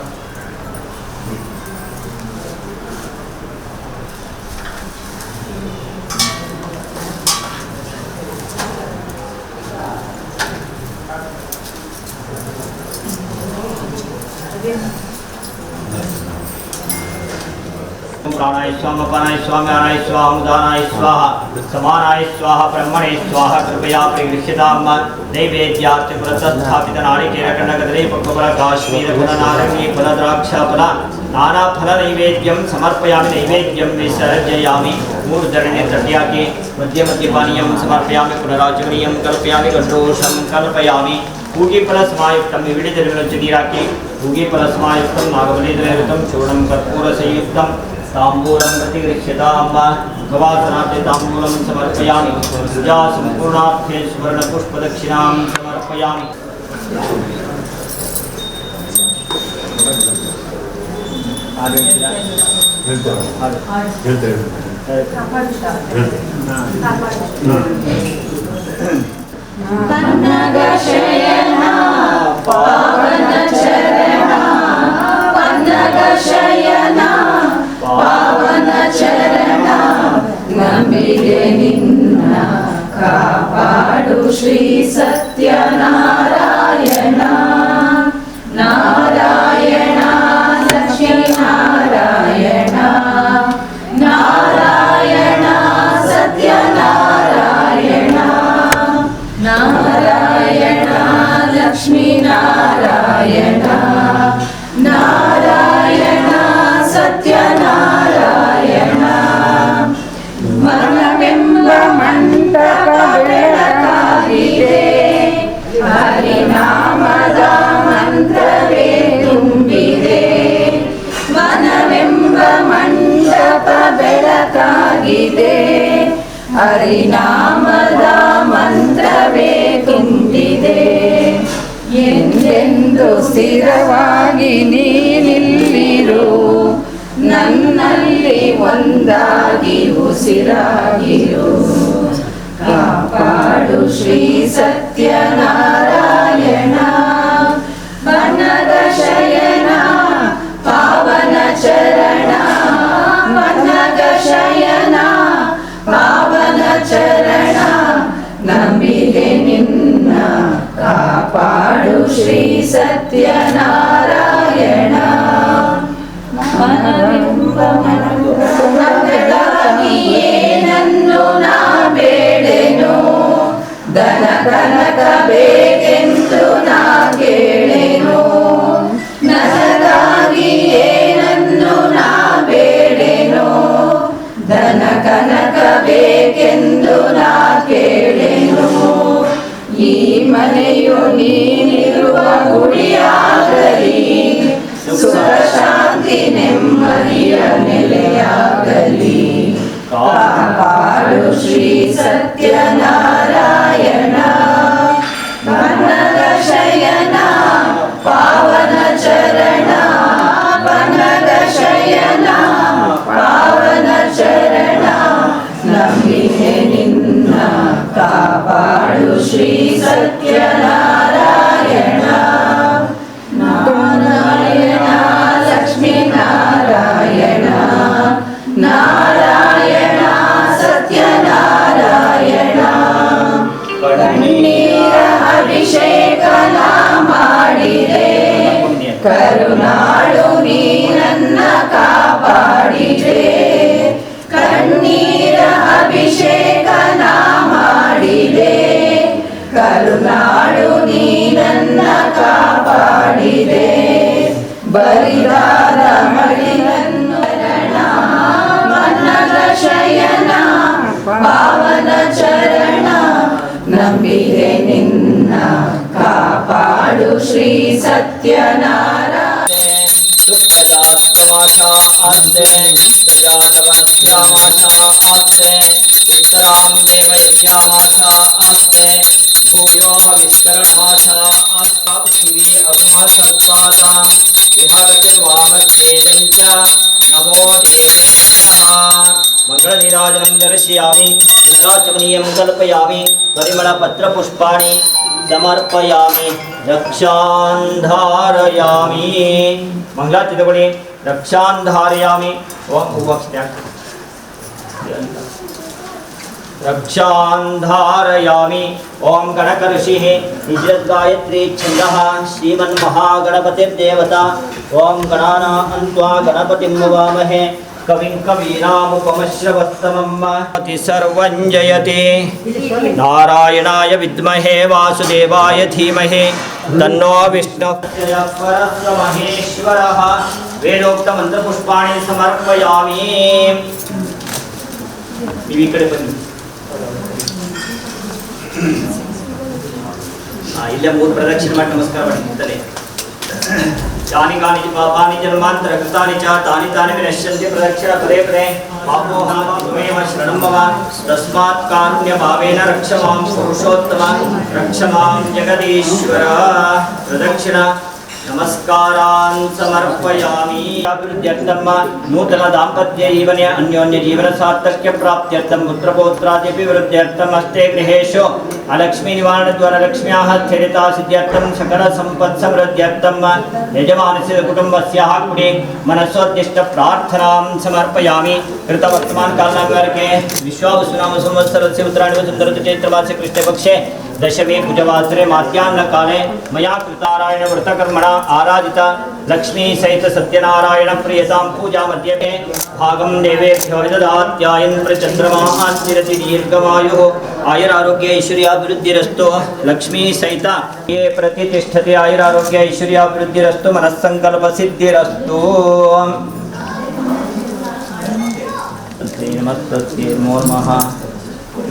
प्राणाय स्वाहा, अपानाय स्वाहा, व्यानाय स्वाहा, उदानाय स्वाहा, समानाय स्वाहा, ब्रह्मणे स्वाहा. कृपया परिगृह्यतां नैवेद्यार्थ पुरतस्थापित नारिकेलखण्ड कदली पक्वफल काश्मीर फल नारंगी फल द्राक्षा फल नाना फल नैवेद्यं समर्पयामि. नैवेद्यं विसर्जयामि. मूर्धन्ये तट्याके मध्य मद्यपानीयं समर्पयामि. पुनराचमनीयं कल्पयामि. गण्डोषं कल्पयामि. पूगीफलसमायुक्तं विविधद्रव्यञ्जनीराके पूगीफलसमायुक्तं नागबलिद्रयुक्तं चूर्णं कर्पूरसंयुक्तं ताम्बूलं प्रतिगृह्यतां. मुखवासनार्थे ताम्बूलं समर्पयामि. पूजा सम्पूर्णार्थे सुवर्णपुष्पदक्षिणां समर्पयामि. पन्नगशयना पावनचरणा, पन्नगशयना पावनचरणा. ನಂಬಿಗೆ ನಿನ್ನ ಕಾಪಾಡು ಶ್ರೀ ಸತ್ಯನಾರಾಯಣ. ನಾರಾಯಣ ಲಕ್ಷ್ಮೀನಾರಾಯಣ, ನಾರಾಯಣ ಸತ್ಯನಾರಾಯಣ, ನಾರಾಯಣ ಲಕ್ಷ್ಮೀನಾರಾಯಣ, ನಾರಾಯಣ ಸತ್ಯನಾರಾಯಣ. ಮನವೆಂಬ ಮಂಟಪ ಬೆಳಕಾಗಿದೆ, ಹರಿನಾಮದ ಮಂತ್ರವೇ ತುಂಬಿದೆ. ಮನವೆಂಬ ಮಂಟಪ ಬೆಳಕಾಗಿದೆ, ಹರಿನಾಮದ ಮಂತ್ರವೇ ತುಂಬಿದೆ. ಎಂದೆಂದು ಸ್ಥಿರವಾಗಿ ನೀನಿಲ್ಲಿರು, ನನ್ನಲ್ಲಿ ಒಂದಾಗಿ ಉಸಿರಾಗಿರು. ಕಾಪಾಡು ಶ್ರೀ ಸತ್ಯನಾರಾಯಣ. ಬನ್ನದ ಶಯನ ಪಾವನ ಚರಣ, ಬನ್ನದ ಶಯನ ಪಾವನ ಚರಣ. ನಂಬಿದೆ ನಿನ್ನ ಕಾಪಾಡು ಶ್ರೀ ಸತ್ಯನಾರಾಯಣ. ಮನವೆಂಬ ಮನವಾಗಿ ಏನನ್ನು ನಾ ಬೇಡೆನು ಧನ ಕನಕ ಬೇಕೆಂದು ನಾ ಕೇಳೆನು ನನಗಾಗಿ ಏನನ್ನು ನಾ ಬೇಡೆನು ಧನ ಕನಕ ಬೇಕೆಂದು ನಾ ಕೇಳೆನು ಈ ಮನೆಯು ನೀನಿರುವ ಗುಡಿಯಾಗಲಿ ಸುಖ ಶಾಂತಿ ನೆಮ್ಮದಿಯ ನೆಲೆಯಾಗಲಿ ಕಾಪಾಡು ಶ್ರೀ ಸತ್ಯನಾರಾಯಣ ಬನ್ನದ ಶಯನ ಪಾವನ ಚರಣ ಬನ್ನದ ಶಯನ ಪಾವನ ಚರಣ ನಂಬಿಕೆ ನಿನ್ನ ಕಾಪಾಡು ಶ್ರೀ ಸತ್ಯನಾರಾಯಣ ನಾರಾಯಣ ಲಕ್ಷ್ಮೀ ನಾರಾಯಣ ನಾರಾಯಣ ಸತ್ಯನಾರಾಯಣ ಕಣ್ಣೀರ ಅಭಿಷೇಕ ನಾ ಮಾಡಿದೆ ಕರುಣಾಳು ನೀ ನನ್ನ ಕಾಪಾಡಿದೆ ಕಣ್ಣೀರ ಅಭಿಷೇಕ ನಾ ಮಾಡಿದೆ ಕರುಣಾಳು ನೀ ನನ್ನ ಕಾಪಾಡಿದೆ ಬರಿದಾದ ಮಡಿಲನ್ನು ಮನ್ನದ ಶಯನ ಪಾವನ ಚರಣ ನಂಬಿದೆ ನಿನ್ನ ಕಾಪಾಡು ಶ್ರೀ ಸತ್ಯನಾರಾಯಣ उत्तरां देवयज्ञामाशा आस्ते भूयो विष्करणाश आस्ता पृथिवी अग्मासर्पादां विहरतिर्वामस्तेजं च नमो देवेभ्यः मङ्गलनीराजनं दर्शयामि नराचमनीयं कल्पयामि परिमलपत्रपुष्पाणि समर्पयामि रक्षान् धारयामि मंगलातिथि रक्षान् धारयामि ओम रक्षान् धारयामि ओम गणक ऋषिः निजगायत्री छन्दः श्रीमन्महागणपतिर्देवता ओम गणानां त्वा गणपतिं नमामहे कविं कवीनामुपमश्रवस्तमं सर्वं जयति नारायणाय विद्महे वासुदेवाय धीमहि तन्नो विष्णुः परमहेश्वरः वेदोक्त मंत्रपुष्पाणि समर्पयामि ಈ ಕಡೆ ಬನ್ನಿ ಇಲ್ಲೇ ಮೂರು ಪ್ರದಕ್ಷಿಣೆ ಮಾಡಿ ನಮಸ್ಕಾರ ಮಾಡಿ ನಿಂತಲೇ यानि कानि पापानि जन्मांतर कृतानि च तानि तानि विनश्यन्ति प्रदक्षिण पदे पदे पापोऽहं त्वमेव शरणं मम तस्मात् कारुण्यभावेन रक्ष मां पुरुषोत्तम रक्ष मां जगदीश्वर प्रदक्षिण नमस्कारान् समर्पयामि अभिवृद्ध्यर्थं नूतन दाम्पत्य जीवने अन्योन्य जीवन सार्थक्य प्राप्त्यर्थं पुत्रपौत्रादिभिवृद्ध्यर्थं हस्ते गृहेषु अलक्ष्मी निवारण द्वारा लक्ष्म्याः स्थिरता सिद्ध्यर्थं सकल संपत् समृद्ध्यर्थं यजमानस्य कुटुम्बस्याः कुटे मनसोद्दिष्ट प्रार्थनां समर्पयामि कृतवर्तमान कालनामवर्गे विश्वावसुनाम संवत्सरस्य उत्तरायण सुन्दर चैत्रमासे कृष्णपक्षे दशमी कुजवासरे माध्याह्न काले मया कृतारायण व्रतकर्मणा आराधिता लक्ष्मी सहित सत्यनारायण प्रियतां पूजा मध्ये भागं देवेभ्यो विददात्यायन् प्रचन्द्रमाः स्थिरति दीर्घमायुः आयुरारोग्य ऐश्वर्याभिवृद्धिरस्तु लक्ष्मी सहित ये प्रतिष्ठते आयुरारोग्य ऐश्वर्याभिवृद्धिरस्तु मनस्सङ्कल्पसिद्धिरस्तु तस्मै नमो नमः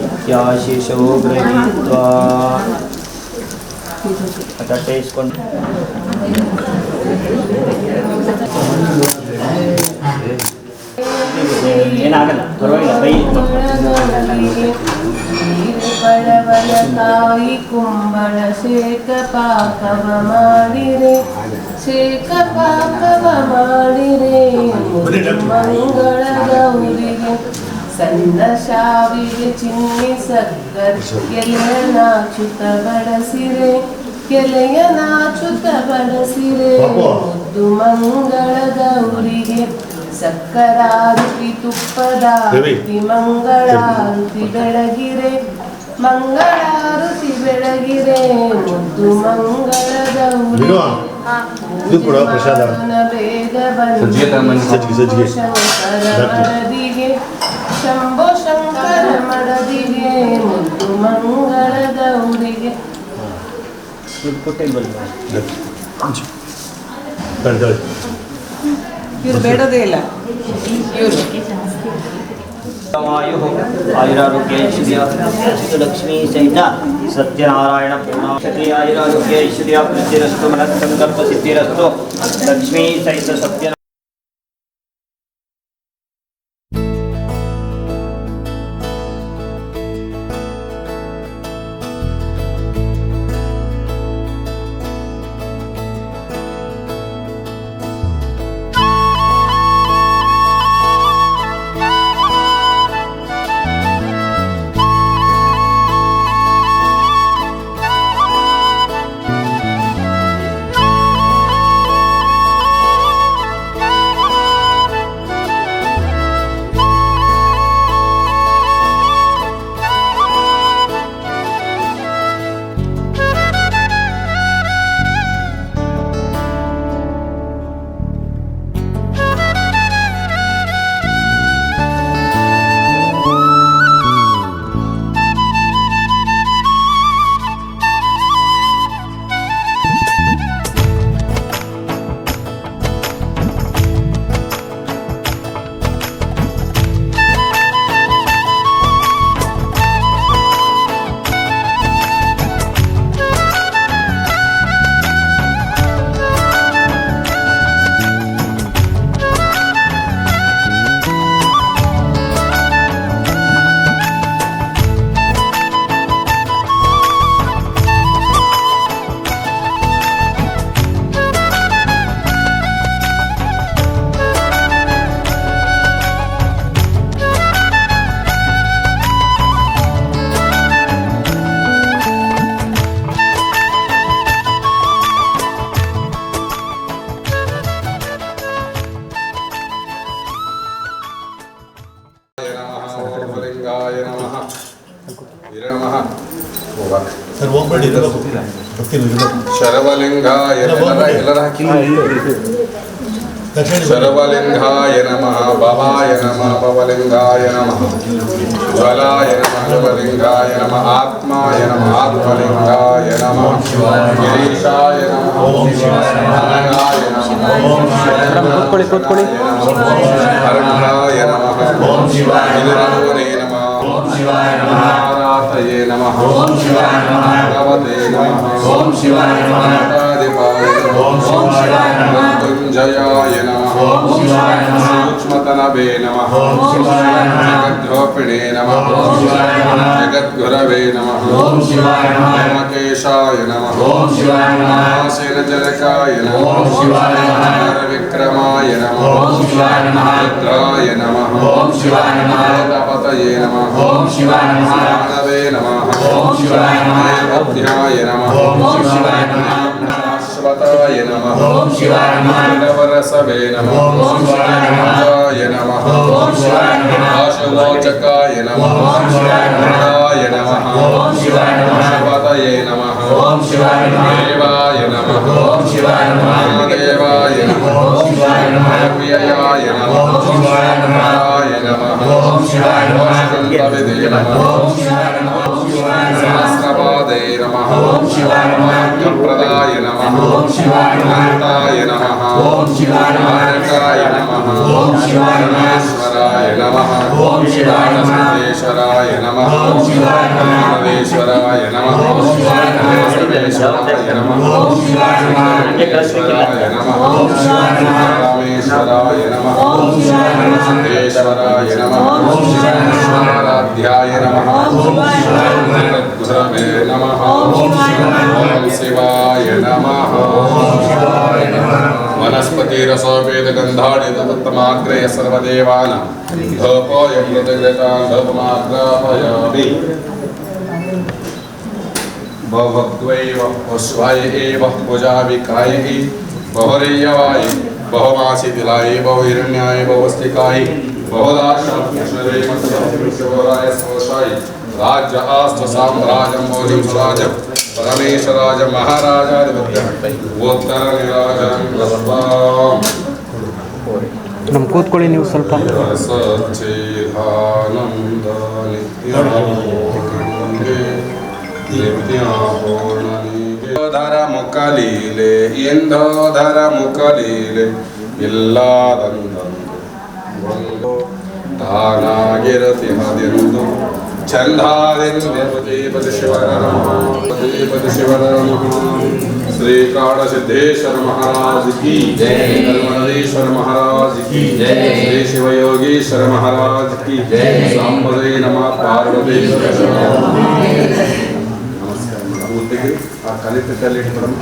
इत्याशिषो गृहीत्वा तट्टे इस्ಕೊಂಡು ಏನಾಗಲ್ಲ ಪರವಾಗಿಲ್ಲ ಬಡವನ ತಾಯಿ ಕುಂಬಳ ಶೇಖ ಪಾಕವ ಮಾಡಿರೆ ಶೇಖ ಪಾಕವ ಮಾಡಿರೆ ಮಂಗಳ ಗೌರಿಗೆ ಸಣ್ಣ ಶಾವಿಗೆ ಚಿನ್ನಿ ಸಕ್ಕರೆ ಎಲೆಯ ನಾಚುತ ಬಡಸಿರೆ ಎಲೆಯ ನಾಚುತ ಬಡಸಿರೆ ಮುದ್ದು ಮಂಗಳ ಗೌರಿಗೆ ಸಕ್ಕರಾರತಿ ತುಪ್ಪದಾರತಿ ಮಂಗಳಾರತಿ ಬೆಳಗಿರೆ ಮಂಗಳಾರತಿ ಬೆಳಗಿರೆ ಮುದ್ದು ಮಂಗಳ ಗೌರಿ ಇದು ಕೂಡ ಪ್ರಸಾದ. ಸಜ್ಜಿಗೆ ತಗೊಂಬನ್ನಿ. ಸಜ್ಜಿಗೆ. ಶಂಭೋ ಶಂಕರ ಮಡದಿಗೆ ಮುದ್ದು ಮಂಗಳ ಗೌರಿಗೆ. ಇವ್ರು ಬೇಡೋದೇ ಇಲ್ಲ ಇವರು. आयुरारोग्य ऐश्वर्य लक्ष्मी सहित सत्यनारायण पूर्णाक्षते आयुरारोग्य ऐश्वर्य वृद्धिरस्तु मनस्संकल्प सिद्धिरस्तु लक्ष्मी सहित सत्य ಸರ್ ಹೋಗ್ಬೇಡಿ ಶರವಲಿಂಗಾಯ ಎಲ್ಲರ ಹಾಕಿ ಶರವಲಿಂಗಾಯ ನಮಃ ಭವಾಯ ನಮಃ ಭವಲಿಂಗಾಯ ನಮಃ ಜ್ವಲಾಯ ನಮಃ ಶಿವಲಿಂಗಾಯ ನಮಃ ಆತ್ಮಾಯ ನಮಃ ಆತ್ಮಲಿಂಗಾಯ ನಮಃ ಗಿರೀಶಾಯ ನಮಃ ಅನಂಗಾಯ ನಮಃ ಕೂತ್ಕೊಳ್ಳಿ ಅರಂಗಾಯ ನಮಃ ವಿದುರಮುನೇ ನಮಃ ನಾರಾತಯೇ ನಮಃ ಭಗವತೆ ನಮಃ ಮಹಾದೇವಾಯ ನಮಃ ಮೃತ್ಯುಂಜಯಾಯ ನಮಃ ಸೂಕ್ಷ್ಮತನವೇ ನಮಃ ಜಗದ್ರೋಪಿಣೇ ನಮಃ ಜಗದ್ಗುರವೇ ನಮಃ ಹೇಮಕೇಶಾಯ ನಮಃ ಮಹಾಸೇನಜನಕಾಯ ನಮಃ ವಿಕ್ರಮಾಯ ನಮಃ ರುದ್ರಾಯ ನಮಃ ವೇದಪತಯೇ ನಮಃ ಮಾನವೇ ನಮಃ ವೇದಧ್ಯಾಯ ನಮಃ ಅಶ್ವತಾಯ ನಮಃ ನವರಸವೇ ನಮಃ ರಾಜಾಯ ನಮಃ ಆಶುಲೋಚಕಾಯ ನಮಃ ರಾಯ ನಮಃ ಶಿವತಯೇ ನಮಃ ದೇವಾಯ ನಮಃ ದೇವಾಯ ನಮಃ ಪ್ರಿಯಾಯ ನಮಃ ರಾಯ ನಮಃ ಶಾಂತವಿದೇ ನಮಃ ಸಹಸ್ರಪಾದೇ ನಮಃ ಪ್ರದಾಯ ನಮಃ ಅನಂತಾಯ ನಮಃ ನಾಯಕಾಯ ನಮಃ ಪರಮೇಶ್ವರಾಯ ನಮಃ ಸರ್ವೇಶ್ವರಾಯ ನಮಃ ಸರ್ವೇಶ್ವರಾಯ ನಮಃ ಸರ್ವೇಶ್ವರಾಯ ನಮಃ ಸರ್ವೇಶ್ವರಾಯ ನಮಃ ರಾಮೇಶ್ವರಾಯ ನಮಃ ಸಿದ್ದೇಶ್ವರಾಯ ನಮಃ ಆರಾಧ್ಯಾಯ ನಮಃ ಗುರವೇ ನಮಃ ಓಂ ಶಿವಾಯ ನಮಃ ವನಸ್ಪತಿರಸೋಪೇತಗಂಧಾಡಿತಮಾಗ್ರಯ ಸರ್ವದೇವಾನಾಂ ಧೂಪೋಯ ಮೃತಘೃತಾನ್ ಧೂಪಮಾಗ್ರಾಪಯಾಮಿ बहुभक्त्वैव पुष्पाय एव पूजाविकाय बहुरेयवाय बहुमासी दिलाय बहुहिरण्याय बहुस्तिकाय बहुदाशराय स्वशाय राज्य आस्थ साम्राज्यं मौलिं स्वराज्यं ಪರಮೇಶ್ವರಾಜ ಮಹಾರಾಜಾಧಿಪತ್ಯ ಉತ್ತರ ನಮ್ಮ ಕೂತ್ಕೊಳ್ಳಿ ನೀವು ಸ್ವಲ್ಪ. ಸಚ್ಚಿದಾನಂದ ನಿತ್ಯಾಧರ ಮುಖಲೀಲೆ ಎಂದೋಧರ ಮುಖಲೀಲೆ ಇಲ್ಲದಂದು ತಾನಾಗಿರತಿ ಹದೆಂದು ಚಂದಾದೆಂದೇವದೇವದ ಶಿವರ ದೇವದ ಶಿವರ ಶ್ರೀ ಕಾಡಸಿದ್ದೇಶ್ವರ ಮಹಾರಾಜ ಕಿ ಜೈ, ನರ್ಮದೇಶ್ವರ ಮಹಾರಾಜ ಕಿ ಜೈ, ಶ್ರೀ ಶಿವಯೋಗೀಶ್ವರ ಮಹಾರಾಜ ಕಿ ಜೈ, ಸಾಂಬದೇ ನಮಃ ಪಾರ್ವತಿ. ನಮಸ್ಕಾರ ಮೇಡಮ್. ಆ ಕಲಿತಲ್ಲಿ ಮೇಡಮ್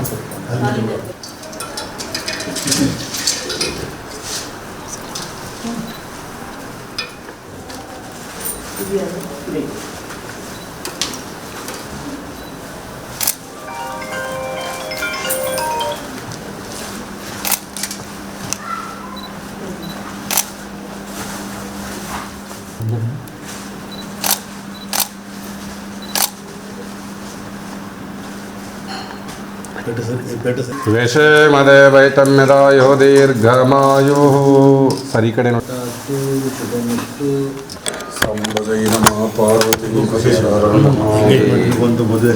ವೇಷಮದೇವೈತಮ್ಯದಾಯೋ ದೀರ್ಘಮಾಯೋ. ಸರಿ ಕಡೆ ನೋಡಿ. ಸಂಬದೈ ನಮಃ ಪಾರ್ವತಿ ಒಂದು ಮದುವೆ